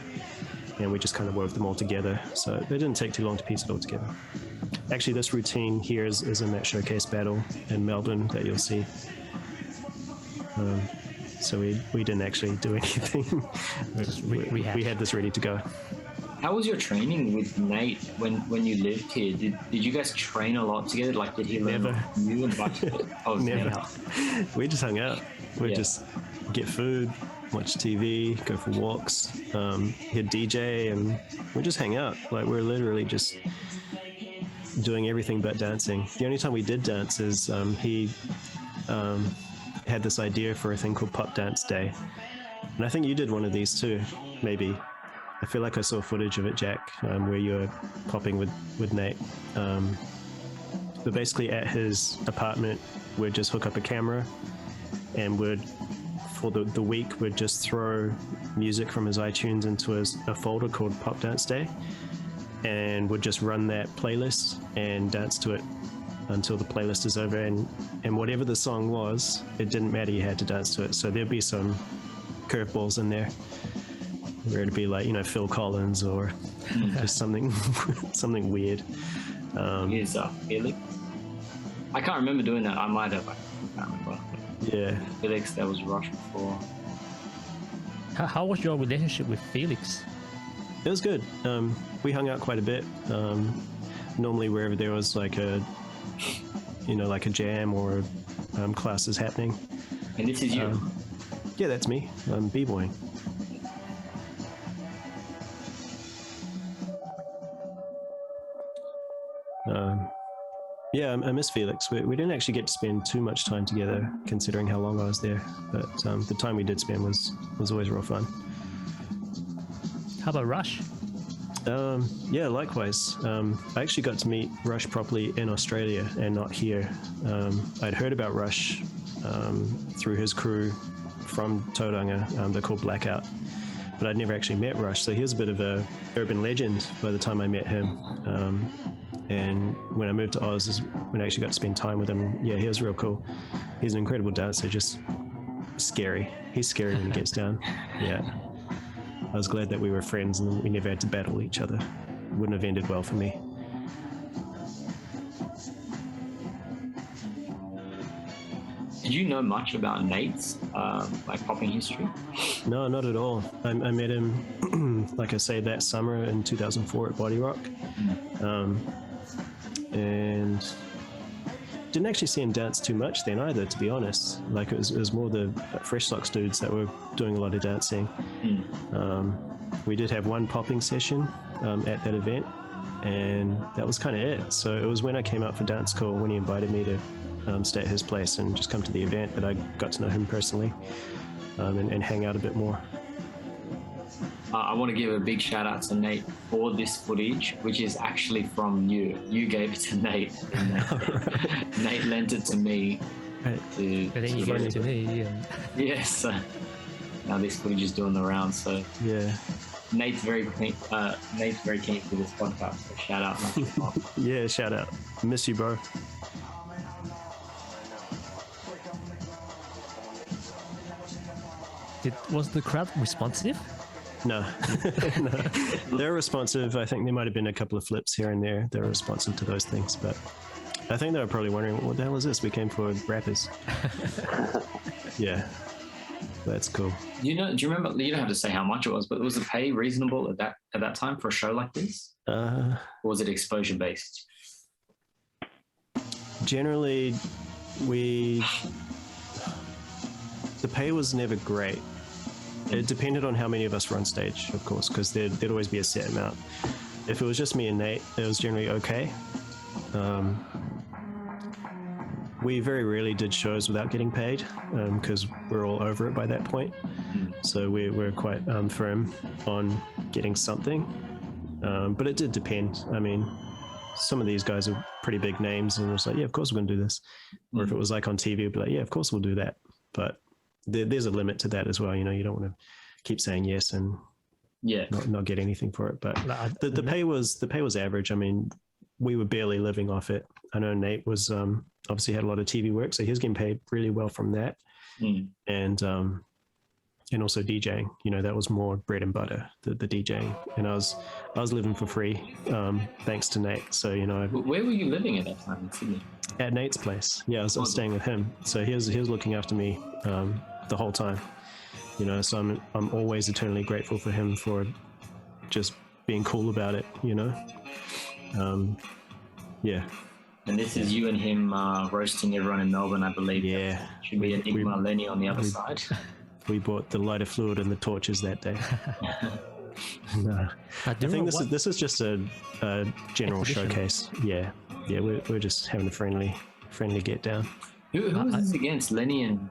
and we just kind of wove them all together. So it didn't take too long to piece it all together. Actually, this routine here is in that showcase battle in Melbourne that you'll see. So we didn't actually do anything. we had this ready to go. How was your training with Nate when you lived here? Did you guys train a lot together? Like, did he learn you and Never. We just hung out. We'd just get food, watch TV, go for walks, he'd DJ, and we just hang out. Like, we're literally just doing everything but dancing. The only time we did dance is he had this idea for a thing called Pop Dance Day. And I think you did one of these too, maybe. I feel like I saw footage of it, Jack, where you were popping with Nate. But basically at his apartment, we'd just hook up a camera, and for the week, we'd just throw music from his iTunes into a folder called Pop Dance Day, and would just run that playlist and dance to it until the playlist is over. And whatever the song was, it didn't matter, you had to dance to it. So there'd be some curveballs in there, where it'd be like, Phil Collins or just something weird. Here's Felix. I can't remember doing that. I might have. I can't remember. Yeah. Felix, that was Rush before. How was your relationship with Felix? It was good. We hung out quite a bit. Normally wherever there was like a jam or classes happening. And this is you? Yeah, that's me. I'm b-boying. Yeah, I miss Felix. We didn't actually get to spend too much time together, considering how long I was there. But the time we did spend was always real fun. How about Rush? Yeah, likewise. I actually got to meet Rush properly in Australia and not here. I'd heard about Rush through his crew from Tauranga. They're called Blackout. But I'd never actually met Rush, so he was a bit of a urban legend by the time I met him. And when I moved to Oz is when I actually got to spend time with him. Yeah, he was real cool. He's an incredible dancer, just scary. He's scary when he gets down. Yeah. I was glad that we were friends and we never had to battle each other. It wouldn't have ended well for me. Did you know much about Nate's popping history? No, not at all. I met him, like I say, that summer in 2004 at Bodyrock. And didn't actually see him dance too much then either, to be honest. Like it was more the Fresh Socks dudes that were doing a lot of dancing. We did have one popping session at that event, and that was kind of it. So it was when I came out for Dancekool, when he invited me to stay at his place and just come to the event, that I got to know him personally and hang out a bit more. I want to give a big shout out to Nate for this footage, which is actually from you. You gave it to Nate. And Nate lent it to me. And then you gave it to me. And... Yes. Now this footage is doing the rounds. So yeah, Nate's very keen for this podcast. So shout out, Nacho Pop. Yeah, shout out. Miss you, bro. Was the crowd responsive? No. No. They're responsive. I think there might have been a couple of flips here and there. They're responsive to those things, but I think they were probably wondering, what the hell is this? We came for rappers. Yeah, that's cool. Do you remember? You don't have to say how much it was, but was the pay reasonable at that time for a show like this? Or was it exposure based? Generally, the pay was never great. It depended on how many of us were on stage, of course, because there'd always be a set amount. If it was just me and Nate, it was generally okay. We very rarely did shows without getting paid because we're all over it by that point. So we're quite firm on getting something. But it did depend. I mean, some of these guys are pretty big names, and it was like, yeah, of course we're going to do this. Or if it was like on TV, it'd be like, yeah, of course we'll do that. But there's a limit to that as well. You know, you don't want to keep saying yes and not get anything for it. But the pay was average. I mean, we were barely living off it. I know Nate was obviously had a lot of TV work, so he was getting paid really well from that. And also DJing, you know, that was more bread and butter, the DJing. And I was living for free, thanks to Nate. So, you know, where were you living at that time in Sydney? At Nate's place. Yeah, I was staying with him. So he was looking after me the whole time. You know, so I'm always eternally grateful for him for just being cool about it, you know. Yeah. And this is you and him roasting everyone in Melbourne, I believe. Yeah. Should be Enigma Lenny on the other side. We bought the lighter fluid and the torches that day. No. I think this is just a general showcase. Yeah, we're just having a friendly get down. Who was this against? Lenny and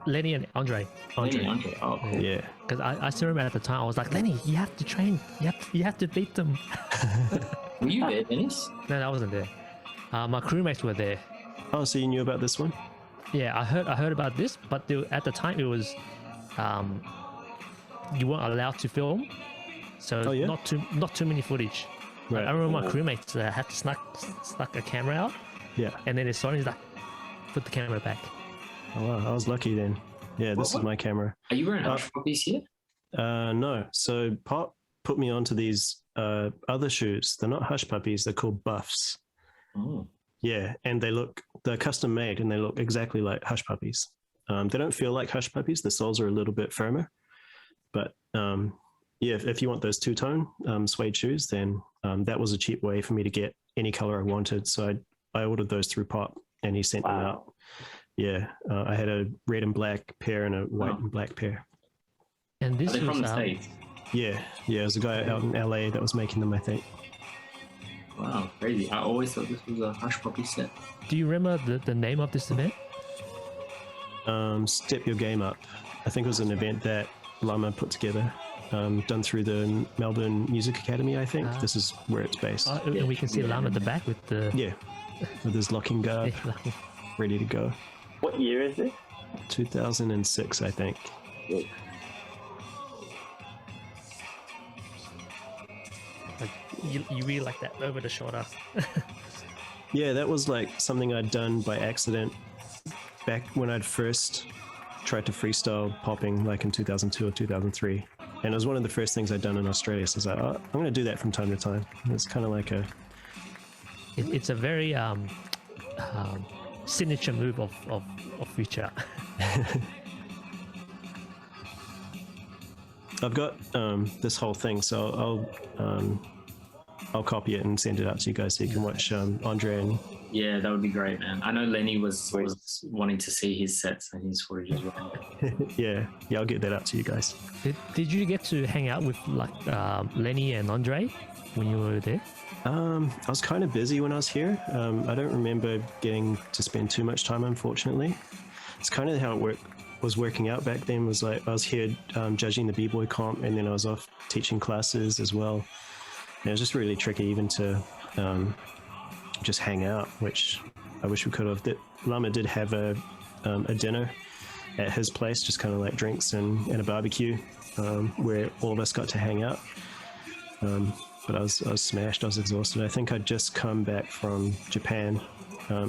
Andre. Andre. Oh, cool. Yeah. Because I still remember at the time I was like, Lenny, you have to train. You have to beat them. Were you there, Dennis? No, I wasn't there. My crewmates were there. Oh, so you knew about this one? Yeah, I heard about this, but at the time it was. You weren't allowed to film, so not too many footage. Right. I remember my crewmates had to snuck a camera out. Yeah. And then they saw it, he's like, put the camera back. Oh wow, I was lucky then. Yeah, this is my camera. Are you wearing hush puppies here? No. So Pop put me onto these other shoes. They're not hush puppies. They're called buffs. Oh. Yeah, and they're custom made, and they look exactly like hush puppies. They don't feel like hush puppies. The soles are a little bit firmer, but if you want those two-tone suede shoes, then that was a cheap way for me to get any color I wanted. So I ordered those through Pop, and he sent them out. Yeah, I had a red and black pair and a white and black pair. And this was from the States. Yeah. There's a guy out in LA that was making them, I think. Wow, crazy! I always thought this was a hush puppy set. Do you remember the name of this event? Step Your Game Up. I think it was an event that Llama put together, done through the Melbourne Music Academy, I think. This is where it's based. And we can see Llama at the back with the... Yeah, with his locking guard, ready to go. What year is this? 2006, I think. Yeah. Like, you really like that over the shoulder. Yeah, that was like something I'd done by accident back when I'd first tried to freestyle popping, like in 2002 or 2003. And it was one of the first things I'd done in Australia. So I was like, oh, I'm going to do that from time to time. It's kind of like it's a very signature move of Future. I've got this whole thing, so I'll copy it and send it out to you guys so you can watch Andre and... Yeah, that would be great, man. I know Lenny was wanting to see his sets and his footage as well. yeah, I'll get that out to you guys. Did you get to hang out with like Lenny and Andre when you were there? I was kind of busy when I was here. I don't remember getting to spend too much time, unfortunately. It's kind of how it was working out back then. Was like I was here judging the b-boy comp, and then I was off teaching classes as well. And it was just really tricky even to just hang out, which I wish we could have. Llama did have a dinner at his place, just kind of like drinks and a barbecue, where all of us got to hang out. But I was smashed. I was exhausted. I think I'd just come back from Japan.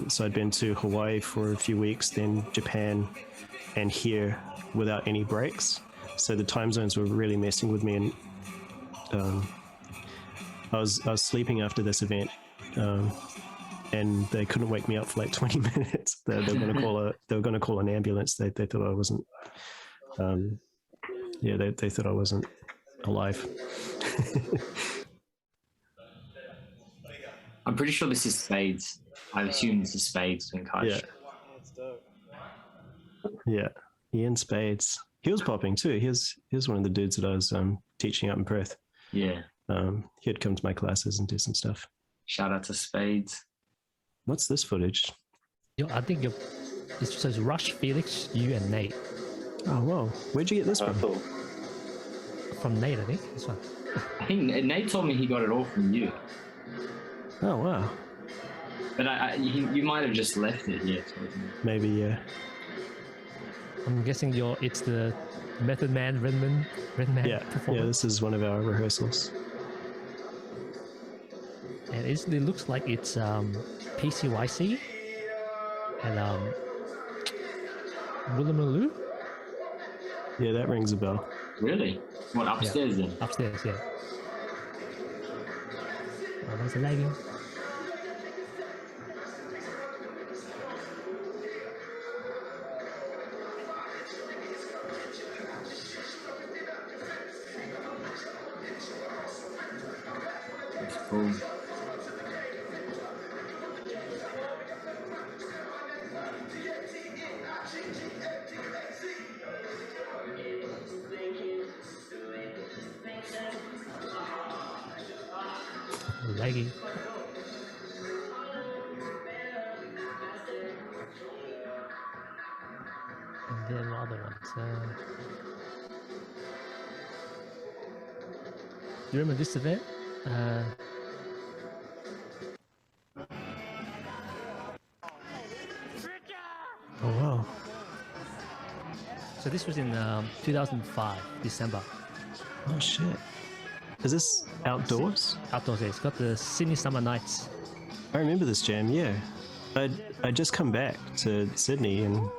So I'd been to Hawaii for a few weeks, then Japan, and here without any breaks. So the time zones were really messing with me, and I was sleeping after this event, and they couldn't wake me up for like 20 minutes. They were going to call an ambulance. They thought I wasn't. They thought I wasn't alive. I'm pretty sure this is Spades. I assume this is Spades and Kush. Yeah. Yeah, Ian Spades. He was popping too. He was one of the dudes that I was teaching up in Perth. Yeah. He'd come to my classes and do some stuff. Shout out to Spades. What's this footage? I think it says Rush, Felix, you, and Nate. Oh wow, where'd you get this from? Cool. from Nate, I think. This one. I think Nate told me he got it all from you, Oh wow. but you might have just left it here. Maybe, yeah. I'm guessing it's the Method Man, Redman Yeah, performance. this is one of our rehearsals. And it looks like it's PCYC and Woolloomooloo. Yeah, that rings a bell. Really? What, upstairs then? Upstairs, yeah. Oh, there's a lagging. That's cool. Laggy. And then the other ones. Do you remember this event? Oh wow. So this was in 2005, December. Oh shit. Is this outdoors? Outdoors, yeah. It's got the Sydney Summer Nights. I remember this jam, yeah. I just come back to Sydney and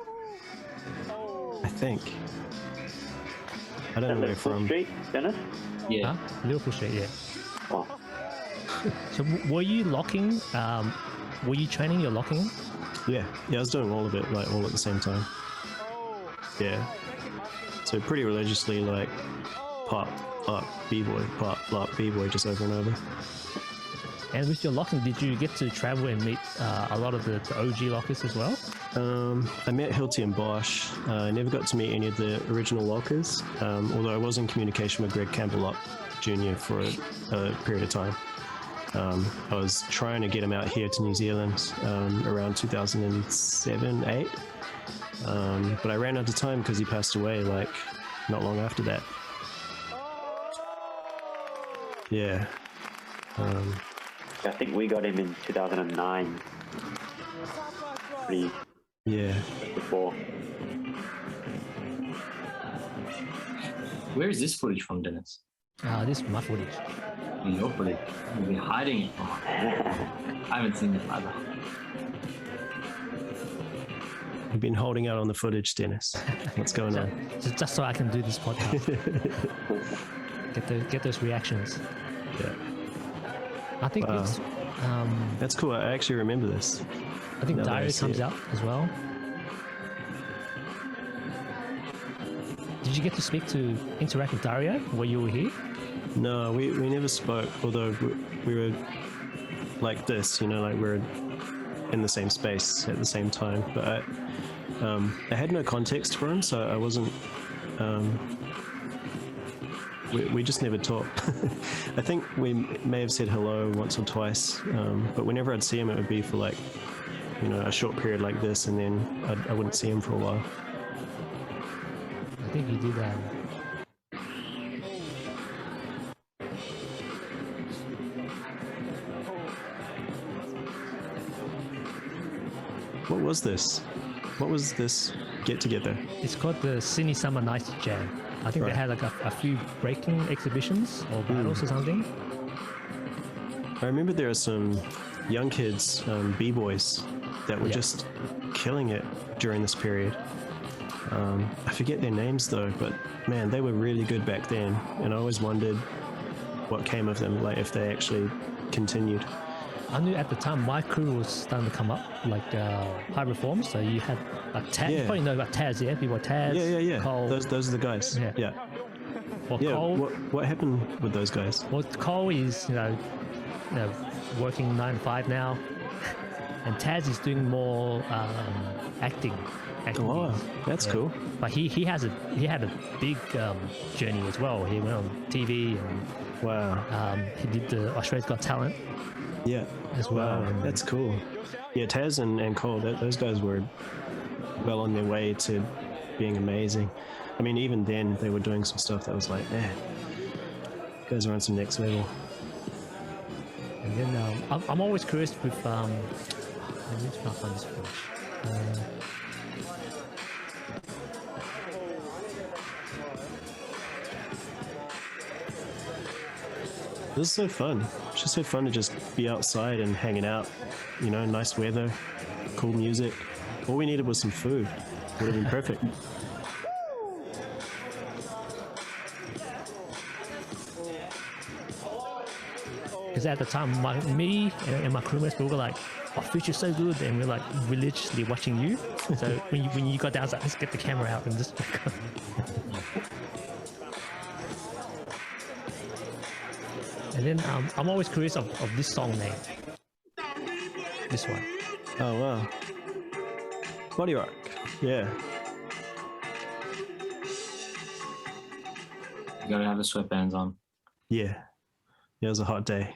I think. I don't know where Liverpool from. Street, Dennis? Yeah. Huh? Liverpool Street, yeah. Oh, So were you locking? Were you training your locking? Yeah, I was doing all of it, like all at the same time. Yeah. So pretty religiously, like pop, up, b-boy, pop, up, b-boy, just over and over. And with your locking, did you get to travel and meet a lot of the OG lockers as well? I met Hilty and Bosch. I never got to meet any of the original lockers, although I was in communication with Greg Campbell Lock Jr. for a period of time. I was trying to get him out here to New Zealand around 2007-8, but I ran out of time because he passed away like not long after that. Yeah. I think we got him in 2009. Pretty Yeah. before. Where is this footage from, Dennis? This is my footage. Your footage. You've been hiding it from us. I haven't seen it either. You've been holding out on the footage, Dennis. What's going on? Just so I can do this podcast. get those reactions. Yeah. I think Wow. it's. That's cool. I actually remember this. I think Now that I Diary see comes it. out as well. Did you get to interact with Dario while you were here? No, we never spoke, although we were like this, like we're in the same space at the same time. But I had no context for him, so I wasn't. We just never talked. I think we may have said hello once or twice, but whenever I'd see him, it would be for like, a short period like this, and then I wouldn't see him for a while. I think you did that. What was this? What was this get together? It's called the Sydney Summer Nights Jam. I think Right. they had like a few breaking exhibitions or battles or something. I remember there are some young kids, b-boys, that were Yeah. just killing it during this period. I forget their names though, but man, they were really good back then, and I always wondered what came of them, like if they actually continued. I knew at the time my crew was starting to come up, like high reform. So you had like Taz. Yeah. You probably know about Taz, yeah? People Taz, Yeah. Cole. Those are the guys. Yeah. Yeah. Well, Yeah. Cole, What happened with those guys? well, Cole is working 9 to 5 now, and Taz is doing more acting. Oh, that's Yeah. cool. But he had a big journey as well. He went on TV and Wow. he did the Australia's Got Talent Yeah. as well. Wow. And That's cool. Yeah, Taz and Cole, those guys were well on their way to being amazing. I mean, even then they were doing some stuff that was like, man, guys are on some next level. And then I'm always curious with I need to find this one. This is so fun. It's just so fun to just be outside and hanging out. You know, nice weather, cool music. All we needed was some food. Would have been perfect. Because at the time, me and my crewmates, we were like, "Oh, Future's so good," and we're like religiously watching you. So when you got down, I was like, "Let's get the camera out and just." And then I'm always curious of this song name. This one. Oh wow. Bodyrock. Yeah. You gotta have the sweatbands on. Yeah. It was a hot day.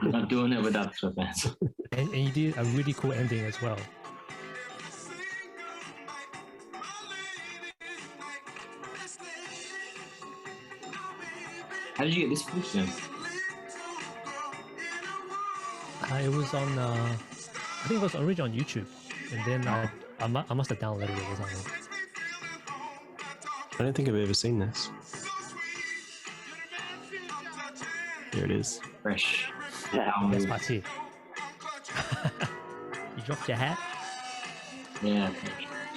I'm not doing it without the sweatbands. And you did a really cool ending as well. How did you get this footage? It was on, I think it was originally on YouTube, and then I must have downloaded it or something. I don't think I've ever seen this. Here it is. Fresh. That's my tip. You dropped your hat, Yeah.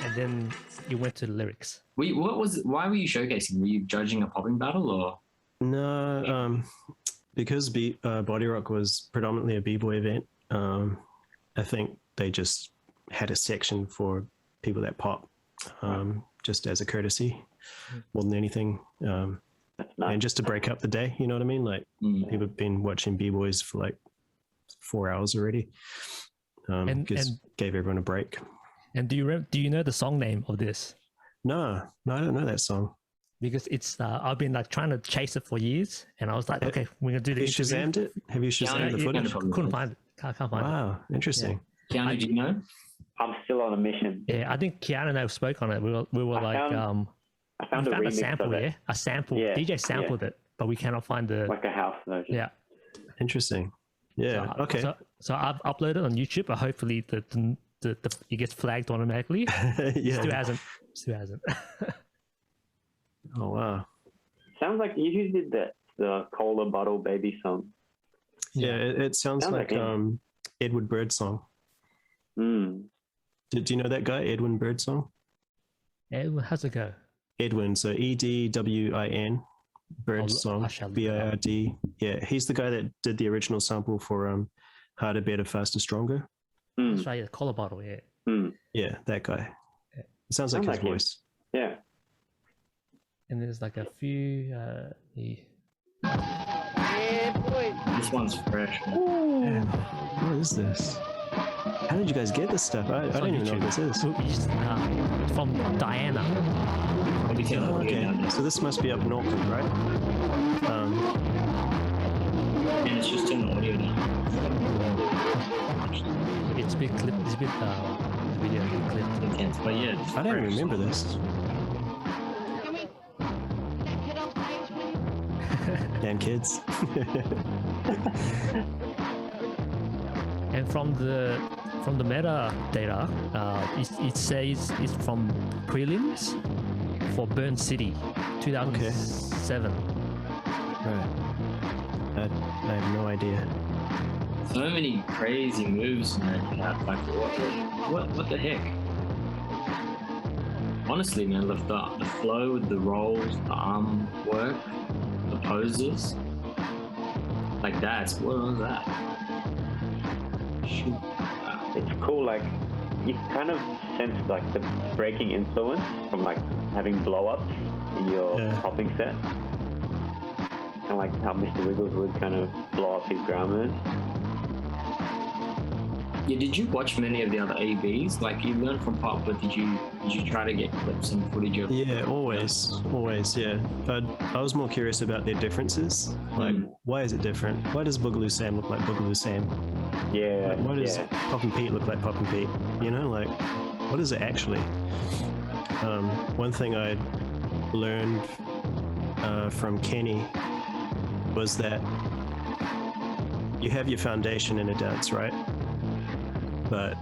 and then you went to the lyrics. Why were you showcasing? Were you judging a popping battle or? No, because Bodyrock was predominantly a b-boy event. I think they just had a section for people that pop, just as a courtesy, more than anything. That's nice. And just to break up the day, you know what I mean? Like people have been watching b-boys for like 4 hours already. And gave everyone a break. And do you know the song name of this? No, I don't know that song. Because it's I've been like trying to chase it for years, and I was like, okay, we're gonna do the Have you Shazammed it? Have you Shazammed the footage? Couldn't find it. Can't find it. Wow, interesting. Keanu, do you know? I'm still on a mission. Yeah, I think Keanu and I spoke on it. We were I found a a remix sample, of it. yeah, a sample. Yeah, DJ sampled it, but we cannot find the Like a house version. yeah. Interesting. Yeah. So, Okay. So I've uploaded on YouTube, but hopefully the it gets flagged automatically. Yeah. Still hasn't. Oh wow. Sounds like you did the Cola Bottle Baby song. Yeah, it sounds like him. Edwin Birdsong. Mm. Do you know that guy, Edwin Birdsong? How's it go? Edwin, so EDWIN, Birdsong, I shall look BIRD. Yeah, he's the guy that did the original sample for Harder, Better, Faster, Stronger. Mm. That's right, the collar bottle, yeah. Mm. Yeah, that guy. It sounds like his him. voice. Yeah. And there's like a few This one's fresh. Man, what is this? How did you guys get this stuff? I don't even know what this is. We just, from Diana. Oh, okay, so this must be up in Auckland, right? And it's just an audio now. It's a bit clip. It's a bit video clip. Intense, but yeah. I don't even remember this. Damn kids. And from the metadata, it says it's from prelims for Burn City, 2007. Right. I have no idea. So many crazy moves, man. Like what the heck? Honestly, man, the flow, the rolls, the arm work, the poses, like that. What was that? Shoot. It's cool, like you kind of sense like the breaking influence from like having blow-ups in your popping set. And like how Mr. Wiggles would kind of blow up his ground. Yeah, did you watch many of the other ABs? Like you learned from Pop, but did you try to get clips and footage of? Yeah, always, yeah. But I was more curious about their differences. Like, why is it different? Why does Boogaloo Sam look like Boogaloo Sam? Yeah. Like, why does Poppin Pete look like Poppin Pete? You know, like, what is it actually? One thing I learned from Kenny was that you have your foundation in a dance, right? But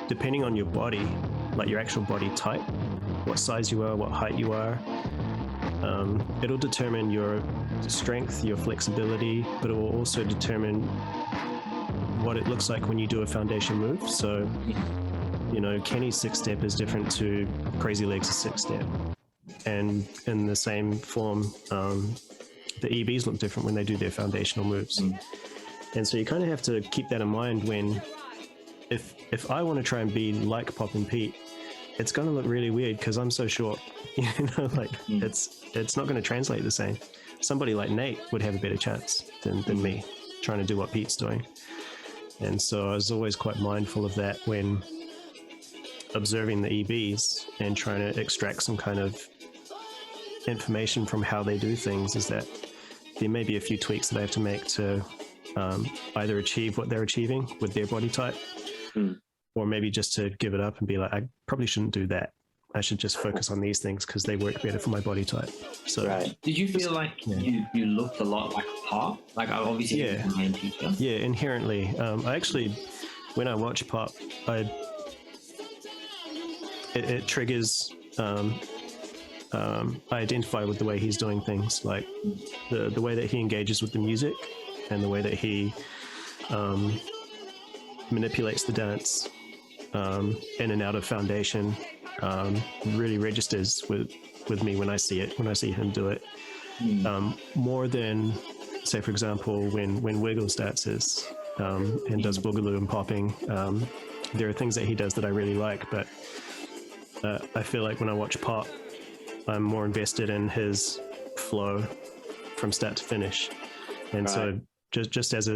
depending on your body, like your actual body type, what size you are, what height you are, it'll determine your strength, your flexibility, but it will also determine what it looks like when you do a foundation move. So, you know, Kenny's 6-step is different to Crazy Legs' 6-step. And in the same form, the EBs look different when they do their foundational moves. And so you kind of have to keep that in mind when, if I want to try and be like Poppin Pete, it's going to look really weird because I'm so short. You know, like it's not going to translate the same. Somebody like Nate would have a better chance than me trying to do what Pete's doing. And so I was always quite mindful of that when observing the EBs and trying to extract some kind of information from how they do things, is that there may be a few tweaks that I have to make to either achieve what they're achieving with their body type, or maybe just to give it up and be like, I probably shouldn't do that. I should just focus on these things because they work better for my body type. So, did you feel like you looked a lot like Pop? Like, obviously, you're the main teacher. Yeah, inherently. I actually, when I watch Pop, it triggers. I identify with the way he's doing things, like the way that he engages with the music and the way that he manipulates the dance in and out of foundation. Really registers with me when I see him do it. More than, say, for example, when Wiggles dances and does boogaloo and popping. There are things that he does that I really like, but I feel like when I watch Pop, I'm more invested in his flow from start to finish. And so just as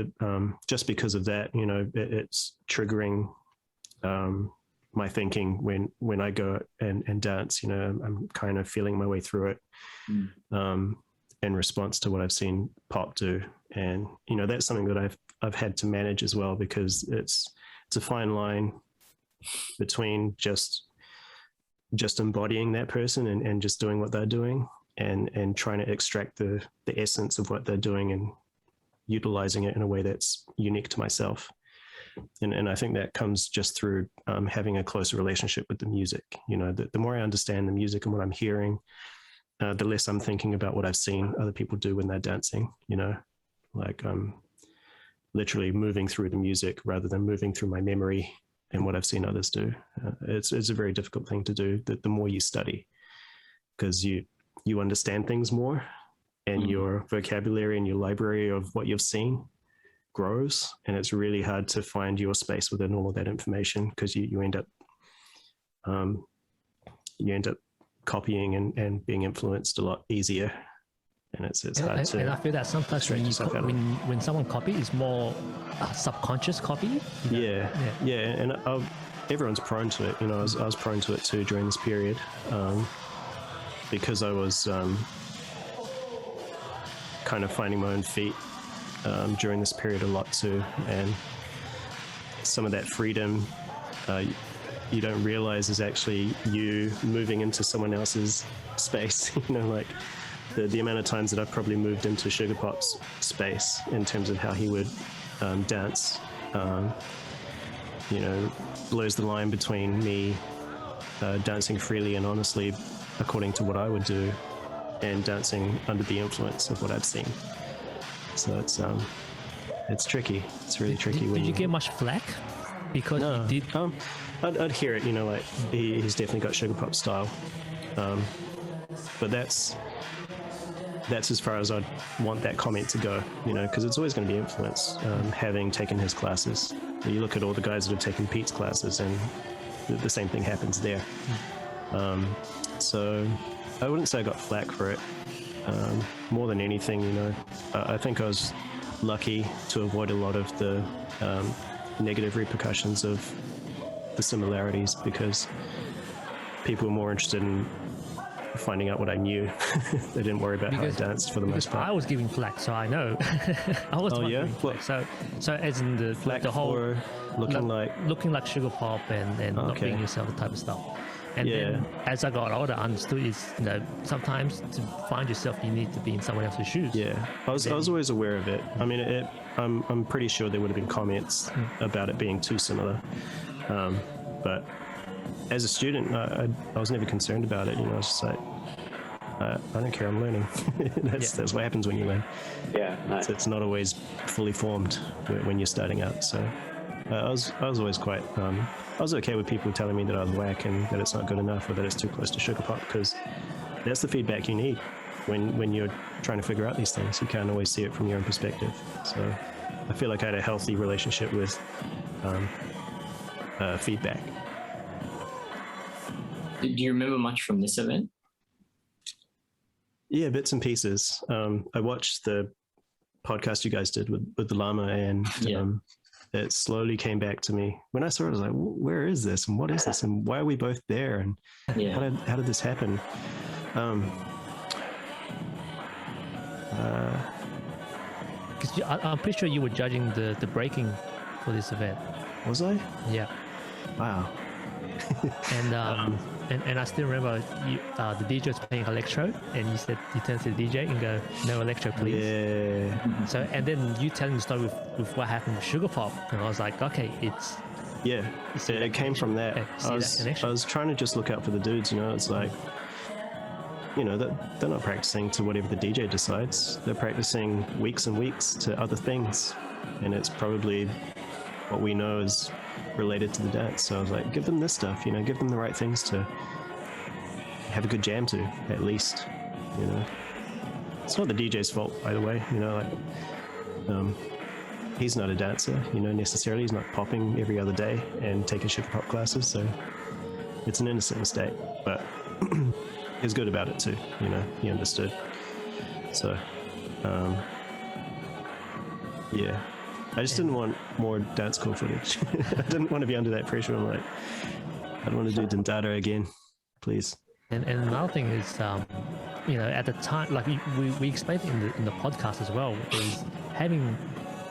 just because of that, you know, it's triggering my thinking when I go and dance. You know, I'm kind of feeling my way through it in response to what I've seen Pop do. And, you know, that's something that I've had to manage as well, because it's a fine line between just embodying that person and just doing what they're doing and trying to extract the essence of what they're doing and utilizing it in a way that's unique to myself. And I think that comes just through having a closer relationship with the music. You know, the more I understand the music and what I'm hearing, the less I'm thinking about what I've seen other people do when they're dancing. You know, like I'm literally moving through the music rather than moving through my memory and what I've seen others do. It's a very difficult thing to do. The more you study, because you understand things more, and your vocabulary and your library of what you've seen grows, and it's really hard to find your space within all of that information, because you end up copying and being influenced a lot easier, and it's hard to. And I feel that sometimes when someone copies, it's more subconscious copy. Yeah, and everyone's prone to it. You know, I was prone to it too during this period, because I was kind of finding my own feet during this period a lot too, and some of that freedom you don't realize is actually you moving into someone else's space. You know, like the amount of times that I've probably moved into Sugarpop's space in terms of how he would dance, you know, blurs the line between me dancing freely and honestly according to what I would do, and dancing under the influence of what I've seen. So it's tricky. It's really tricky. Did you get much flack because you did? I'd hear it. You know, like he's definitely got Sugarpop style, but that's as far as I'd want that comment to go. You know, because it's always going to be influence. Having taken his classes, you look at all the guys that have taken Pete's classes, and the same thing happens there. So I wouldn't say I got flack for it. More than anything, you know, I think I was lucky to avoid a lot of the negative repercussions of the similarities, because people were more interested in finding out what I knew. They didn't worry about how I danced for the most part. I was giving flack, so I know. I was giving flack. So as in the whole looking like Sugarpop and not being yourself type of stuff. And then as I got older, I understood is, you know, sometimes to find yourself, you need to be in someone else's shoes. Yeah, I was always aware of it. I mean, I'm pretty sure there would have been comments about it being too similar. But as a student, I was never concerned about it. You know, I was just like, I don't care, I'm learning. That's what happens when you learn. Yeah, nice. It's not always fully formed when you're starting out. So I was always quite, I was okay with people telling me that I was whack and that it's not good enough or that it's too close to Sugarpop, because that's the feedback you need when you're trying to figure out these things. You can't always see it from your own perspective. So I feel like I had a healthy relationship with feedback. Do you remember much from this event? Yeah, bits and pieces. I watched the podcast you guys did with the llama, and it slowly came back to me. When I saw it, I was like, where is this? And what is this? And why are we both there? And how did this happen? Because I'm pretty sure you were judging the breaking for this event. Was I? Yeah. Wow. And I still remember the DJ was playing electro, and you said you turned to the DJ and go, "No electro, please." Yeah. So and then you telling the story with what happened with Sugarpop, and I was like, okay, it's it came from that. I was trying to just look out for the dudes. You know, it's like, you know, that they're not practicing to whatever the DJ decides. They're practicing weeks and weeks to other things, and it's probably what we know is related to the dance. So I was like, give them this stuff, you know, give them the right things to have a good jam to, at least, you know. It's not the DJ's fault, by the way, you know, like, he's not a dancer, you know, necessarily. He's not popping every other day and taking Sugarpop classes, so it's an innocent mistake, but he's good about it too, you know, he understood. So, yeah. I just didn't want more Dancekool footage. I didn't want to be under that pressure. I'm like, I don't want to do Dendada again, please. And another thing is, you know, at the time, like we explained it in the podcast as well, is having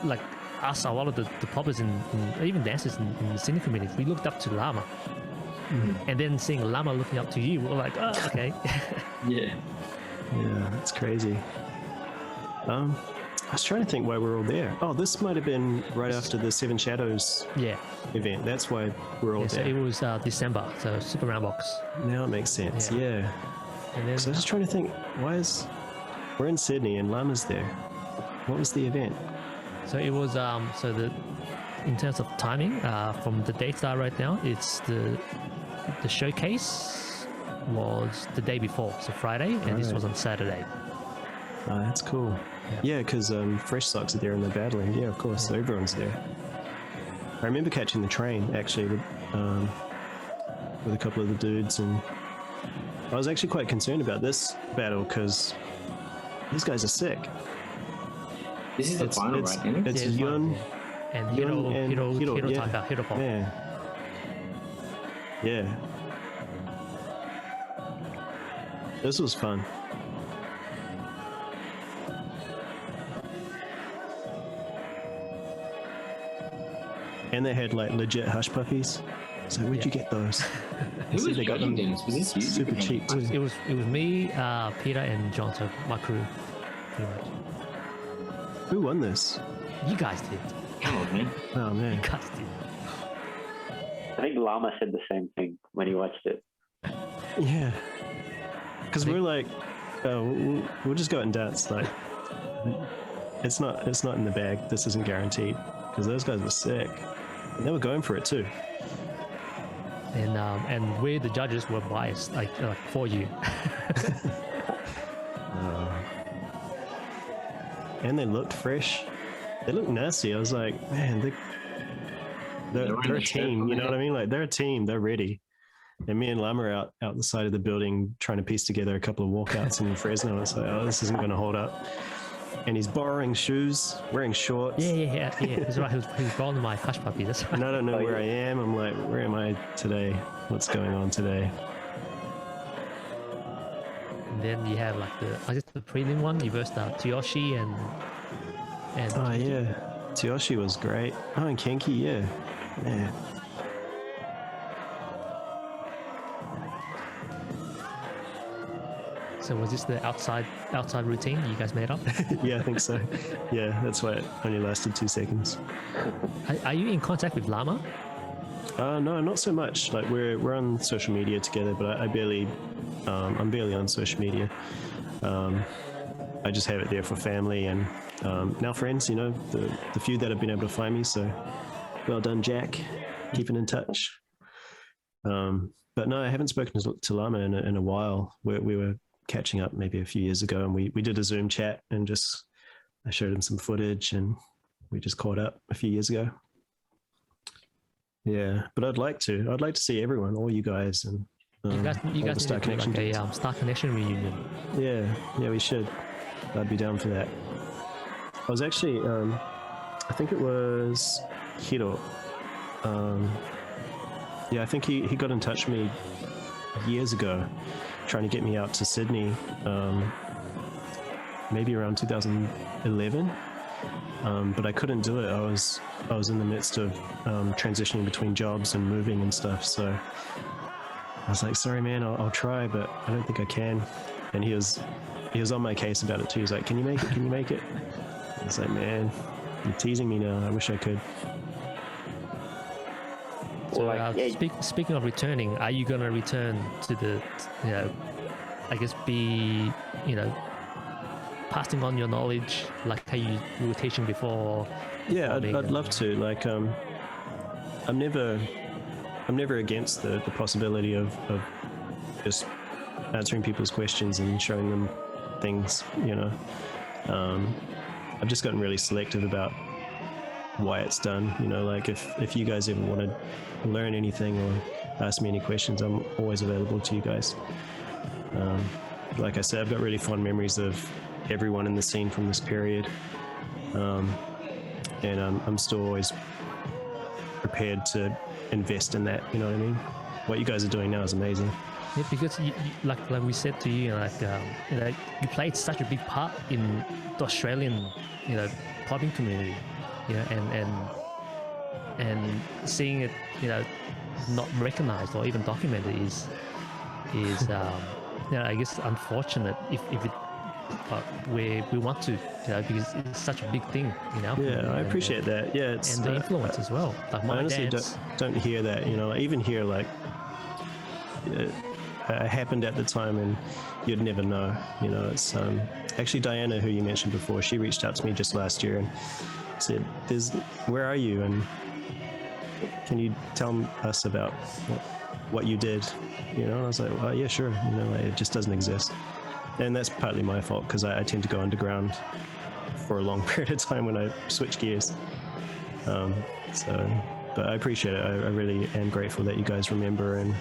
like us, a lot of the poppers and even dancers in the scene community, we looked up to Llama, and then seeing Llama looking up to you, we were like, oh, okay. Yeah, that's crazy. I was trying to think why we're all there. Oh, this might have been right after the Seven Shaddows event. That's why we're all there. So it was December, so Super Roundbox. Now it makes sense, yeah. And then, so I was just trying to think, we're in Sydney and Llama's there. What was the event? So it was, in terms of timing, from the dates that are right now, it's the showcase was the day before, so Friday, and this was on Saturday. Oh, that's cool. Yeah, because Fresh Socks are there and they're battling. Yeah, of course, so everyone's there. I remember catching the train, actually, with a couple of the dudes, and I was actually quite concerned about this battle because these guys are sick. This is the final, right? It's Yun and Hiro Pop. Yeah. This was fun. And they had like legit hush puppies. So where'd you get those? Who was judging these? Was this you? Super cheap. It was me, Peter, and John, so my crew, pretty much. Who won this? You guys did. Come on, man. Oh man. You guys did. I think Llama said the same thing when he watched it. Yeah. Because we're like, oh, we'll just go out and dance. Like, it's not in the bag. This isn't guaranteed. Because those guys were sick. And they were going for it too. And we, the judges, were biased, like for you. And they looked fresh. They looked nasty. I was like, man, they're a team. You know what I mean? Like, they're a team. They're ready. And me and Llama are out the side of the building trying to piece together a couple of walkouts in Fresno. It's like, oh, this isn't going to hold up. And he's borrowing shoes, wearing shorts. Yeah. That's right. He was borrowing my hush puppy. That's right. And I don't know where I am. I'm like, where am I today? What's going on today? And then you have like the prelim one. You versed Tsuyoshi and oh yeah, Tsuyoshi was great. Oh, and Kenki, yeah. So was this the outside routine you guys made up? Yeah, I think so. Yeah, that's why it only lasted 2 seconds. Are you in contact with Llama? No, not so much. Like we're on social media together, but I'm barely on social media. I just have it there for family and now friends. You know, the few that have been able to find me. So well done, Jack. Keeping in touch. But no, I haven't spoken to Llama in a while. We were catching up maybe a few years ago, and we did a Zoom chat, and I showed him some footage, and we just caught up a few years ago. Yeah, but I'd like to see everyone, all you guys, and you guys need to do like a Star Connection reunion. Yeah, we should. I'd be down for that. I was actually, I think it was Hiro. Yeah, I think he got in touch with me years ago, trying to get me out to Sydney, maybe around 2011. But I couldn't do it. I was in the midst of transitioning between jobs and moving and stuff. So I was like, sorry, man, I'll try, but I don't think I can. And he was on my case about it too. He was like, can you make it? Can you make it? I was like, man, you're teasing me now. I wish I could. So speaking of returning, are you going to return to the, I guess be, passing on your knowledge like how you were teaching before? Yeah, I'd love to. Like, I'm never against the possibility of just answering people's questions and showing them things. I've just gotten really selective about why it's done. Like if you guys ever want to learn anything or ask me any questions, I'm always available to you guys. Like I said, I've got really fond memories of everyone in the scene from this period, and I'm still always prepared to invest in that. You know what I mean? What you guys are doing now is amazing. Yeah, because you, like we said to you, you played such a big part in the Australian, popping community, and seeing it, not recognized or even documented is I guess unfortunate if it we want to, because it's such a big thing, Yeah, I appreciate that. Yeah, it's and the influence as well. Like I honestly don't hear that. I even hear like it happened at the time, and you'd never know. It's actually Diana, who you mentioned before. She reached out to me just last year and said, "Where are you? And can you tell us about what you did?" And I was like, "Well, yeah, sure." It just doesn't exist. And that's partly my fault, because I tend to go underground for a long period of time when I switch gears. But I appreciate it. I really am grateful that you guys remember, and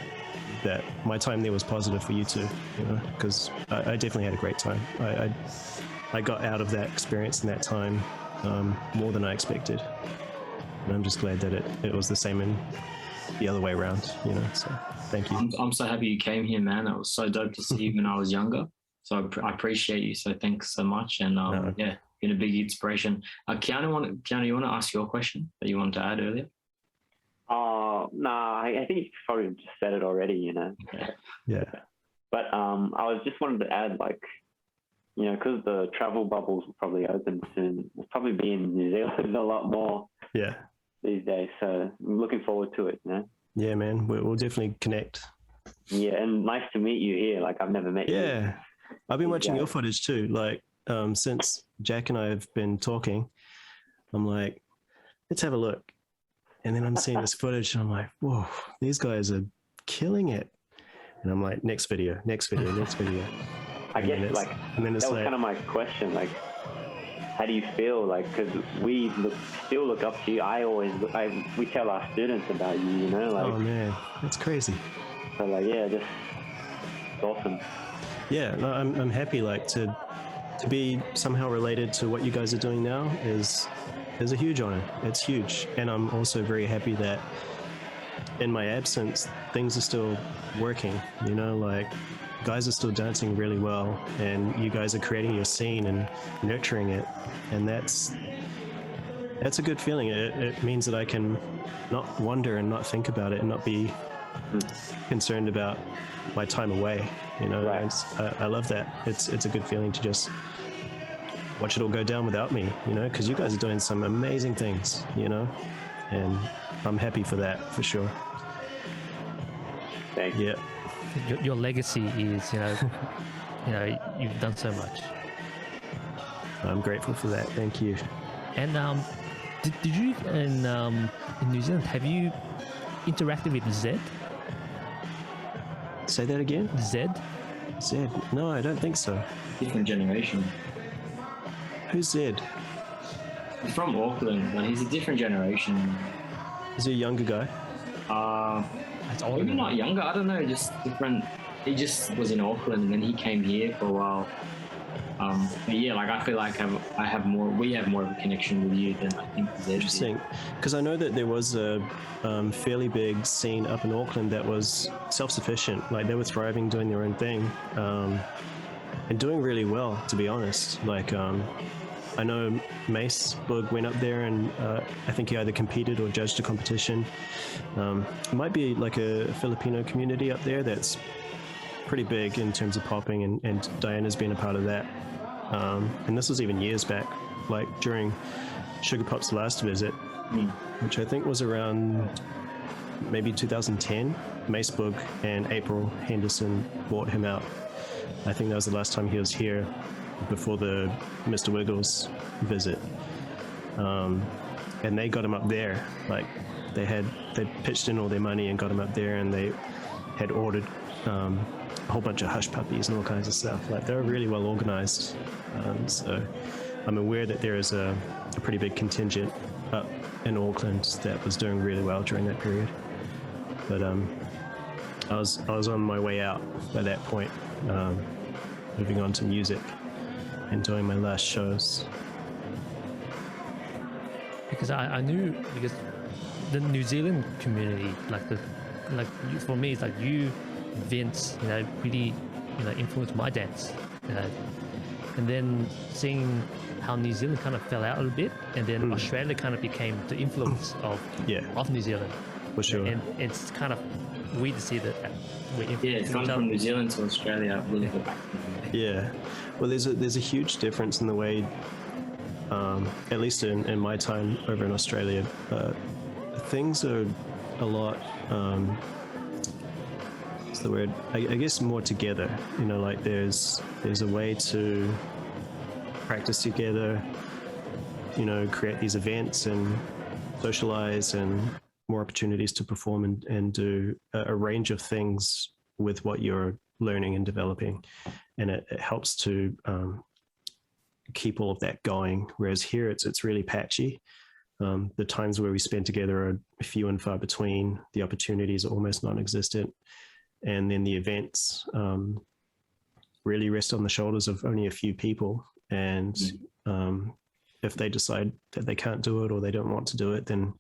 that my time there was positive for you too, because I definitely had a great time. I got out of that experience in that time more than I expected. And I'm just glad that it was the same in the other way around, so thank you. I'm so happy you came here, man. It was so dope to see you when I was younger. So I appreciate you. So thanks so much. And yeah, been a big inspiration. Keanu, you want to ask your question that you wanted to add earlier? Nah, I think you probably just said it already, Yeah. But I was just wanted to add, like, because the travel bubbles will probably open soon. We'll probably be in New Zealand a lot more. Yeah. These days. So I'm looking forward to it, Yeah, man. We'll definitely connect. Yeah, and nice to meet you here. Like, I've never met you. Yeah. I've been watching your footage too. Like, since Jack and I have been talking, I'm like, let's have a look. And then I'm seeing this footage and I'm like, whoa, these guys are killing it. And I'm like, next video. I guess, like, that was kind of my question. Like, how do you feel? Like, because we still look up to you. We tell our students about you, like. Oh, man, that's crazy. So, like, yeah, it's awesome. Yeah, no, I'm happy, like, to be somehow related to what you guys are doing now is a huge honor. It's huge. And I'm also very happy that in my absence, things are still working, like guys are still dancing really well, and you guys are creating your scene and nurturing it. And that's a good feeling. It means that I can not wonder and not think about it and not be concerned about my time away. You know, Right. I love that. It's a good feeling to just watch it all go down without me. You know, because you guys are doing some amazing things. You know, and I'm happy for that for sure. Thank you. Yeah. Your legacy is, you've done so much. I'm grateful for that. Thank you. And did you in New Zealand, have you interacted with Zed? Say that again? Zed? Zed? No, I don't think so. Different generation. Who's Zed? He's from Auckland, but he's a different generation. Is he a younger guy? That's Maybe old. not younger. I don't know. Just different. He just was in Auckland, and then he came here for a while. But yeah, like I feel like we have more of a connection with you than I think Zed did. Interesting, because I know that there was a fairly big scene up in Auckland that was self-sufficient. Like they were thriving, doing their own thing, and doing really well, to be honest. Like I know Mace Boog went up there, and I think he either competed or judged a competition. It might be like a Filipino community up there that's pretty big in terms of popping, and Diana's been a part of that. And this was even years back, like during Sugarpop's last visit, which I think was around maybe 2010. Mace Boog and April Henderson bought him out. I think that was the last time he was here before the Mr. Wiggles visit. And they got him up there. Like they pitched in all their money and got him up there, and they had ordered a whole bunch of hush puppies and all kinds of stuff. Like they're really well organized. So I'm aware that there is a pretty big contingent up in Auckland that was doing really well during that period. But I was on my way out by that point, moving on to music and doing my last shows. Because I knew, because the New Zealand community, for me, it's like you, Vince, really, influenced my dance. And then seeing how New Zealand kind of fell out a little bit, and then Australia kind of became the influence of New Zealand. For sure. And it's kind of weird to see that we're influencing Yeah, it's gone each other. from New Zealand to Australia really go back. Yeah. Well, there's a huge difference in the way, at least in my time over in Australia, things are a lot, what's the word? I guess more together. Like there's a way to practice together, create these events and socialize, and more opportunities to perform and do a range of things with what you're learning and developing. And it helps to keep all of that going. Whereas here it's really patchy. The times where we spend together are few and far between. The opportunities are almost non-existent. And then the events really rest on the shoulders of only a few people. And if they decide that they can't do it or they don't want to do it, then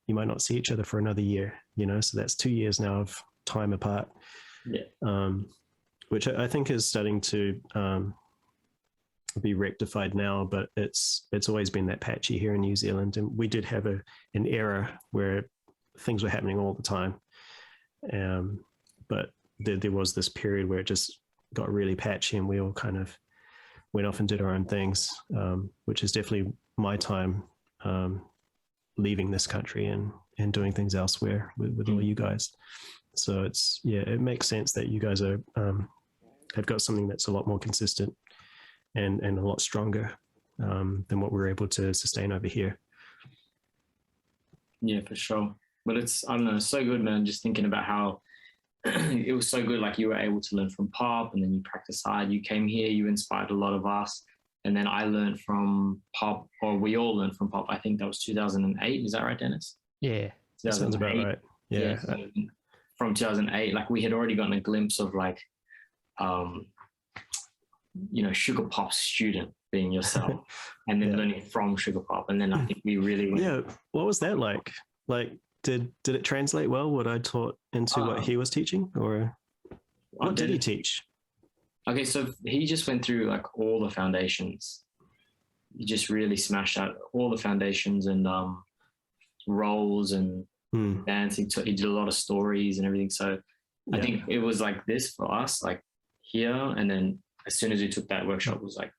you might not see each other for another year, so that's 2 years now of time apart. Which I think is starting to be rectified now, but it's always been that patchy here in New Zealand. And we did have an era where things were happening all the time. But there was this period where it just got really patchy, and we all kind of went off and did our own things, which is definitely my time leaving this country and doing things elsewhere with all you guys. So it makes sense that you guys are have got something that's a lot more consistent and a lot stronger than what we're able to sustain over here. Yeah, for sure. But it's, I don't know, so good, man, just thinking about how it was so good. Like you were able to learn from Pop, and then you practice hard. You came here, you inspired a lot of us. And then I learned from Pop, or we all learned from Pop. I think that was 2008. Is that right, Danis? Yeah. That sounds about right. Yeah. So from 2008, like we had already gotten a glimpse of like, Sugarpop student being yourself, and then learning from Sugarpop. And then I think we really went. Yeah. What was that like? Like, did it translate well what I taught into what he was teaching, or what did he teach? Okay, so he just went through like all the foundations. He just really smashed out all the foundations and roles and dance. He did a lot of stories and everything. So I think it was like this for us, like here, and then as soon as we took that workshop, it was like,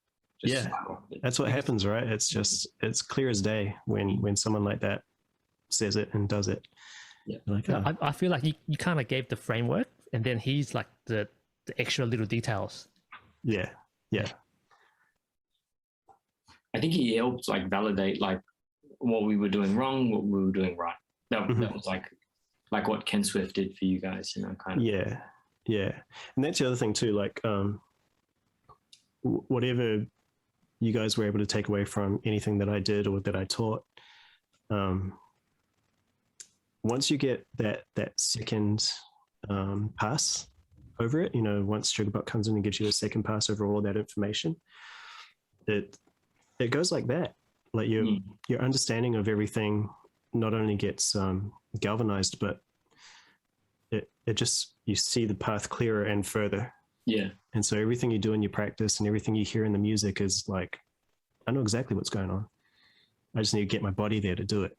that's what happens, right? It's clear as day when someone like that says it and does it. Like, I feel like you kind of gave the framework, and then he's like the extra little details. Yeah. I think he helped like validate like what we were doing wrong, what we were doing right. That was like what Ken Swift did for you guys, kind of. Yeah. And that's the other thing too, like whatever you guys were able to take away from anything that I did or that I taught, once you get that second pass over it, once Sugarpop comes in and gives you a second pass over all of that information, it goes like that. Like your understanding of everything not only gets galvanized, but it just, you see the path clearer and further. Yeah. And so everything you do in your practice and everything you hear in the music is like, I know exactly what's going on. I just need to get my body there to do it,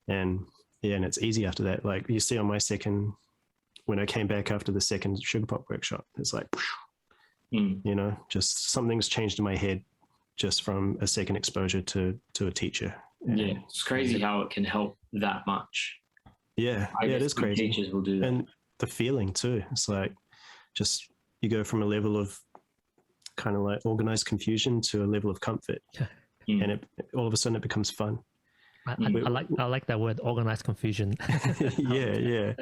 And it's easy after that. Like you see on my second, when I came back after the second Sugarpop workshop, it's like, just something's changed in my head just from a second exposure to a teacher. Yeah, it's crazy how it can help that much. Yeah, it is crazy. Teachers will do that. And the feeling too. It's like, just you go from a level of kind of like organized confusion to a level of comfort, and it all of a sudden it becomes fun. I like that word, organized confusion. yeah.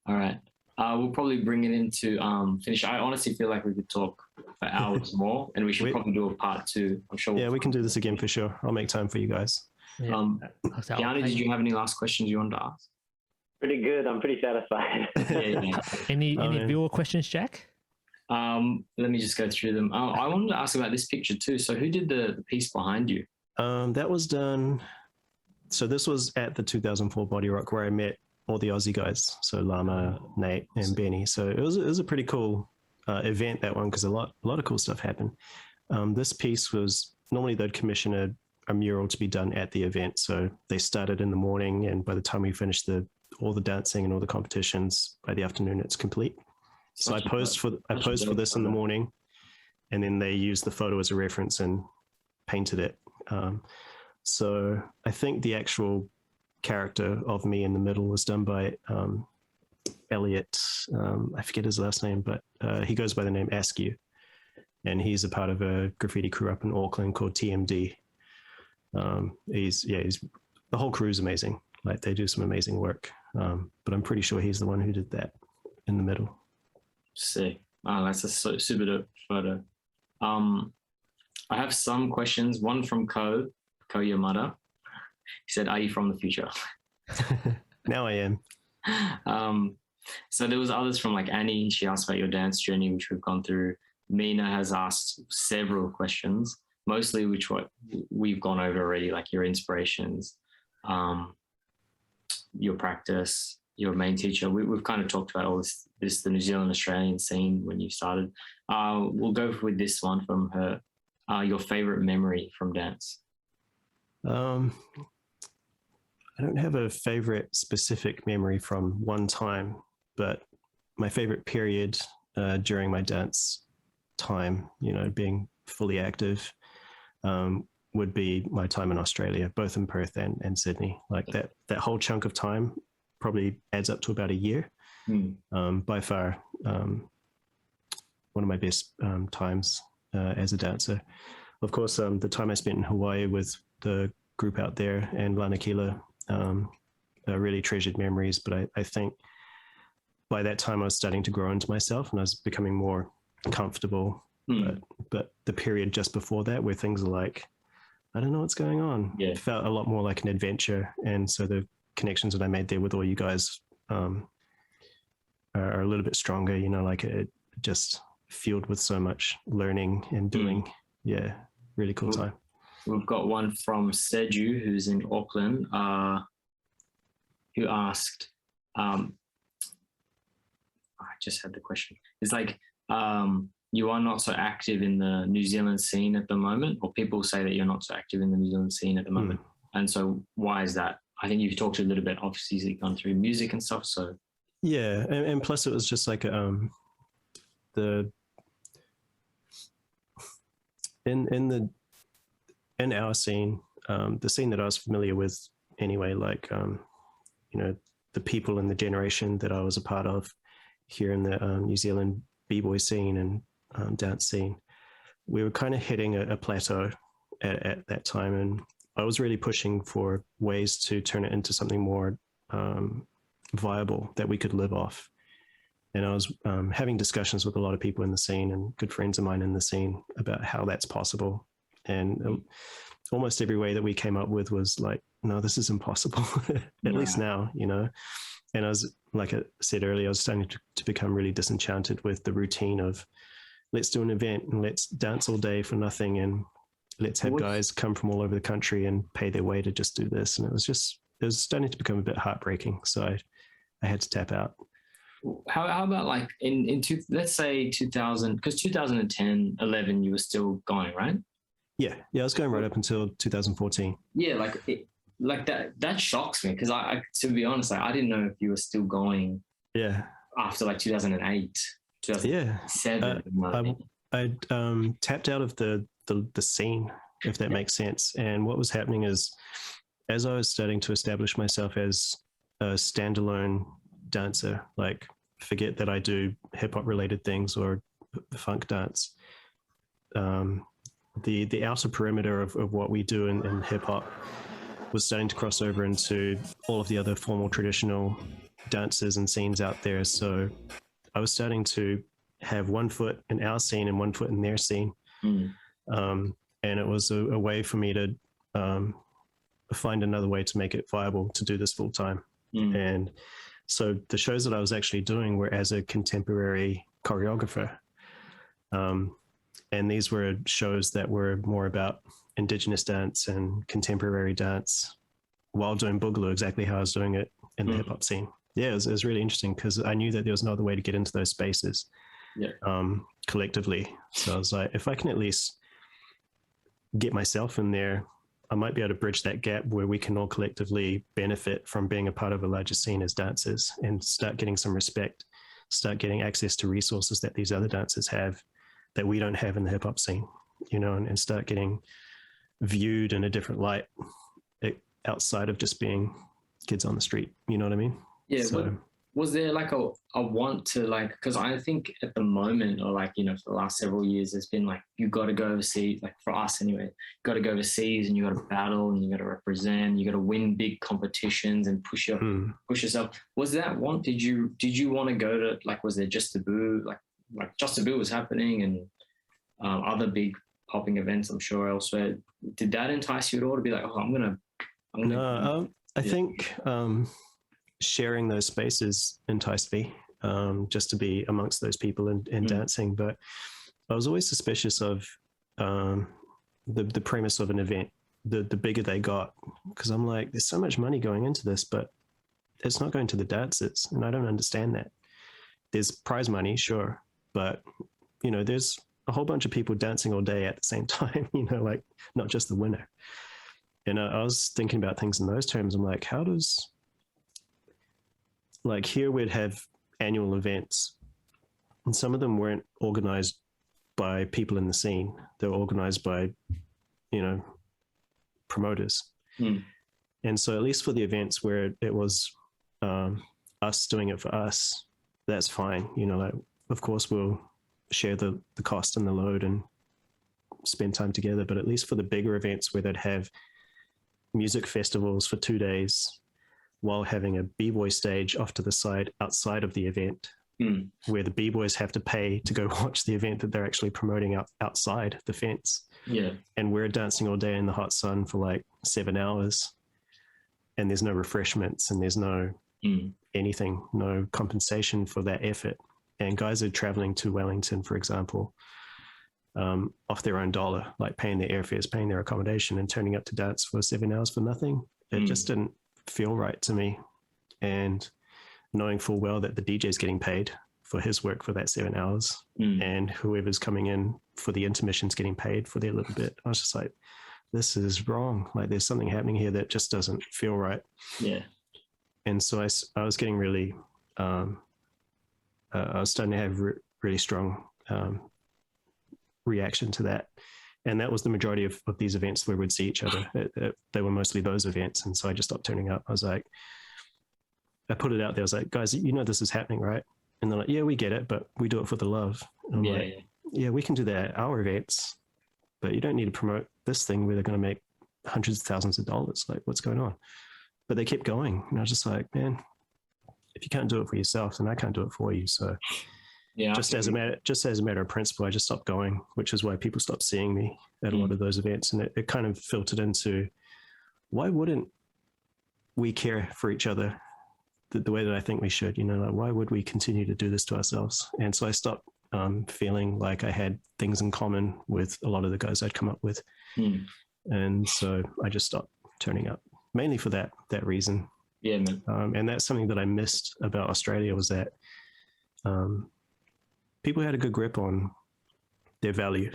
All right, we'll probably bring it into finish. I honestly feel like we could talk for hours more, and we should probably do a part 2. I'm sure. We can do this again for sure. I'll make time for you guys. Keanu, did you have any last questions you wanted to ask? Pretty good. I'm pretty satisfied. Any viewer questions, Jack? Let me just go through them. I wanted to ask about this picture too. So who did the piece behind you? That was done. So this was at the 2004 Bodyrock where I met all the Aussie guys. So Lama, Nate, and Benny. So it was a pretty cool event, that one, because a lot of cool stuff happened. This piece was, normally they'd commission a mural to be done at the event. So they started in the morning, and by the time we finished all the dancing and all the competitions, by the afternoon it's complete. So I posed for this in the morning, and then they used the photo as a reference and painted it. So I think the actual character of me in the middle was done by Elliot. I forget his last name, but he goes by the name Askew, and he's a part of a graffiti crew up in Auckland called TMD. He's the whole crew's amazing. Like they do some amazing work. But I'm pretty sure he's the one who did that in the middle. Sick. Oh, that's a super dope photo. I have some questions. One from Ko Yamada. He said, "Are you from the future?" Now I am. So there was others from like Annie. She asked about your dance journey, which we've gone through. Mina has asked several questions, mostly which what we've gone over already, like your inspirations, your practice, your main teacher. We've kind of talked about all this the New Zealand Australian scene when you started. We'll go with this one from her. Your favorite memory from dance? I don't have a favorite specific memory from one time, but my favorite period during my dance time, being fully active, would be my time in Australia, both in Perth and Sydney. Like that whole chunk of time probably adds up to about a year. By far, one of my best times as a dancer. Of course, the time I spent in Hawaii with the group out there and Lanakila, are really treasured memories. But I think by that time I was starting to grow into myself and I was becoming more comfortable. But the period just before that, where things are like, I don't know what's going on, it felt a lot more like an adventure. And so the connections that I made there with all you guys are a little bit stronger, like it just fueled with so much learning and doing. Yeah, really cool time. We've got one from Seju, who's in Auckland, who asked, I just had the question. It's like, you are not so active in the New Zealand scene at the moment, or people say that you're not so active in the New Zealand scene at the moment. And so why is that? I think you've talked a little bit, obviously, you've gone through music and stuff. So yeah, and plus it was just like the in our scene, the scene that I was familiar with anyway, like you know, the people in the generation that I was a part of here in the New Zealand b-boy scene and dance scene, we were kind of hitting a plateau at that time, and I was really pushing for ways to turn it into something more viable that we could live off. And I was having discussions with a lot of people in the scene and good friends of mine in the scene about how that's possible. And almost every way that we came up with was like, no, this is impossible, at least now, you know. And I was, like I said earlier, I was starting to become really disenchanted with the routine of let's do an event and let's dance all day for nothing, and let's have guys come from all over the country and pay their way to just do this. And it was starting to become a bit heartbreaking. So I had to tap out. How about like let's say 2000, because 2010, 11, you were still going, right? Yeah, I was going right up until 2014. Yeah, like that shocks me, because I to be honest, like, I didn't know if you were still going. Yeah. After like 2008, 2007. Yeah. I tapped out of the scene, if that makes sense. And what was happening is, as I was starting to establish myself as a standalone dancer, like forget that I do hip hop related things or the funk dance. The outer perimeter of what we do in hip hop was starting to cross over into all of the other formal traditional dances and scenes out there. So I was starting to have one foot in our scene and one foot in their scene. And it was a way for me to find another way to make it viable to do this full time. And so the shows that I was actually doing were as a contemporary choreographer. And these were shows that were more about indigenous dance and contemporary dance while doing boogaloo, exactly how I was doing it in the hip hop scene. Yeah, it was really interesting because I knew that there was no other way to get into those spaces collectively. So I was like, if I can at least get myself in there, I might be able to bridge that gap where we can all collectively benefit from being a part of a larger scene as dancers and start getting some respect, start getting access to resources that these other dancers have that we don't have in the hip hop scene, you know, and start getting viewed in a different light outside of just being kids on the street. You know what I mean? Yeah. So, was there like a want to, like, because I think at the moment, or like, you know, for the last several years, there's been like, you got to go overseas, like for us anyway, got to go overseas and you got to battle and you got to represent, you got to win big competitions and push yourself. Was that want? Did you want to go to, like, was there Just Taboo, like Just Taboo was happening and other big popping events, I'm sure elsewhere. Did that entice you at all to be like, oh, I'm gonna I think sharing those spaces enticed me, just to be amongst those people and dancing. But I was always suspicious of the premise of an event, the bigger they got, because I'm like, there's so much money going into this, but it's not going to the dancers, and I don't understand that. There's prize money, sure, but you know, there's a whole bunch of people dancing all day at the same time, you know, like not just the winner. And I was thinking about things in those terms. I'm like, how does, like, here we'd have annual events, and some of them weren't organized by people in the scene. They were organized by, you know, promoters. And so at least for the events where it was us doing it for us, that's fine. You know, like, of course we'll share the cost and the load and spend time together. But at least for the bigger events where they'd have music festivals for 2 days while having a b-boy stage off to the side outside of the event, where the b-boys have to pay to go watch the event that they're actually promoting outside the fence. Yeah. And we're dancing all day in the hot sun for like 7 hours, and there's no refreshments and there's no anything, no compensation for that effort. And guys are traveling to Wellington, for example, off their own dollar, like paying their airfares, paying their accommodation, and turning up to dance for 7 hours for nothing. It just didn't feel right to me. And knowing full well that the DJ's getting paid for his work for that 7 hours, and whoever's coming in for the intermission's getting paid for their little bit, I was just like, this is wrong. Like there's something happening here that just doesn't feel right. Yeah. And so I was getting really, I was starting to have really strong reaction to that. And that was the majority of these events where we'd see each other. They were mostly those events. And so I just stopped turning up. I was like, I put it out there. I was like, guys, you know, this is happening, right? And they're like, yeah, we get it, but we do it for the love. And I'm like, yeah, we can do that at our events, but you don't need to promote this thing where they're going to make hundreds of thousands of dollars. Like, what's going on? But they kept going. And I was just like, man, if you can't do it for yourself, then I can't do it for you. So just as a matter of principle, I just stopped going, which is why people stopped seeing me at a lot of those events. And it kind of filtered into, why wouldn't we care for each other the way that I think we should? You know, like, why would we continue to do this to ourselves? And so I stopped feeling like I had things in common with a lot of the guys I'd come up with. And so I just stopped turning up, mainly for that reason. Yeah, man. And that's something that I missed about Australia, was that people had a good grip on their value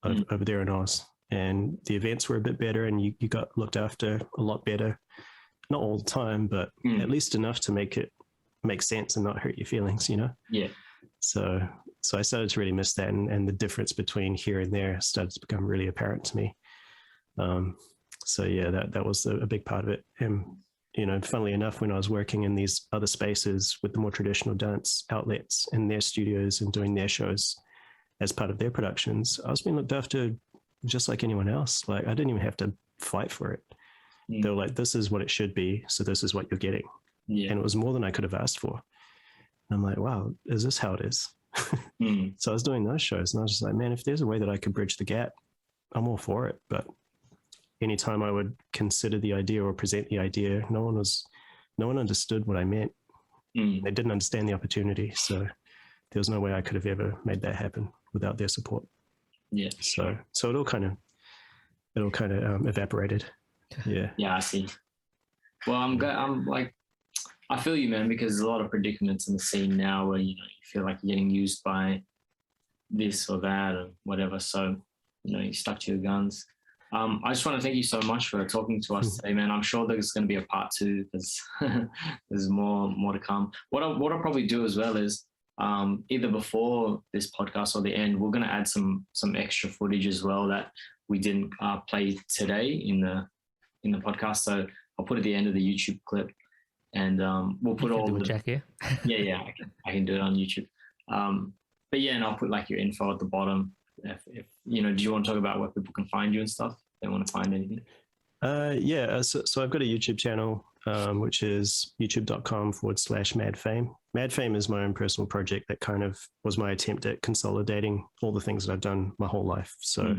over there in Oz. And the events were a bit better, and you got looked after a lot better. Not all the time, but at least enough to make it make sense and not hurt your feelings, you know? Yeah. So I started to really miss that, and the difference between here and there started to become really apparent to me. So yeah, that was a big part of it. And, you know, funnily enough, when I was working in these other spaces with the more traditional dance outlets in their studios and doing their shows as part of their productions, I was being looked after just like anyone else. Like, I didn't even have to fight for it. They were like, this is what it should be, so this is what you're getting. And it was more than I could have asked for. And I'm like, wow, is this how it is? So I was doing those shows, and I was just like, man, if there's a way that I could bridge the gap, I'm all for it. But anytime I would consider the idea or present the idea, no one understood what I meant. They didn't understand the opportunity. So there was no way I could have ever made that happen without their support. Yeah. So it all kind of evaporated. Yeah. Yeah, I see. Well, I'm like, I feel you, man, because there's a lot of predicaments in the scene now where, you know, you feel like you're getting used by this or that or whatever. So, you know, you stuck to your guns. I just want to thank you so much for talking to us today, man. I'm sure there's going to be a part 2 because there's more to come. What I'll probably do as well is either before this podcast or the end, we're going to add some extra footage as well that we didn't play today in the podcast. So I'll put at the end of the YouTube clip, and we'll put all the Jack, yeah. yeah, I can do it on YouTube. But yeah, and I'll put like your info at the bottom. If you know, do you want to talk about where people can find you and stuff? If they want to find anything. So I've got a YouTube channel, which is youtube.com/madfame. Madfame is my own personal project that kind of was my attempt at consolidating all the things that I've done my whole life. So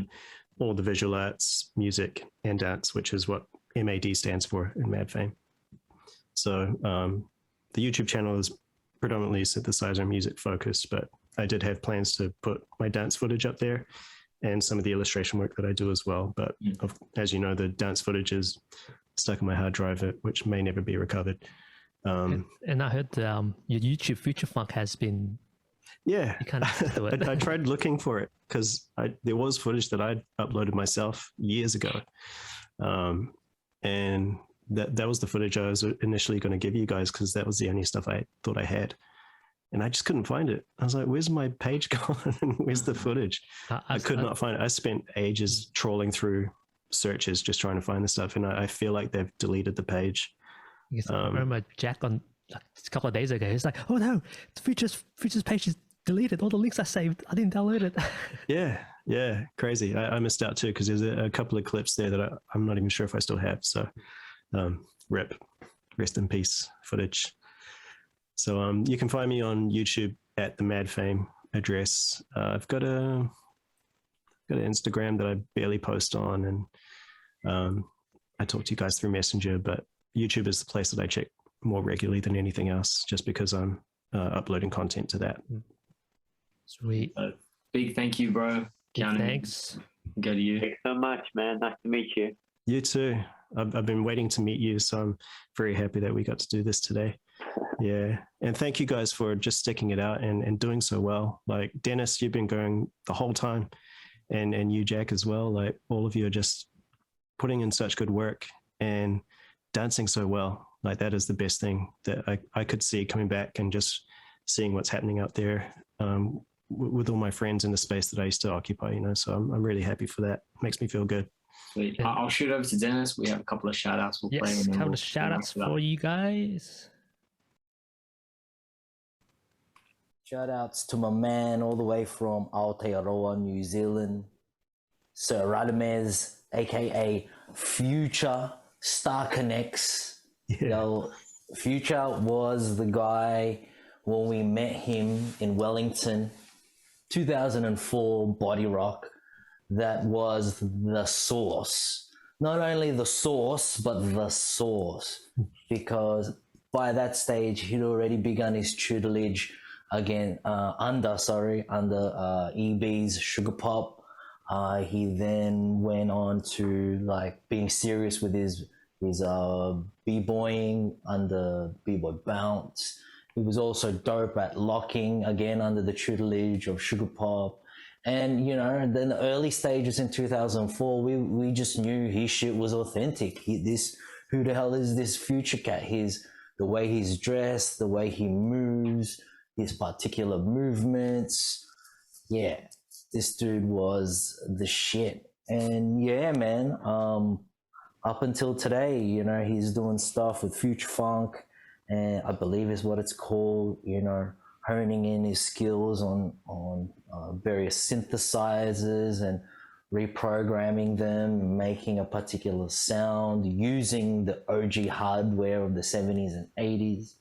all the visual arts, music, and dance, which is what MAD stands for in Madfame. So the YouTube channel is predominantly synthesizer music focused, but I did have plans to put my dance footage up there and some of the illustration work that I do as well. But as you know, the dance footage is stuck in my hard drive, which may never be recovered. And I heard your YouTube Future Funk has been... Yeah, you kind of do it. I tried looking for it because there was footage that I'd uploaded myself years ago. And that was the footage I was initially going to give you guys because that was the only stuff I thought I had. And I just couldn't find it. I was like, where's my page gone? Where's the footage? I could not find it. I spent ages trawling through searches just trying to find the stuff. And I feel like they've deleted the page. I remember Jack on like a couple of days ago, he's like, oh no, the Futures page is deleted. All the links I saved, I didn't download it. Yeah, crazy. I missed out too because there's a couple of clips there that I'm not even sure if I still have. So rip, rest in peace footage. So you can find me on YouTube at the Madfame address. I've got an Instagram that I barely post on, and I talk to you guys through Messenger, but YouTube is the place that I check more regularly than anything else, just because I'm uploading content to that. Sweet. Big thank you, bro. Keanu, thanks. Go to you. Thanks so much, man. Nice to meet you. You too. I've been waiting to meet you, so I'm very happy that we got to do this today. Yeah. And thank you guys for just sticking it out and doing so well. Like Danis, you've been going the whole time, and you, Jack, as well. Like all of you are just putting in such good work and dancing so well. Like that is the best thing that I could see coming back and just seeing what's happening out there with all my friends in the space that I used to occupy, you know. So I'm really happy for that. Makes me feel good. Sweet. I'll shoot over to Danis. We have a couple of shout outs we'll play. Yes, a couple of shout outs for you guys. Shout outs to my man all the way from Aotearoa, New Zealand, Sir Radamez, aka Future Star Connects. Yeah. Yo, Future was the guy when we met him in Wellington, 2004, Bodyrock. That was the source. Not only the source, but the source. Because by that stage, he'd already begun his tutelage again under EB's Sugarpop. He then went on to like being serious with his b-boying under B-Boy Bounce. He was also dope at locking again under the tutelage of Sugarpop. And you know, then the early stages in 2004, we just knew his shit was authentic. Who the hell is this Future cat? The way he's dressed, the way he moves, his particular movements. Yeah, this dude was the shit. And yeah, man, up until today, you know, he's doing stuff with Future Funk, and I believe is what it's called, you know, honing in his skills on various synthesizers and reprogramming them, making a particular sound, using the OG hardware of the 70s and 80s.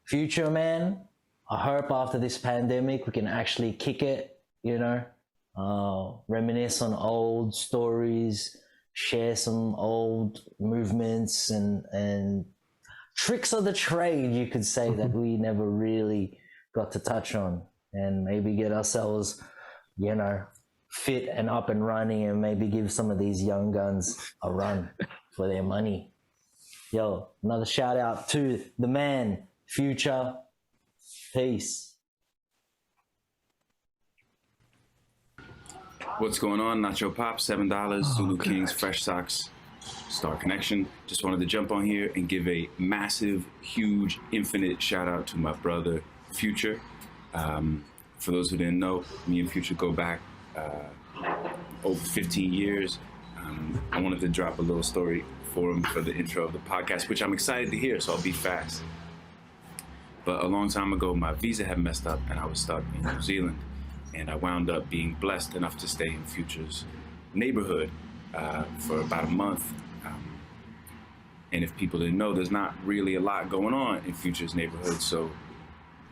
Future, man, I hope after this pandemic we can actually kick it, you know, reminisce on old stories, share some old movements and tricks of the trade, you could say, that we never really got to touch on, and maybe get ourselves, you know, fit and up and running, and maybe give some of these young guns a run for their money. Yo, another shout out to the man, Future. Peace. What's going on? Nacho Pop, $7, Zulu Kings, Fresh Socks, Star Connection. Just wanted to jump on here and give a massive, huge, infinite shout out to my brother, Future. For those who didn't know, me and Future go back over 15 years. I wanted to drop a little story for him for the intro of the podcast, which I'm excited to hear, so I'll be fast. But a long time ago, my visa had messed up and I was stuck in New Zealand. And I wound up being blessed enough to stay in Future's neighborhood for about a month. And if people didn't know, there's not really a lot going on in Future's neighborhood. So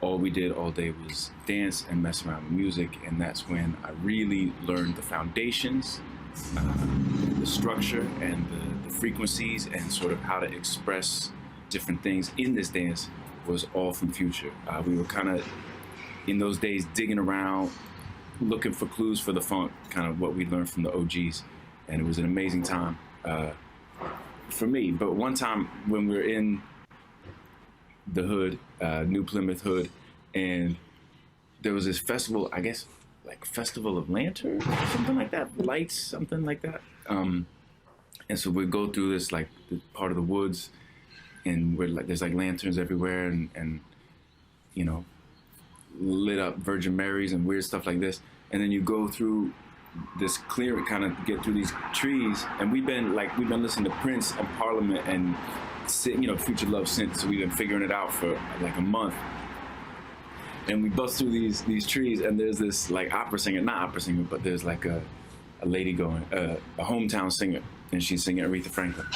all we did all day was dance and mess around with music. And that's when I really learned the foundations, the structure and the frequencies, and sort of how to express different things in this dance was all from Future. We were kind of, in those days, digging around, looking for clues for the funk, kind of what we learned from the OGs. And it was an amazing time for me. But one time when we were in the hood, New Plymouth hood, and there was this festival, I guess, like Festival of Lanterns or something like that, lights, something like that. And so we'd go through this, like, part of the woods, and we're like, there's like lanterns everywhere, and you know, lit up Virgin Marys and weird stuff like this. And then you go through this clearing, kind of get through these trees. And we've been listening to Prince and Parliament and, you know, Future loves synth, so we've been figuring it out for like a month. And we bust through these trees, and there's this like not opera singer, but there's like a lady going, a hometown singer, and she's singing Aretha Franklin.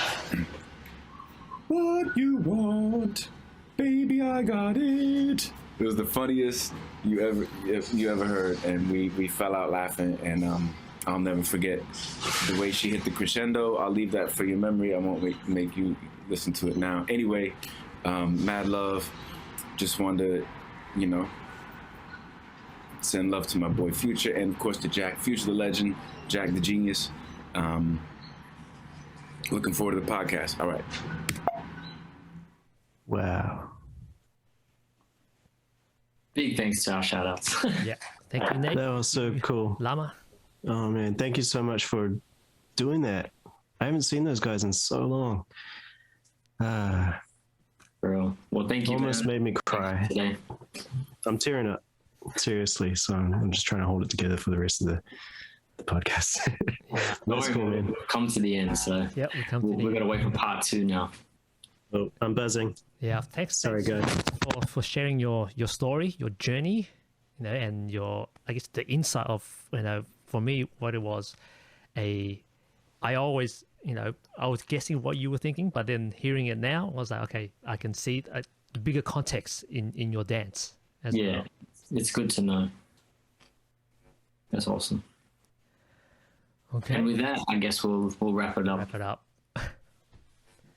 What you want, baby, I got it. It was the funniest you ever heard, and we fell out laughing, and I'll never forget the way she hit the crescendo. I'll leave that for your memory. I won't make you listen to it now. Anyway, mad love. Just wanted to, you know, send love to my boy Future, and of course to Jack, Future the legend, Jack the genius. Looking forward to the podcast. All right. Wow. Big thanks to our shout outs. Yeah. Thank you, Nate. That was so cool. Lama. Oh man, thank you so much for doing that. I haven't seen those guys in so long. Bro, well, thank you. Almost man. made me cry. Today. I'm tearing up, seriously. So I'm just trying to hold it together for the rest of the podcast. That's cool, man. We've come to the end, so Yeah, we're gonna wait for part 2 now. Oh, I'm buzzing. Yeah, thanks. Sorry, thanks guys. for sharing your story, your journey, you know, and your, I guess, the insight of, you know, for me, what it was. I always, you know, I was guessing what you were thinking, but then hearing it now, I was like, okay, I can see the bigger context in your dance as well. It's good to know. That's awesome. Okay. And with that, I guess we'll wrap it up. Wrap it up.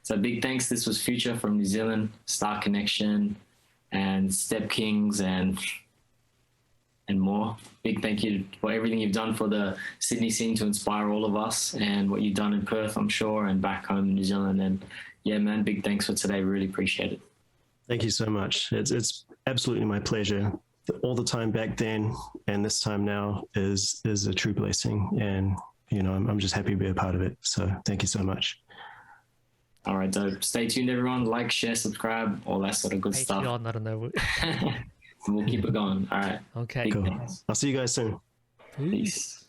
So big thanks. This was Future from New Zealand, Star Connection, and Step Kings, and more. Big thank you for everything you've done for the Sydney scene to inspire all of us, and what you've done in Perth, I'm sure, and back home in New Zealand. And yeah, man, big thanks for today. Really appreciate it. Thank you so much. It's absolutely my pleasure. All the time back then and this time now is a true blessing, and you know, I'm just happy to be a part of it. So thank you so much. All right, so stay tuned, everyone. Like, share, subscribe, all that sort of good stuff. Patreon, I don't know. We'll keep it going. All right. Okay. Big Cool. thanks. I'll see you guys soon. Peace.